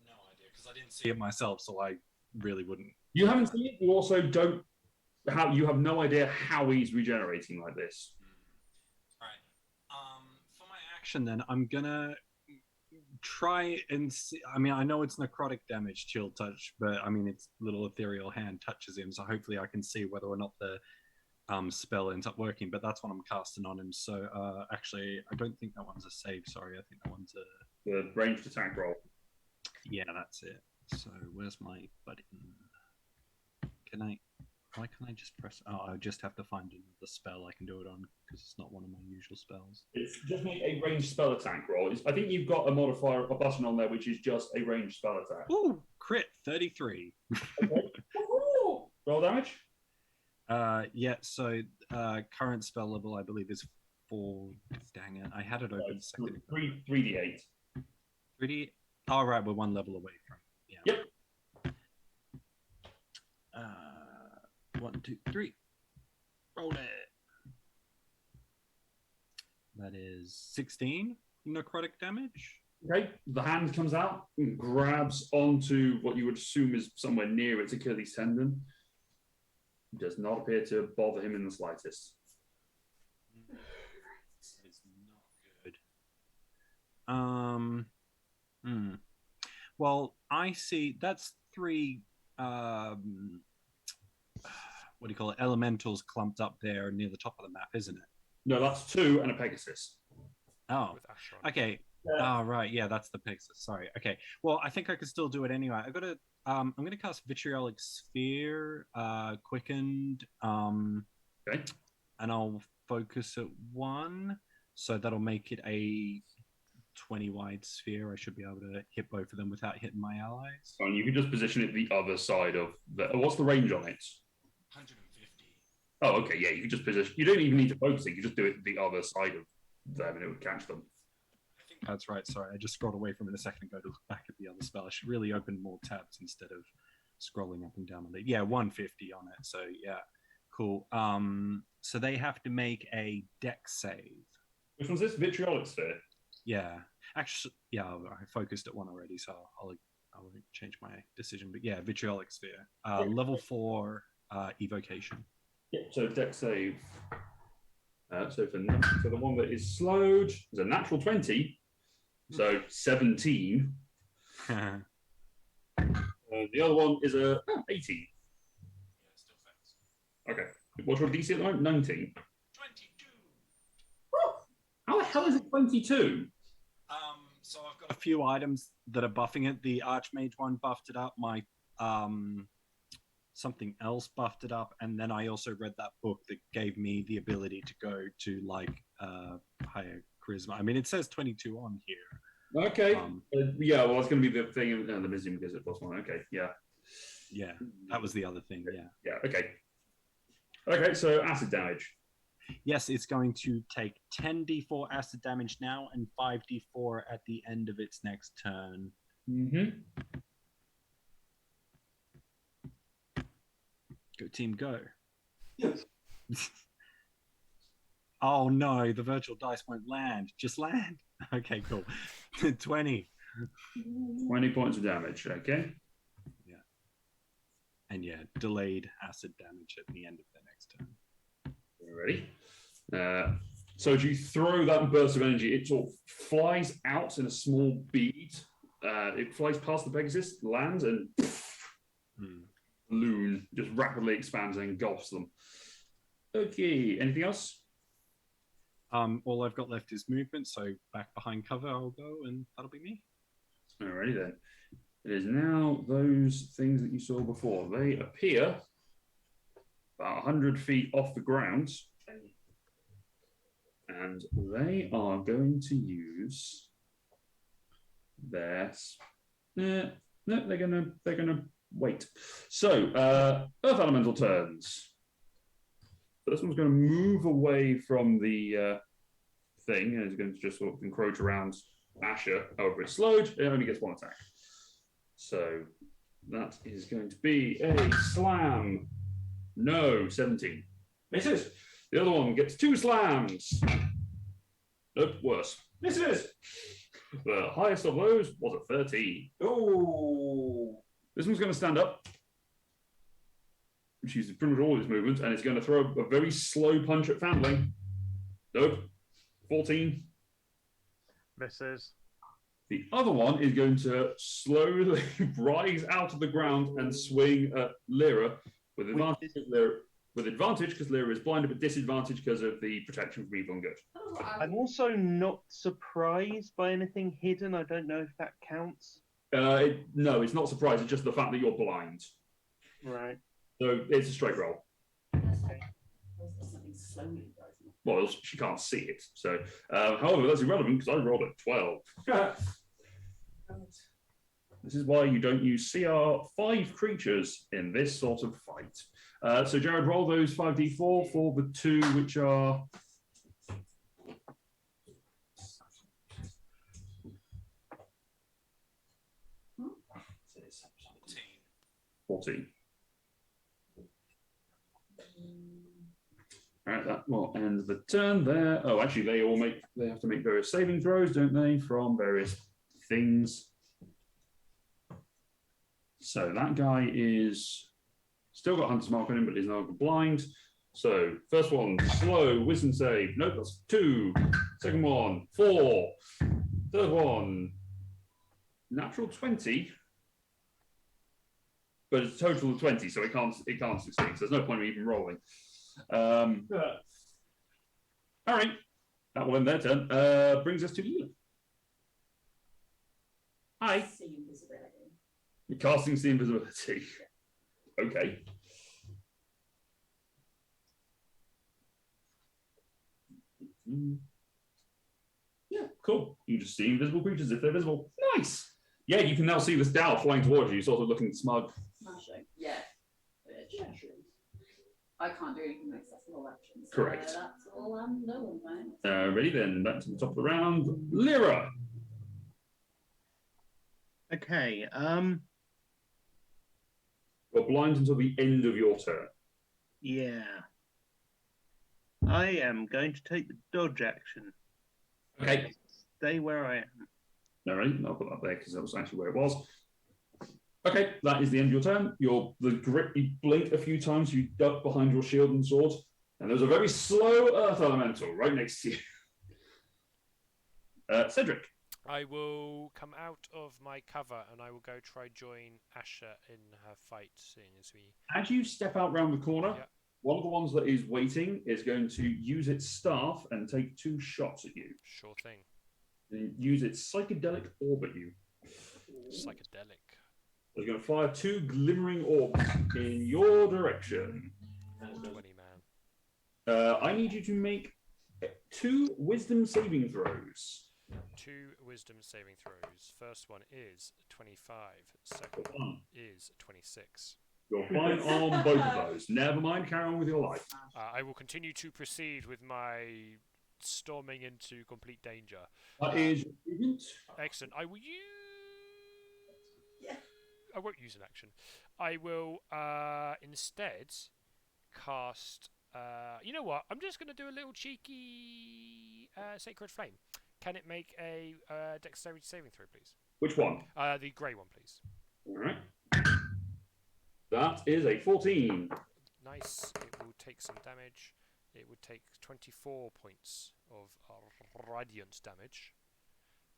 No idea, because I didn't see it myself, so I really wouldn't. You haven't seen it. You also don't. You have no idea how he's regenerating like this. Right. For my action, then I'm gonna try and see. I mean, I know it's necrotic damage, chill touch, but I mean, its little ethereal hand touches him, so hopefully I can see whether or not the spell ends up working. But that's what I'm casting on him. So actually, I don't think that one's a save. Sorry, I think that one's a The ranged attack roll. Yeah, that's it. So where's my button? Can I? Why can't I just press? Oh, I just have to find another spell I can do it on because it's not one of my usual spells. It's just make a ranged spell attack roll. I think you've got a modifier, a button on there, which is just a ranged spell attack. Ooh, crit 33. Okay. Roll damage. Yeah. So current spell level, I believe, is 4. Dang it! I had it open a second ago. 3d8. 3D. All right, we're one level away from. Yeah. Yep. 1, 2, 3. Roll it. That is 16 necrotic damage. Okay, the hand comes out and grabs onto what you would assume is somewhere near its Achilles tendon. Does not appear to bother him in the slightest. It's not good. Well, I see that's 3 what do you call it? Elementals clumped up there near the top of the map, isn't it? No, that's 2 and a Pegasus. Oh, With Ashron. okay. Oh, right. Yeah, that's the Pegasus. Sorry. Okay. Well, I think I could still do it anyway. I got to. I'm going to cast Vitriolic Sphere, quickened. Okay. And I'll focus at 1, so that'll make it a 20 wide sphere. I should be able to hit both of them without hitting my allies. And you can just position it the other side of the. What's the range on it? 150. Oh, okay. Yeah, you can just position. You don't even need to focus it. You just do it the other side of them, and it would catch them. I think that's right. Sorry, I just scrolled away from it a second ago to look back at the other spell. I should really open more tabs instead of scrolling up and down on it. Yeah, 150 on it. So yeah, cool. So they have to make a dex save. Which one's this? Vitriolic Sphere. Yeah, actually, yeah, I focused at 1 already, so I'll change my decision. But yeah, Vitriolic Sphere, level 4 evocation. Yeah, so dex save. So for the one that is slowed, there's a natural 20, so 17. The other one is a 18. Yeah, still fails. Okay. What's your DC at the moment? 19. 22. How the hell is it 22? So I've got a few items that are buffing it. The Archmage one buffed it up. My something else buffed it up, and then I also read that book that gave me the ability to go to like higher charisma. I mean, it says 22 on here. Okay. Yeah, well, it's going to be the thing. The Mizzing because it plus 1. Okay. Yeah. Yeah, that was the other thing. Yeah. Yeah. Okay. Okay. So acid damage. Yes, it's going to take 10d4 acid damage now and 5d4 at the end of its next turn. Mm-hmm. Go team, go. Yes. Oh no, the virtual dice won't land. Just land. Okay, cool. 20. 20 points of damage. Okay. Yeah. And yeah, delayed acid damage at the end of the next turn. Ready? So as you throw that burst of energy, it sort of flies out in a small bead. It flies past the Pegasus, lands, and balloon just rapidly expands and engulfs them. Okay, anything else? All I've got left is movement, so back behind cover I'll go, and that'll be me. Alrighty then. It is now those things that you saw before. They appear about 100 feet off the ground, and they are going to use their. No, they're gonna wait. So, Earth Elemental turns. So this one's going to move away from the thing, and is going to just sort of encroach around Asher. However, it's slowed. It only gets 1 attack. So that is going to be a slam. No, 17. Misses. The other one gets 2 slams. Nope, worse. Misses. The highest of those was a 13. Oh. This one's going to stand up, which uses pretty much all its movements, and it's going to throw a very slow punch at Foundling. Nope. 14. Misses. The other one is going to slowly rise out of the ground and swing at Lyra with advantage. With advantage because Lyra is blinded, but disadvantage because of the protection from evil and good. I'm also not surprised by anything hidden. I don't know if that counts. No, it's not surprising. It's just the fact that you're blind. Right. So it's a straight roll. Okay. Well, she can't see it. So, however, that's irrelevant because I rolled a 12. This is why you don't use CR 5 creatures in this sort of fight. So, Jared, roll those 5d4 for the two which are. 14. All right, that will end the turn there. Oh, actually, they have to make various saving throws, don't they, from various things. So that guy is still got Hunter's Mark on him, but he's now blind. So first one, slow, wisdom save. Nope, that's 2. Second one, 4. Third one, natural 20. But it's a total of 20, so it can't succeed. So there's no point in even rolling. All right, that will end their turn. Brings us to you. Hi. See invisibility. You're casting see invisibility. Okay. Yeah, cool. You just see invisible creatures if they're visible. Nice. Yeah, you can now see this Dow flying towards you, sort of looking smug. Smashing. Yeah. Bitch. I can't do anything with accessible actions. So Correct. that's all I'm doing, mate. Ready then, back to the top of the round. Lyra. Okay. You're blind until the end of your turn. Yeah. I am going to take the dodge action. Okay. Stay where I am. All right, I'll put that there because that was actually where it was. Okay, that is the end of your turn. You blink a few times, you duck behind your shield and sword, and there's a very slow earth elemental right next to you. Cedric. I will come out of my cover and I will go try join Asher in her fight, seeing as we. As you step out round the corner, Yeah. one of the ones that is waiting is going to use its staff and take 2 shots at you. Sure thing. And use its psychedelic orb at you. Psychedelic. It's going to fire 2 glimmering orbs in your direction. 20 man. I need you to make 2 wisdom saving throws. 2 wisdom saving throws. First one is 25. Second one is 26. You're fine on both of those. Never mind, carry on with your life. I will continue to proceed with my storming into complete danger. That is excellent. I will use. I won't use an action. I will instead cast. You know what? I'm just going to do a little cheeky Sacred Flame. Can it make a dexterity saving throw, please? Which one? The grey one, please. All right. That is a 14. Nice. It will take some damage. It would take 24 points of radiant damage.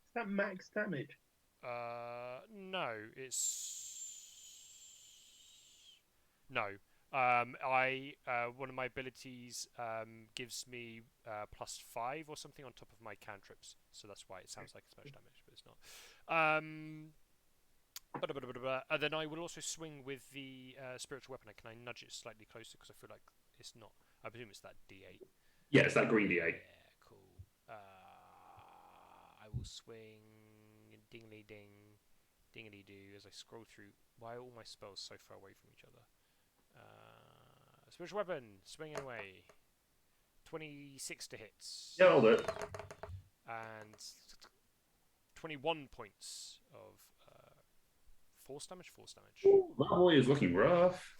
Is that max damage? No, no. One of my abilities gives me +5 or something on top of my cantrips, so that's why it sounds like it's much damage, but it's not. Then I will also swing with the spiritual weapon. Can I nudge it slightly closer because I feel like it's not? I presume it's that D8. Yeah, it's that green D8. Yeah, cool. I will swing dingly ding, dingly do as I scroll through. Why are all my spells so far away from each other? Spiritual weapon, swinging away. 26 to hit. Yeah, I'll do it. And 21 points of force damage. Ooh, that boy is looking rough.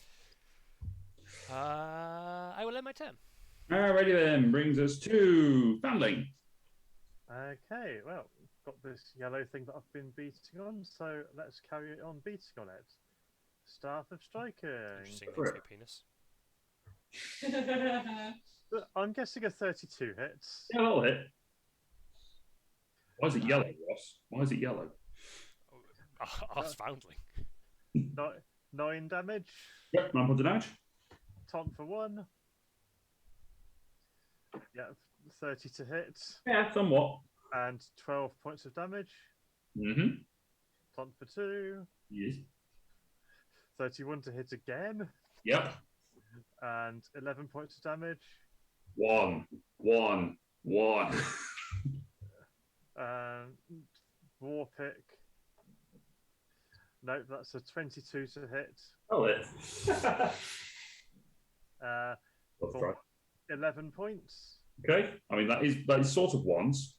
I will end my turn. Alrighty then, brings us to Foundling. Okay, well, got this yellow thing that I've been beating on, so let's carry on beating on it. Staff of Striking. Interesting thing to penis. I'm guessing a 32 hits. Yeah, that'll hit. Why is it yellow, Ross? Why is it yellow? Ask Foundling. 9 damage. Yep, 9 points of damage. Taunt for 1. Yeah, 30 to hit. Yeah, somewhat. And 12 points of damage. Mm-hmm. Taunt for 2. Yes. 31 to hit again. Yep. And 11 points of damage. 1. War pick. Nope, that's a 22 to hit. Oh, it. For 11 points. Okay. I mean, that is sort of ones.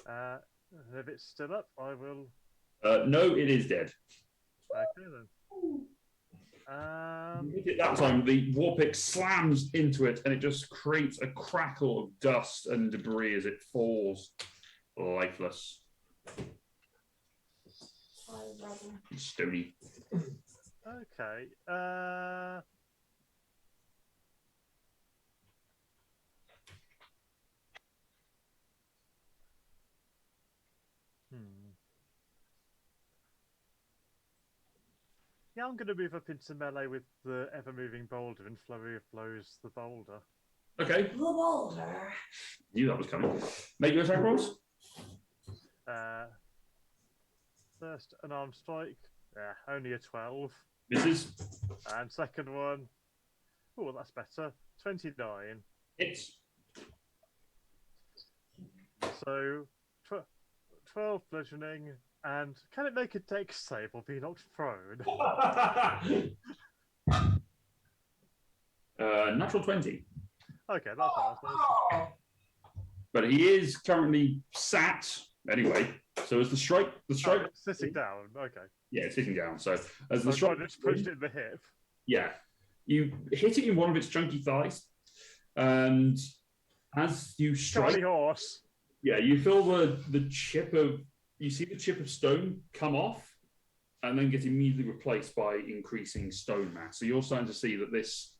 If it's still up, I will. No, it is dead. Okay then. That time, the warpick slams into it, and it just creates a crackle of dust and debris as it falls, lifeless, stony. Okay. Yeah, I'm going to move up into melee with the ever-moving boulder and flurry of blows the boulder. Okay. The boulder. Knew that was coming. Make your attack rolls. First, an arm strike. Yeah, only a 12. Misses. And second one. Oh, that's better. 29. Hits. So, 12 bludgeoning. And can it make a dex save or be knocked prone? Natural 20. Okay, that's nice. But he is currently sat anyway. So as the strike, sitting down. Okay. Yeah, sitting down. So as the strike, just pushed it in the hip. Yeah, you hit it in one of its chunky thighs, and as you strike, Charlie horse. Yeah, you feel the chip of. You see the chip of stone come off and then get immediately replaced by increasing stone mass. So you're starting to see that this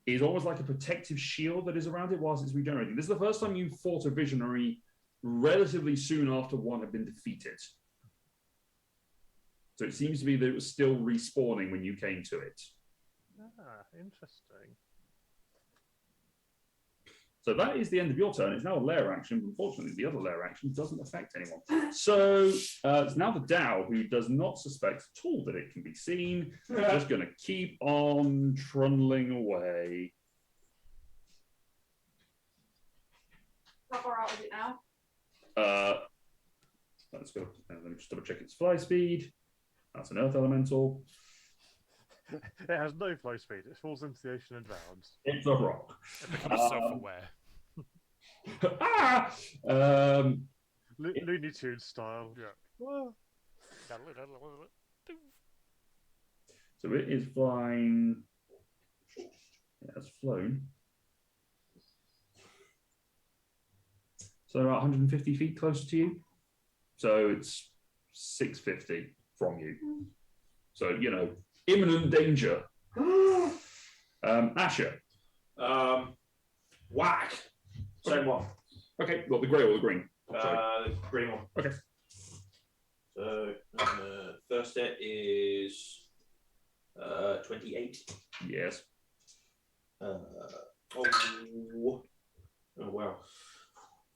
is almost like a protective shield that is around it whilst it's regenerating. This is the first time you've fought a visionary relatively soon after one had been defeated. So it seems to be that it was still respawning when you came to it. Ah, interesting. So that is the end of your turn. It's now a lair action, but unfortunately the other lair action doesn't affect anyone. So it's now the Dow, who does not suspect at all that it can be seen. Just going to keep on trundling away. How far out is it now? Let's go. Let me just double check its fly speed. That's an earth elemental. It has no flow speed. It falls into the ocean and drowns. It's a rock. It becomes self-aware. Looney Tunes style. Yeah. So it is flying. It has flown. So about 150 feet closer to you. So it's 650 from you. So, you know, imminent danger. Asher. Whack. Same one. Okay, well, the grey or the green? Green one. Okay. So first hit is 28. Yes. Oh wow.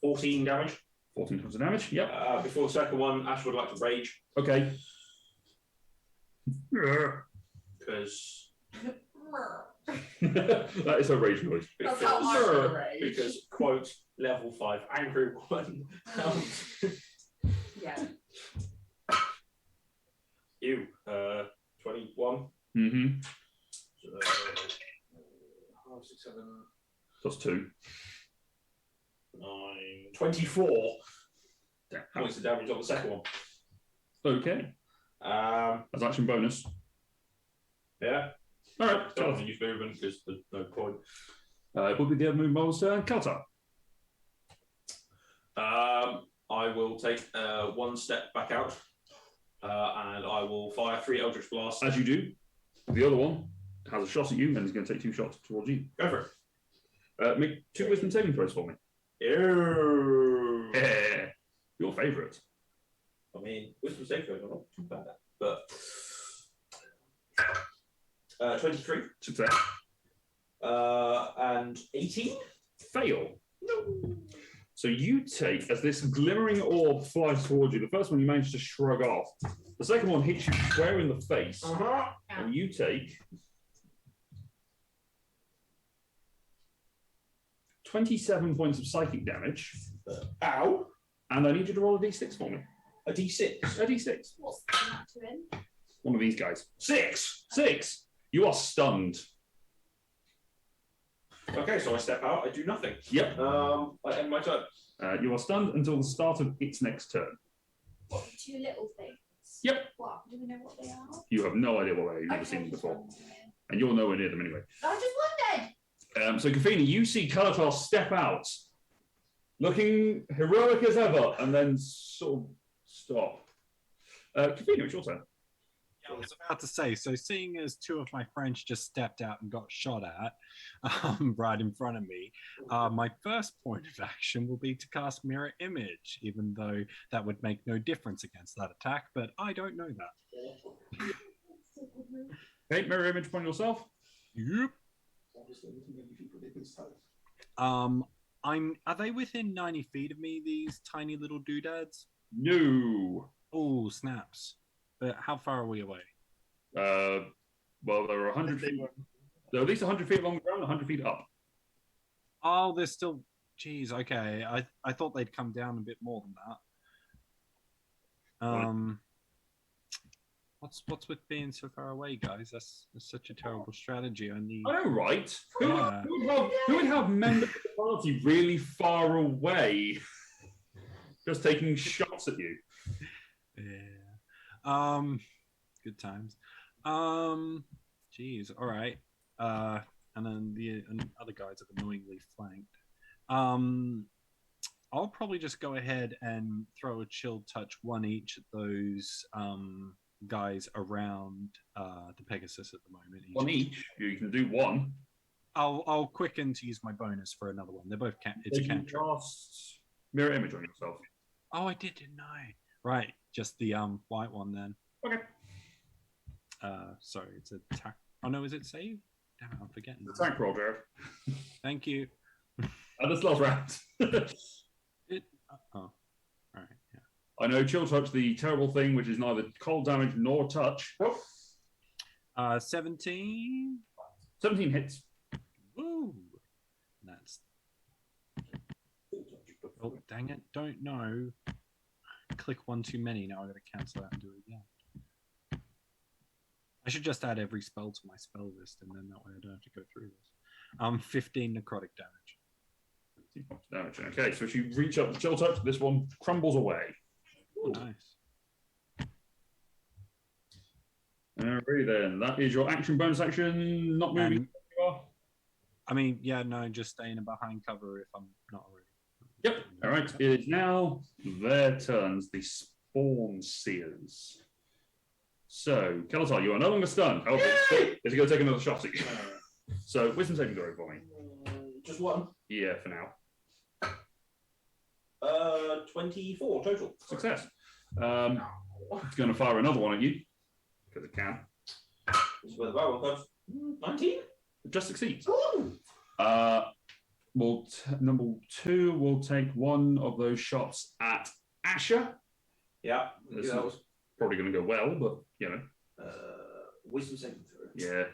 14 damage. 14 points of damage, yep. Before the second one, Ash would like to rage. Okay. Because that is a rage noise. That's how I rage. Because, quote, level 5, angry one. Yeah. You, 21. Mm-hmm. So, 5, 6, 7. Plus 2. 9. 24 points of damage on the second one. Okay. As action bonus. Yeah. All right. Don't want to use movement because there's no point. It will be the Evermoving Boulder turn. Kaltar. I will take 1 step back out and I will fire 3 Eldritch Blasts. As you do, the other one has a shot at you and is going to take 2 shots towards you. Go for it. Make 2 wisdom saving throws for me. Ew. Yeah. Your favourite. I mean, wisdom saving throws are not too bad, but 23 Success. and 18. Fail. No. So you take, as this glimmering orb flies towards you, the first one you manage to shrug off. The second one hits you square in the face. And you take 27 points of psychic damage. Ow. And I need you to roll a d6 for me. A d6. A d6. What's that to him? One of these guys. 6. 6. You are stunned. Okay, so I step out. I do nothing. Yep. I end my turn. You are stunned until the start of its next turn. What, 2 little things? Yep. What? Do we know what they are? You have no idea what they are. You've never seen them before. And you're nowhere near them anyway. I just wondered. So, Kafina, you see Kalatar step out, looking heroic as ever, and then sort of stop. Kafina, it's your turn. I was about to say, so seeing as 2 of my friends just stepped out and got shot at right in front of me, my first point of action will be to cast Mirror Image, even though that would make no difference against that attack, but I don't know that. Okay, Mirror Image upon yourself. Yep. Are they within 90 feet of me, these tiny little doodads? No. Oh, snaps. But how far are we away? Well, there are 100 feet. They're at least 100 feet along the ground, 100 feet up. Oh, they're still... Jeez, okay. I thought they'd come down a bit more than that. What's with being so far away, guys? That's such a terrible strategy. I know, right? Yeah. Who would have members of the party really far away, just taking shots at you? Yeah. Good times. Geez. All right. And then the other guys are annoyingly flanked. I'll probably just go ahead and throw a chill touch, 1 each at those guys around the Pegasus at the moment. 1 each. You can do 1. I'll quicken to use my bonus for another one. They're both it's a cantrip. Cast Mirror Image on yourself. Oh, I didn't know. Right, just the white one then. Okay. Sorry, it's attack. Oh no, is it save? Damn it, I'm forgetting. The tank roll, Jared. Thank you. This last round. All right. Yeah. I know Chill Touch, the terrible thing, which is neither cold damage nor touch. 17. 17 hits. Woo! That's. Oh, dang it! Don't know. Click 1 too many. Now I got to cancel out and do it again. I should just add every spell to my spell list, and then that way I don't have to go through this. 15 necrotic damage. Okay, so if you reach up to Chill Touch, this one crumbles away. Ooh. Nice. Alright then, that is your action bonus action. Not moving. I mean, yeah, no, just staying behind cover if I'm not already. Yep. All right. It is now their turns. The Spawn Seers. So, Kalatar, you are no longer stunned. However, is he going to take another shot at you? So, wisdom saving throw for me. Just 1. Yeah, for now. 24 total. Success. It's going to fire another one at you because it can. This is where the bad one comes. 19. It just succeeds. Ooh. Number 2 will take one of those shots at Asher. Yeah, This that is was probably going to go well, but you know. Wisdom saving throw. Yeah.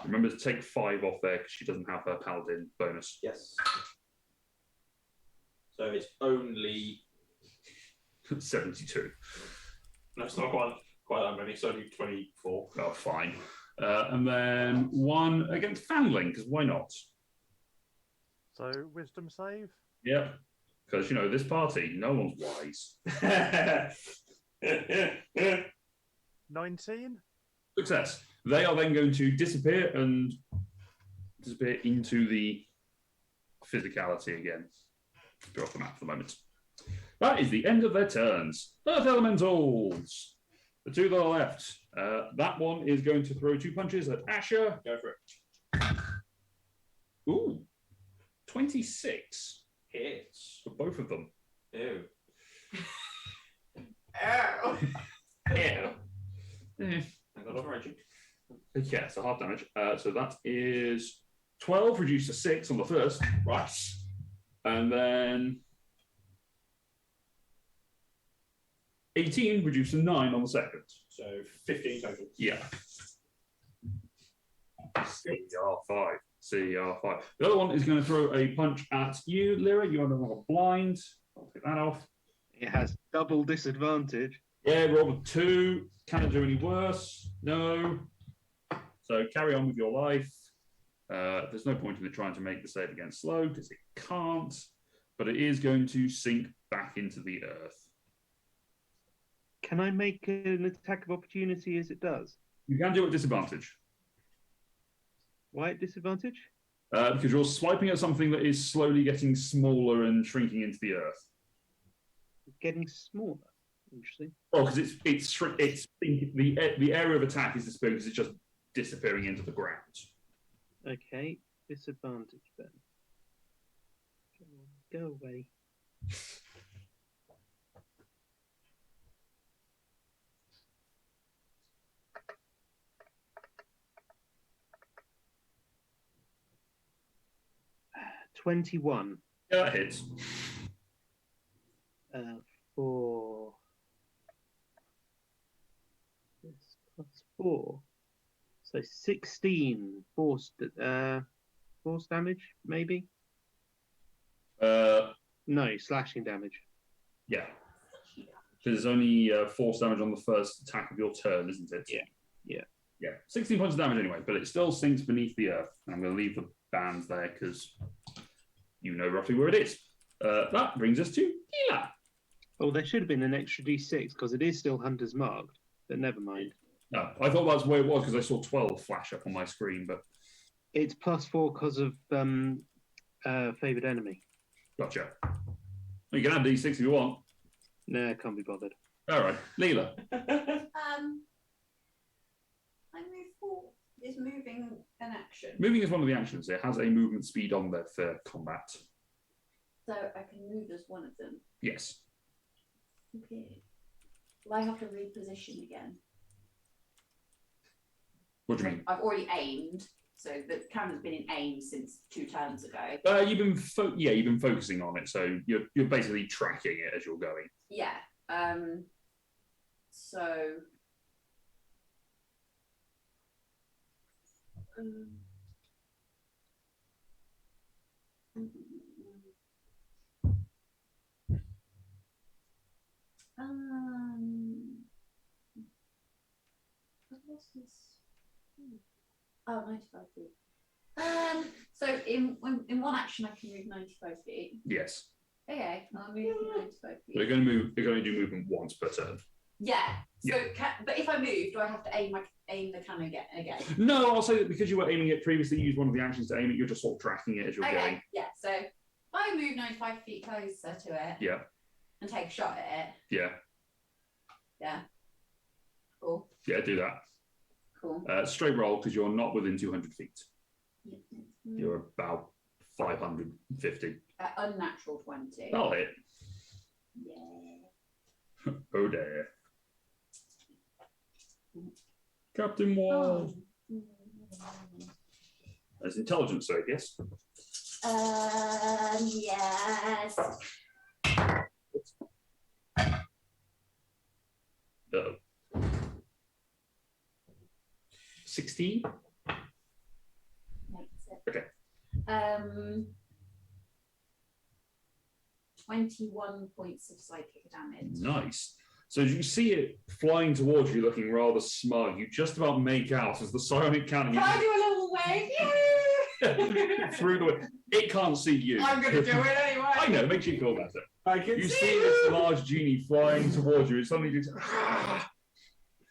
Remember to take 5 off there because she doesn't have her paladin bonus. Yes. So it's only 72. No, it's not quite that many. It's only 24. Oh, fine. And then 1 against Fanling, because why not? So, wisdom save? Yep. Because, you know, this party, no one's wise. 19? Success. They are then going to disappear into the physicality again. Go off the map for the moment. That is the end of their turns. Earth Elementals. The 2 that are left. That one is going to throw 2 punches at Asher. go for it. Ooh. 26 Hits. for both of them. Ew. Oh. Yeah. I got off raging. Yeah, so half damage. So that is 12 reduced to 6 on the first. Right. And then 18 reduced to 9 on the second. So 15 total. Yeah. CR5. CR5. The other one is going to throw a punch at you, Lyra. You are no longer blind. I'll take that off. It has double disadvantage. Yeah, roll a 2. Can it do any worse? No. So carry on with your life. There's no point in it trying to make the save against slow because it can't. But it is going to sink back into the earth. Can I make an attack of opportunity as it does? You can do it at disadvantage. Why at disadvantage? Because you're swiping at something that is slowly getting smaller and shrinking into the earth. Getting smaller. Interesting. Oh, because it's the area of attack is disappearing because it's just disappearing into the ground. Okay, disadvantage then. Go away. $21. Yeah, that hits. For this plus 4, so 16 force damage, maybe. No, slashing damage. Yeah. There's only force damage on the first attack of your turn, isn't it? Yeah. 16 points of damage anyway, but it still sinks beneath the earth. And I'm going to leave the bands there because you know roughly where it is. That brings us to Hila. Oh, there should have been an extra d6 because it is still Hunter's marked, but never mind. No, I thought that's where it was because I saw 12 flash up on my screen, but It's +4 because of favoured enemy. gotcha. Well, you can add D6 if you want. No, can't be bothered. All right, Leela. I move forward. Is moving an action? Moving is one of the actions. It has a movement speed on there for combat. So I can move as one of them. Yes. Okay. Will I have to reposition again? What do you mean? I've already aimed, so the camera's been in aim since 2 turns ago. You've been focusing on it, so you're basically tracking it as you're going. Yeah. So. What's this? Oh, 95 feet. So in one action I can move 95 feet. Yes. Okay, I'll move 95 feet. They're going to do movement once per turn. Yeah. So, Yeah. But if I move, do I have to aim the cannon again? No, I'll say that because you were aiming it previously, you used one of the actions to aim it. You're just sort of tracking it as you're going. Yeah. So I move 95 feet closer to it. Yeah. And take a shot at it. Yeah. Yeah. Cool. Yeah, do that. Cool. Straight roll because you're not within 200 feet. Yeah. You're about 550. Unnatural 20. That'll hit. Yeah. Oh dear. Captain Wall. That's intelligence, so yes. Yes. Uh-oh. 16? Makes it. Okay. 21 points of psychic damage. Nice. So as you see it flying towards you, looking rather smug, you just about make out as the psionic cannon Can I do a little wave? Yay! through the way. It can't see you. I'm going to do it anyway. I know, it makes you feel better. I can You see see this large genie flying towards you. It suddenly just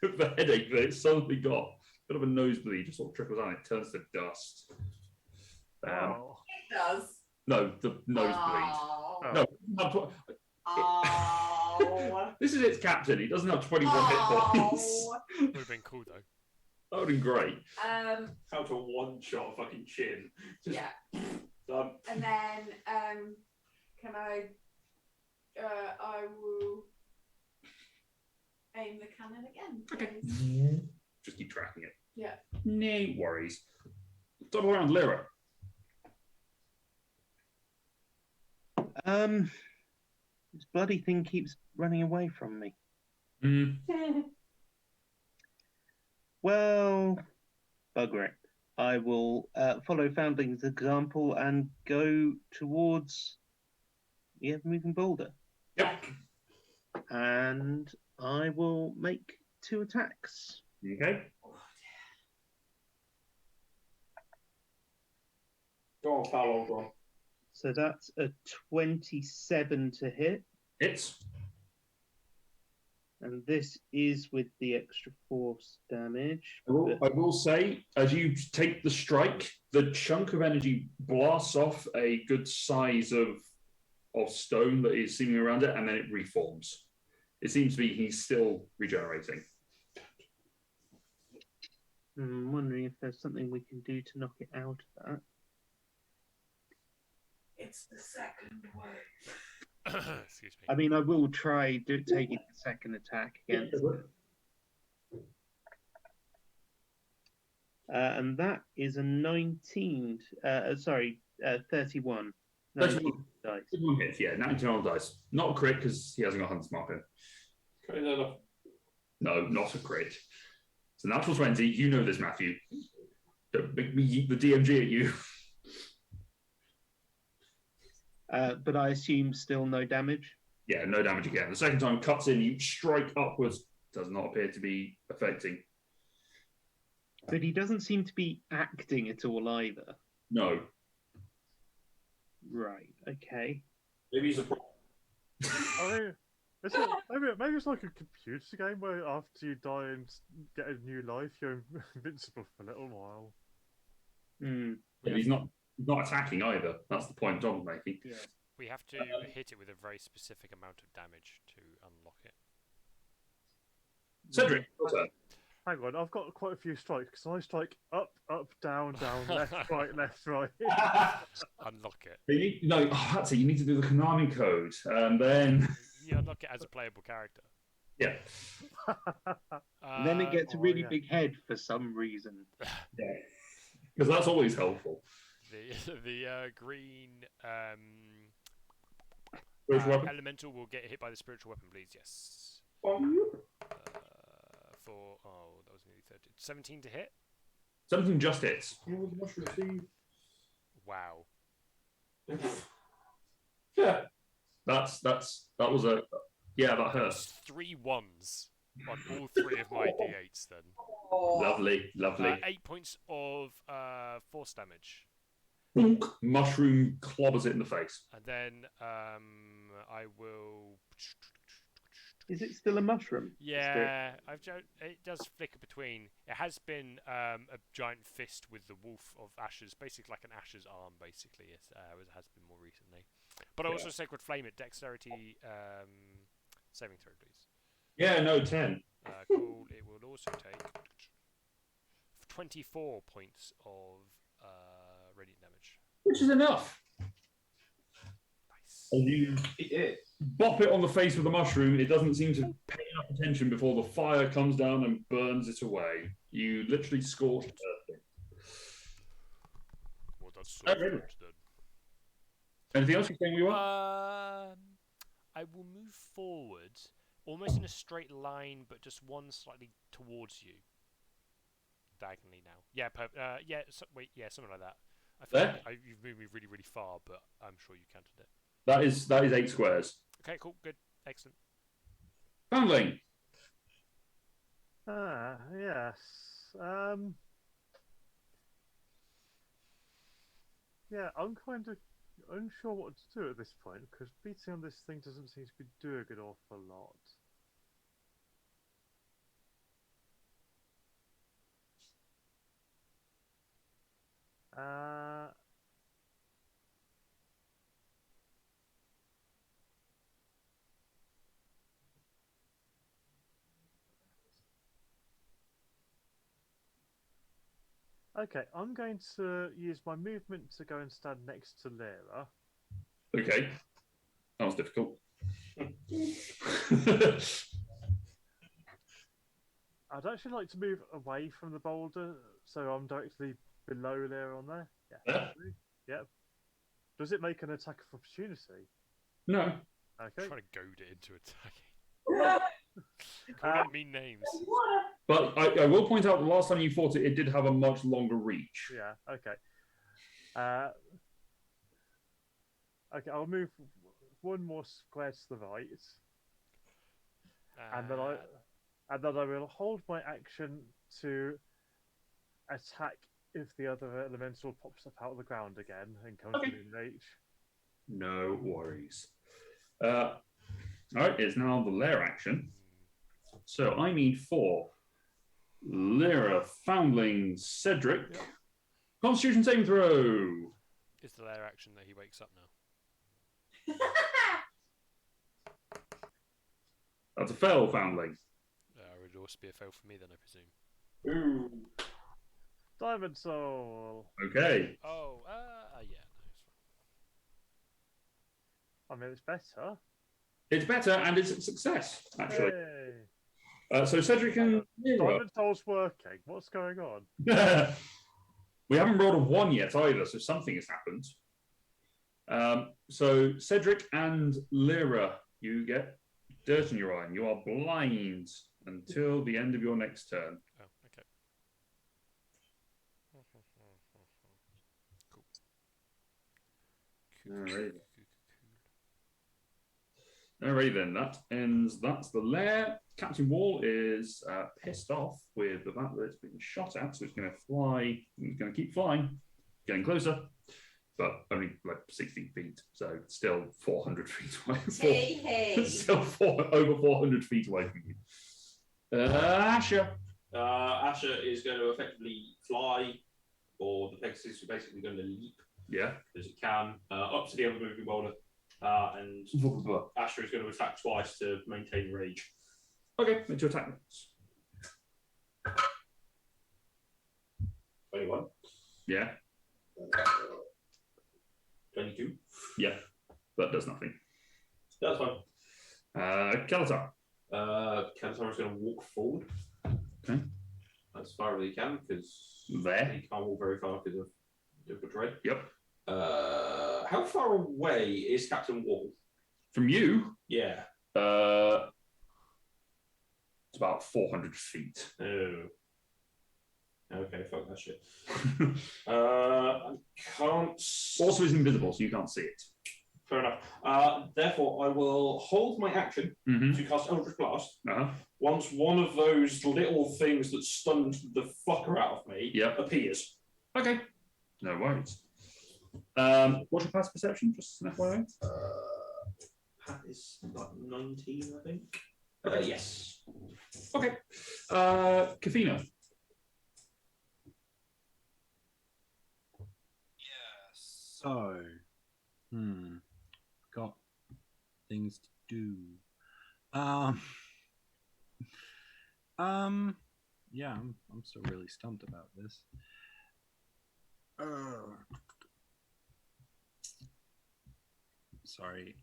the headache that it suddenly got. Bit of a nosebleed just sort of trickles down. It turns to dust. Wow. It does. No, the nosebleed. Oh. No, Oh. this is its captain. He doesn't have 21 hit points. Would have been cool though. That would have been great. How to one-shot a fucking chin. Just Yeah. done. And then can I I will aim the cannon again. Okay. please. Just keep tracking it. Yeah. No worries. Double around Lyra. This bloody thing keeps running away from me. Mm. Well, bugger it. I will follow Foundling's example and go towards the Evermoving Boulder. Yep. And I will make 2 attacks. Okay. Go on, Paolo, go on. So that's a 27 to hit. Hits. And this is with the extra force damage. I will say, as you take the strike, the chunk of energy blasts off a good size of stone that is seeming around it, and then it reforms. It seems to be he's still regenerating. I'm wondering if there's something we can do to knock it out of that. It's the second wave. Excuse me. I mean, I will try taking the second attack against it. And that is a 19. 31. 19 dice. 31 hits, yeah, 19 on dice. Not a crit because he hasn't got Hunter's Marker. No, not a crit. So natural 20. You know this, Matthew. Don't make me yeet the DMG at you. But I assume still no damage. Yeah, no damage again. The second time cuts in, you strike upwards. Does not appear to be affecting. But he doesn't seem to be acting at all either. No. Right. Okay. Maybe he's a problem. I mean, maybe it's like a computer game where after you die and get a new life, you're invincible for a little while. Hmm. Yeah, he's not attacking either. That's the point Dom's making. Yeah. We have to hit it with a very specific amount of damage to unlock it. Cedric, your turn. Hang on, I've got quite a few strikes because I strike up, down, left, right. Unlock it. That's it. You need to do the Konami code, and then You unlock it as a playable character. yeah. And then it gets a really yeah. big head for some reason. Yeah, because that's always helpful. The green Spiritual weapon? elemental will get hit by the spiritual weapon, please. Yes. That was nearly 30. 17 to hit. 17 just hits. Wow. Yeah. That was a that hurt. That's 3 ones on all 3 of my d8s then. Lovely. 8 points of force damage. Mushroom clobbers it in the face. And then I will. Is it still a mushroom? Yeah, it does flicker between. It has been a giant fist with the wolf of ashes, basically like an ashes arm, basically. It has been more recently. But also sacred flame it. Dexterity saving throw, please. Yeah, no 10. Cool. It will also take 24 points of radiant damage. Which is enough. Nice. And you bop it on the face with the mushroom. It doesn't seem to pay enough attention before the fire comes down and burns it away. You literally scorched earth. Well, that's so Really? good then. Anything else you're saying we want? I will move forward, almost in a straight line, but just one slightly towards you. Diagonally now. Yeah, something like that. I feel like you've moved me really, really far, but I'm sure you counted it. That is 8 squares. Okay, cool, good, excellent. Foundling. Yes. Yeah, I'm kind of unsure what to do at this point because beating on this thing doesn't seem to be doing an awful lot. Okay, I'm going to use my movement to go and stand next to Lyra. Okay. That was difficult. I'd actually like to move away from the boulder, so I'm directly below there on there. Yeah. Yeah. Yep. Does it make an attack of opportunity? No. Okay. Trying to goad it into attacking. Call it mean names. But I will point out the last time you fought it, it did have a much longer reach. Yeah. Okay. Okay. I'll move one more square to the right, and then I will hold my action to attack if the other elemental pops up out of the ground again and comes within reach. No worries. All right, it's now the lair action. So I need 4. Lyra, Foundling, Cedric. Yep. Constitution saving throw. Is the lair action that he wakes up now? That's a fail, Foundling. It would also be a fail for me then, I presume. Ooh. Diamond Soul. Okay. Oh, yeah, no, it's fine. I mean, it's better. It's better and it's a success, actually. Hey. So Cedric and Lyra. Diamond Soul's working. What's going on? We haven't rolled a 1 yet either, so something has happened. So Cedric and Lyra, you get dirt in your eye and you are blind until the end of your next turn. Oh, okay. Cool. Alright. Alright then, that ends. That's the lair. Captain Wall is pissed off with the fact that it's been shot at, so it's going to fly. It's going to keep flying, getting closer, but only like 60 feet, so still 400 feet away. Hey. Still over 400 feet away from you. Asher. Asher is going to effectively fly, or the Pegasus is basically going to leap. Yeah. As it can, up to the Evermoving Boulder. And Asher is going to attack twice to maintain rage. Okay, make your attack. 21. Yeah. 22. Yeah. That does nothing. That's fine. Kalatar. Kalatar is going to walk forward. Okay. As far as he can, because There. he can't walk very far because of difficult terrain. Yep. How far away is Captain Wall? From you? Yeah. It's about 400 feet. Oh. Okay, fuck that shit. I can't. Also, is invisible, so you can't see it. Fair enough. Therefore, I will hold my action to cast Eldritch Blast. Once one of those little things that stunned the fucker out of me appears. Okay. No worries. What's your past perception? Just an FYI. That is like 19, I think. Yes. Okay. Kafina. So, got things to do. Yeah, I'm still really stumped about this. Sorry.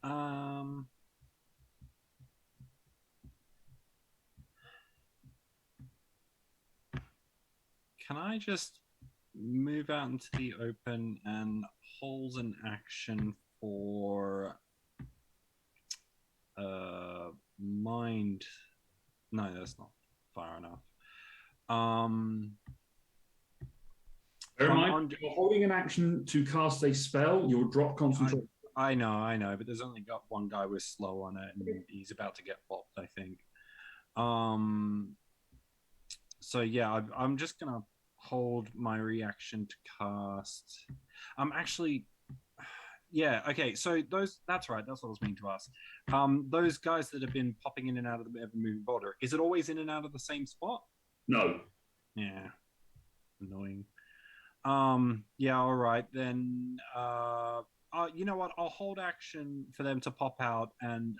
Can I just move out into the open and hold an action for mind? No, that's not far enough. Bear in mind, you're holding an action to cast a spell. You'll drop concentration. I know, but there's only got one guy with slow on it, and he's about to get popped, I think. So yeah, I'm just gonna hold my reaction to cast. Actually, yeah, okay. So that's right. That's what I was meaning to ask. Those guys that have been popping in and out of the Evermoving Boulder, is it always in and out of the same spot? No. Yeah. Annoying. Yeah. All right then. You know what? I'll hold action for them to pop out, and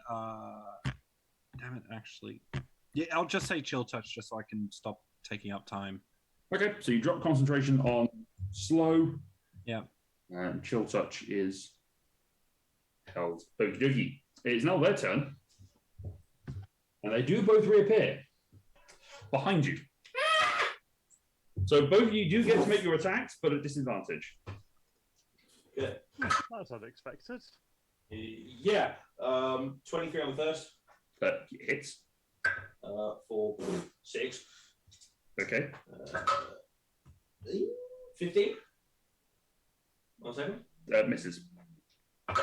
damn it, actually, yeah, I'll just say chill touch just so I can stop taking up time. Okay, so you drop concentration on slow. Yeah. And chill touch is held. Okie dokie. It's now their turn. And they do both reappear behind you. So both of you do get to make your attacks, but at disadvantage. Yeah. That's unexpected. Yeah. 23 on the first. Hits. For 6. Okay. 15. One second. Misses. A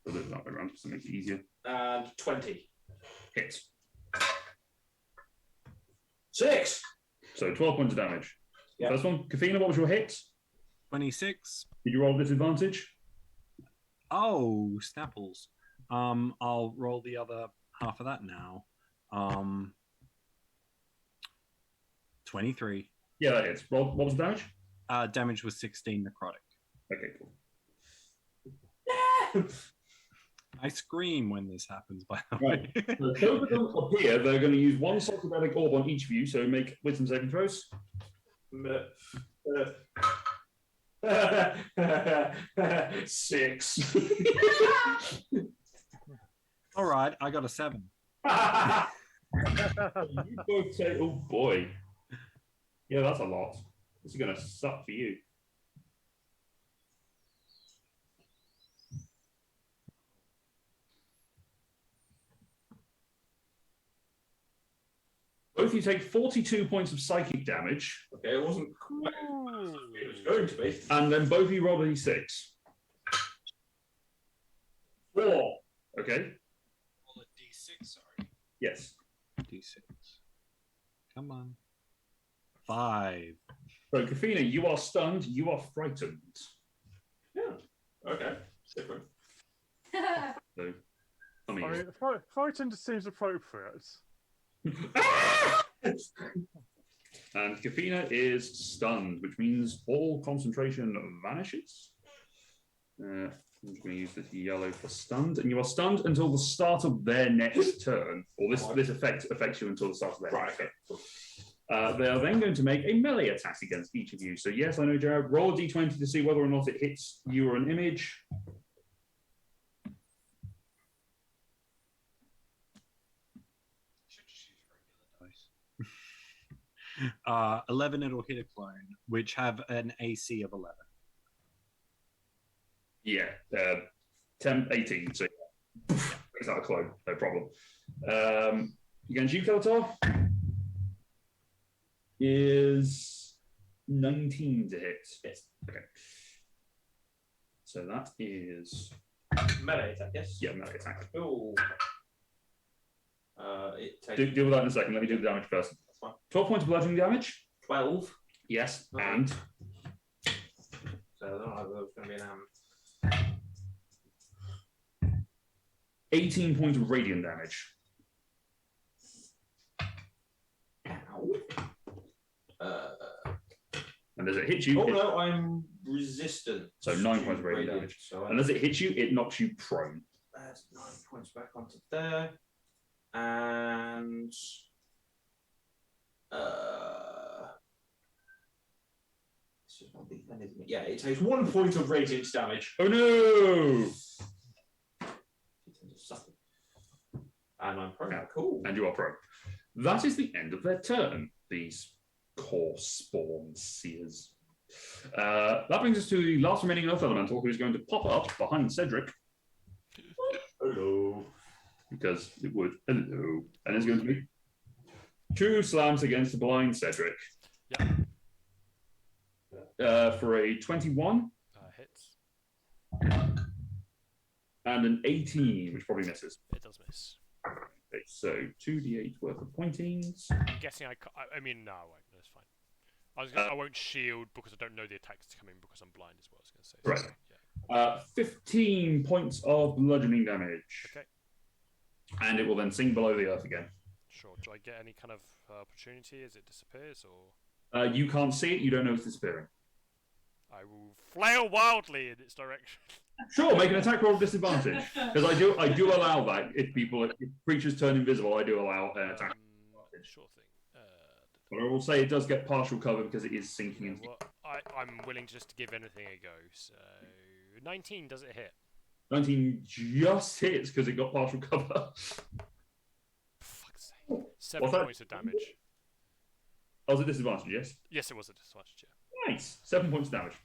little that way around just to make it easier. And 20. Hits. 6. So 12 points of damage. Yeah. First one. Kafina, what was your hit? 26. Did you roll disadvantage? Oh, snapples. I'll roll the other half of that now. 23. Yeah, that hits. Roll. What was the damage? Damage was 16 necrotic. Okay, cool. I scream when this happens, by the Right. way. So both of them appear. They're going to use one psychedelic orb on each of you, so make wisdom saving throws. 6. All right, I got a 7. You both say, oh boy. Yeah, that's a lot. This is going to suck for you. Both of you take 42 points of psychic damage. Okay, it wasn't quite as it was going to be. And then both of you roll a d6. 4. Okay. Roll a d6, sorry. Yes. D6. Come on. 5. So, Kafina, you are stunned. You are frightened. Yeah. Okay. Different. So, I mean, Frightened seems appropriate. and Kafina is stunned, which means all concentration vanishes. I'm just going to use this yellow for stunned, and you are stunned until the start of their next turn, or this effect affects you until the start of their next turn. They are then going to make a melee attack against each of you. So yes, I know, Jared. Roll a d20 to see whether or not it hits you or an image. Should just use regular dice. 11, it'll hit a clone, which have an AC of 11. Yeah, 10, 18. So yeah, it's not a clone, no problem. Against you, Kelatar, is 19 to hit. Yes. Okay. So that is Melee attack, yes? yeah, melee attack. Ooh. It takes Deal with that in a second. Let me do the damage first. That's fine. 12 points of bludgeoning damage. 12. Yes, Okay. and So I don't know if there's going to be an 18 points of radiant damage. Ow. And as it hits you, Oh no, I'm resistant. So 9 points of radiant damage. So and as it hits you, it knocks you prone. that's 9 points back onto there. And this is not defend, isn't it? Yeah, it takes 1 point of radiant damage. Oh no! And I'm prone. Cool. And you are prone. That is the end of their turn, these core spawn seers. That brings us to the last remaining Earth Elemental, who's going to pop up behind Cedric. Hello. Because it would. Hello. And it's going to be 2 slams against the blind Cedric. Yep. For a 21 Hits. and an 18, which probably misses. It does miss. Okay, so 2d8 worth of pointings. I'm guessing I mean, no, I won't. That's fine. I won't shield because I don't know the attacks coming because I'm blind as well. I was going to say. Right. Yeah. 15 points of bludgeoning damage. Okay. And it will then sink below the earth again. Sure. Do I get any kind of opportunity as it disappears, or You can't see it, you don't know it's disappearing. I will flail wildly in its direction? Sure, make an attack roll disadvantage. Because I do allow that. If creatures turn invisible, I do allow an attack. Sure thing. But I will say it does get partial cover because it is sinking into. Well, I'm willing just to give anything a go. So 19, does it hit? 19 just hits because it got partial cover. 7 that? points of damage. Oh, was it disadvantage? Yes. Yes, it was a disadvantage. Yeah. Nice. 7 points of damage.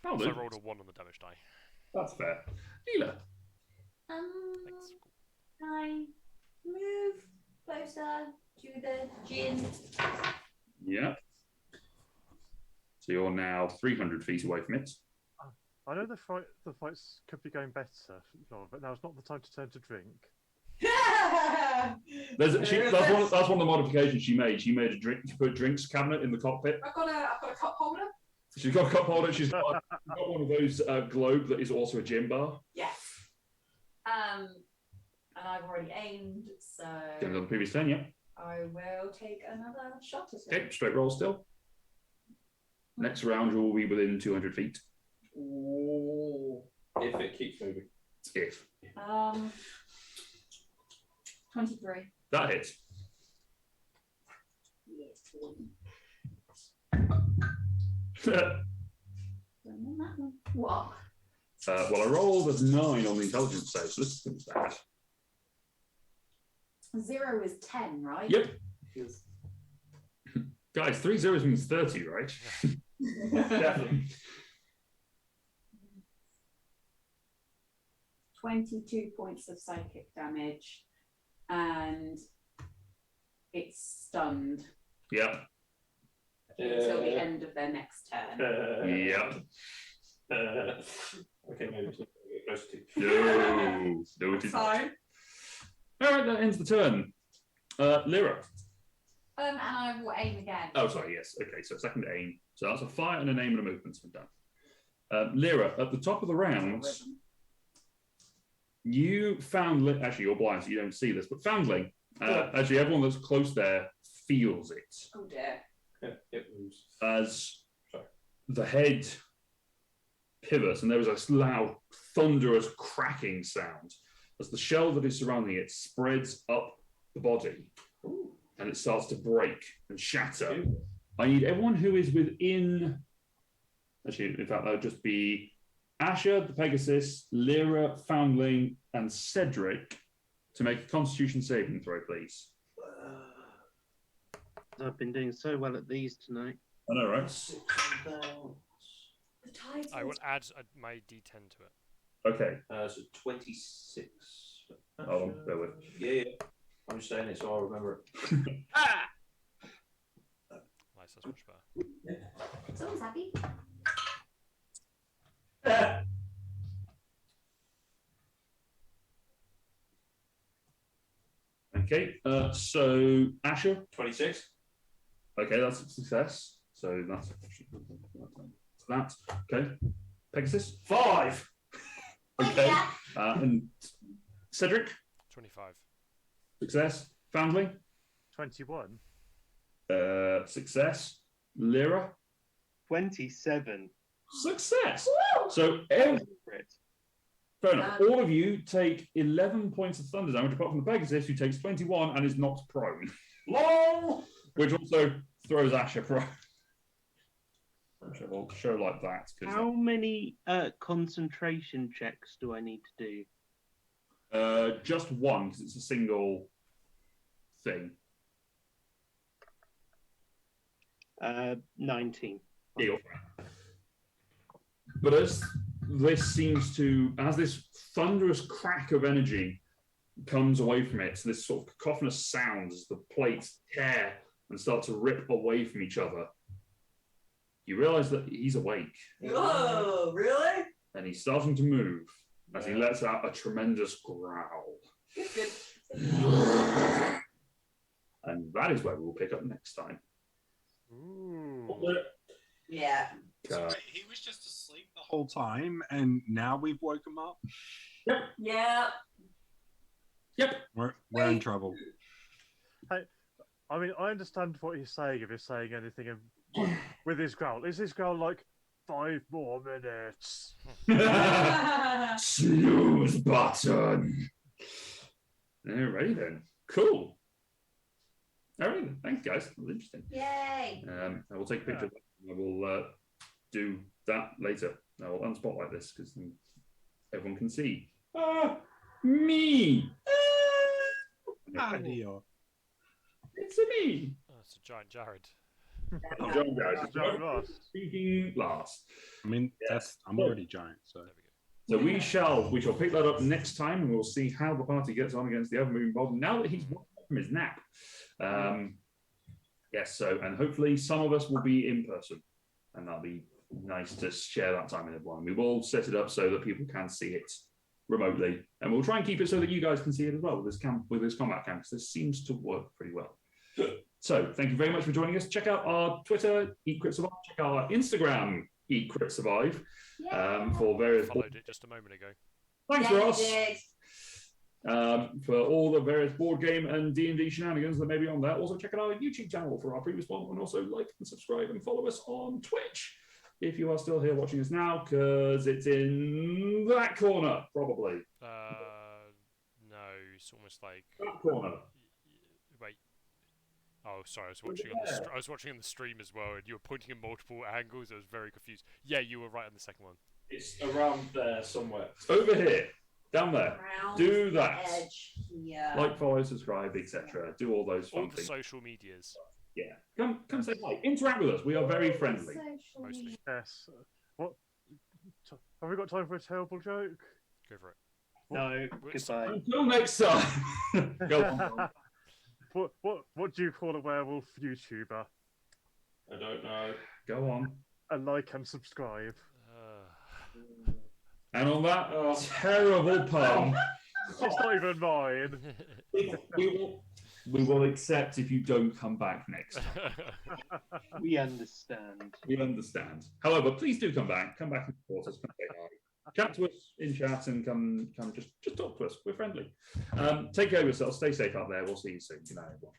So I rolled a 1 on the damage die. That's fair. Dealer. Thanks. Can I move closer to the gin? Yeah. So you're now 300 feet away from it. I know the fights could be going better, Laura, but now's not the time to turn to drink. That's one of the modifications she made. She made a drinks cabinet in the cockpit. I've got a cup holder. She's got a cup holder. She's got one of those globe that is also a gin bar. Yes. And I've already aimed, so On the previous turn, yeah. I will take another shot at it. Okay, straight roll still. Next round, you will be within 200 feet. Ooh. If it keeps moving. If. 23. That hits. What? Well, I rolled a 9 on the intelligence save, so this is going to be bad. 0 is 10, right? Yep. Guys, 3 zeros means 30, right? Definitely. 22 points of psychic damage, and it's stunned Yep. until the end of their next turn. Yep. Okay, maybe it's not going to get close to. No, it is not. Fine. All right, that ends the turn. Lyra. And I will aim again. Oh, sorry, yes. Okay, so second aim. So that's a fire and an aim and a movement. So done. Lyra, at the top of the round, you found... Actually, you're blind, so you don't see this, but Foundling, actually, everyone that's close there feels it. Oh, dear. Yeah, it moves. As the head pivots, and there was a loud, thunderous cracking sound as the shell that is surrounding it spreads up the body. Ooh. And it starts to break and shatter. I need everyone who is within... Actually, in fact, that would just be Asher, the Pegasus, Lyra, Foundling, and Cedric to make a Constitution saving throw, please. I've been doing so well at these tonight. I know, right? I will add my D10 to it. Okay. So 26. Hold on, bear with. Yeah. I'm just saying it so I'll remember it. Nice, that's much better. Someone's happy. Okay, so Asher? 26. Okay, that's a success. So that's that. Okay. Pegasus? 5! Okay. And Cedric? 25. Success. Foundling? 21. Success. Lyra? 27. Success. So fair enough. All of you take 11 points of thunder damage, apart from the Pegasus, who takes 21 and is knocked prone. LOL! Which also throws Asher prone. We'll show like that. How many concentration checks do I need to do? Just one, because it's a single thing. 19. Deal. But as this thunderous crack of energy comes away from it, this sort of cacophonous sound as the plates tear and start to rip away from each other, you realise that he's awake. Oh, really? And he's starting to move as he lets out a tremendous growl. Good. And that is where we will pick up next time. Ooh. Yeah. So wait, he was just asleep the whole time, and now we've woke him up? Yeah. Yep. We're in trouble. Hey, I mean, I understand what he's saying if he's saying anything with his growl. Is his growl like 5 more minutes? Snooze button. Alrighty then. Cool. Alright then. Thanks, guys. That was interesting. Yay! I will take a picture. I will do that later. I will unspotlight this because then everyone can see. Me. Adio. It's me. Oh, it's a giant Jared. Giant Jared. Giant last. Speaking last. I mean, I'm already giant, so. So we shall pick that up next time, and we'll see how the party gets on against the Evermoving Boulder now that he's woken up from his nap. Yes, so and hopefully some of us will be in person, and that'll be nice to share that time with everyone. We will set it up so that people can see it remotely, and we'll try and keep it so that you guys can see it as well with this combat camp, because this seems to work pretty well. So thank you very much for joining us. Check out our Twitter, Eat Crit Survive. Check out our Instagram, Eat Crit Survive, for various. Followed it just a moment ago. Thanks, Ross. For all the various board game and D&D shenanigans that may be on there. Also check out our YouTube channel for our previous one, and also like and subscribe and follow us on Twitch if you are still here watching us now, because it's in that corner, probably. No, it's almost like that corner. Wait. Oh, sorry. I was watching on the stream as well, and you were pointing in multiple angles. I was very confused. Yeah, you were right on the second one. It's around there somewhere. It's over here, down there. Around do that. Edge. Yeah. Like, follow, subscribe, etc. Do all those fun all the things. social medias. Yeah, come say hi. Interact with us. We are very friendly. Mostly. Yes. What? Have we got time for a terrible joke? Go for it. No, goodbye. Until next time. Go on. What do you call a werewolf YouTuber? I don't know. Go on. A like and subscribe. And on that terrible pun, it's not even mine. we will accept if you don't come back next time. We understand. We understand. However, please do come back. Come back and support us. Come say hi. Chat to us in chat and come just talk to us. We're friendly. Take care of yourself. Stay safe out there. We'll see you soon. Good night, everyone.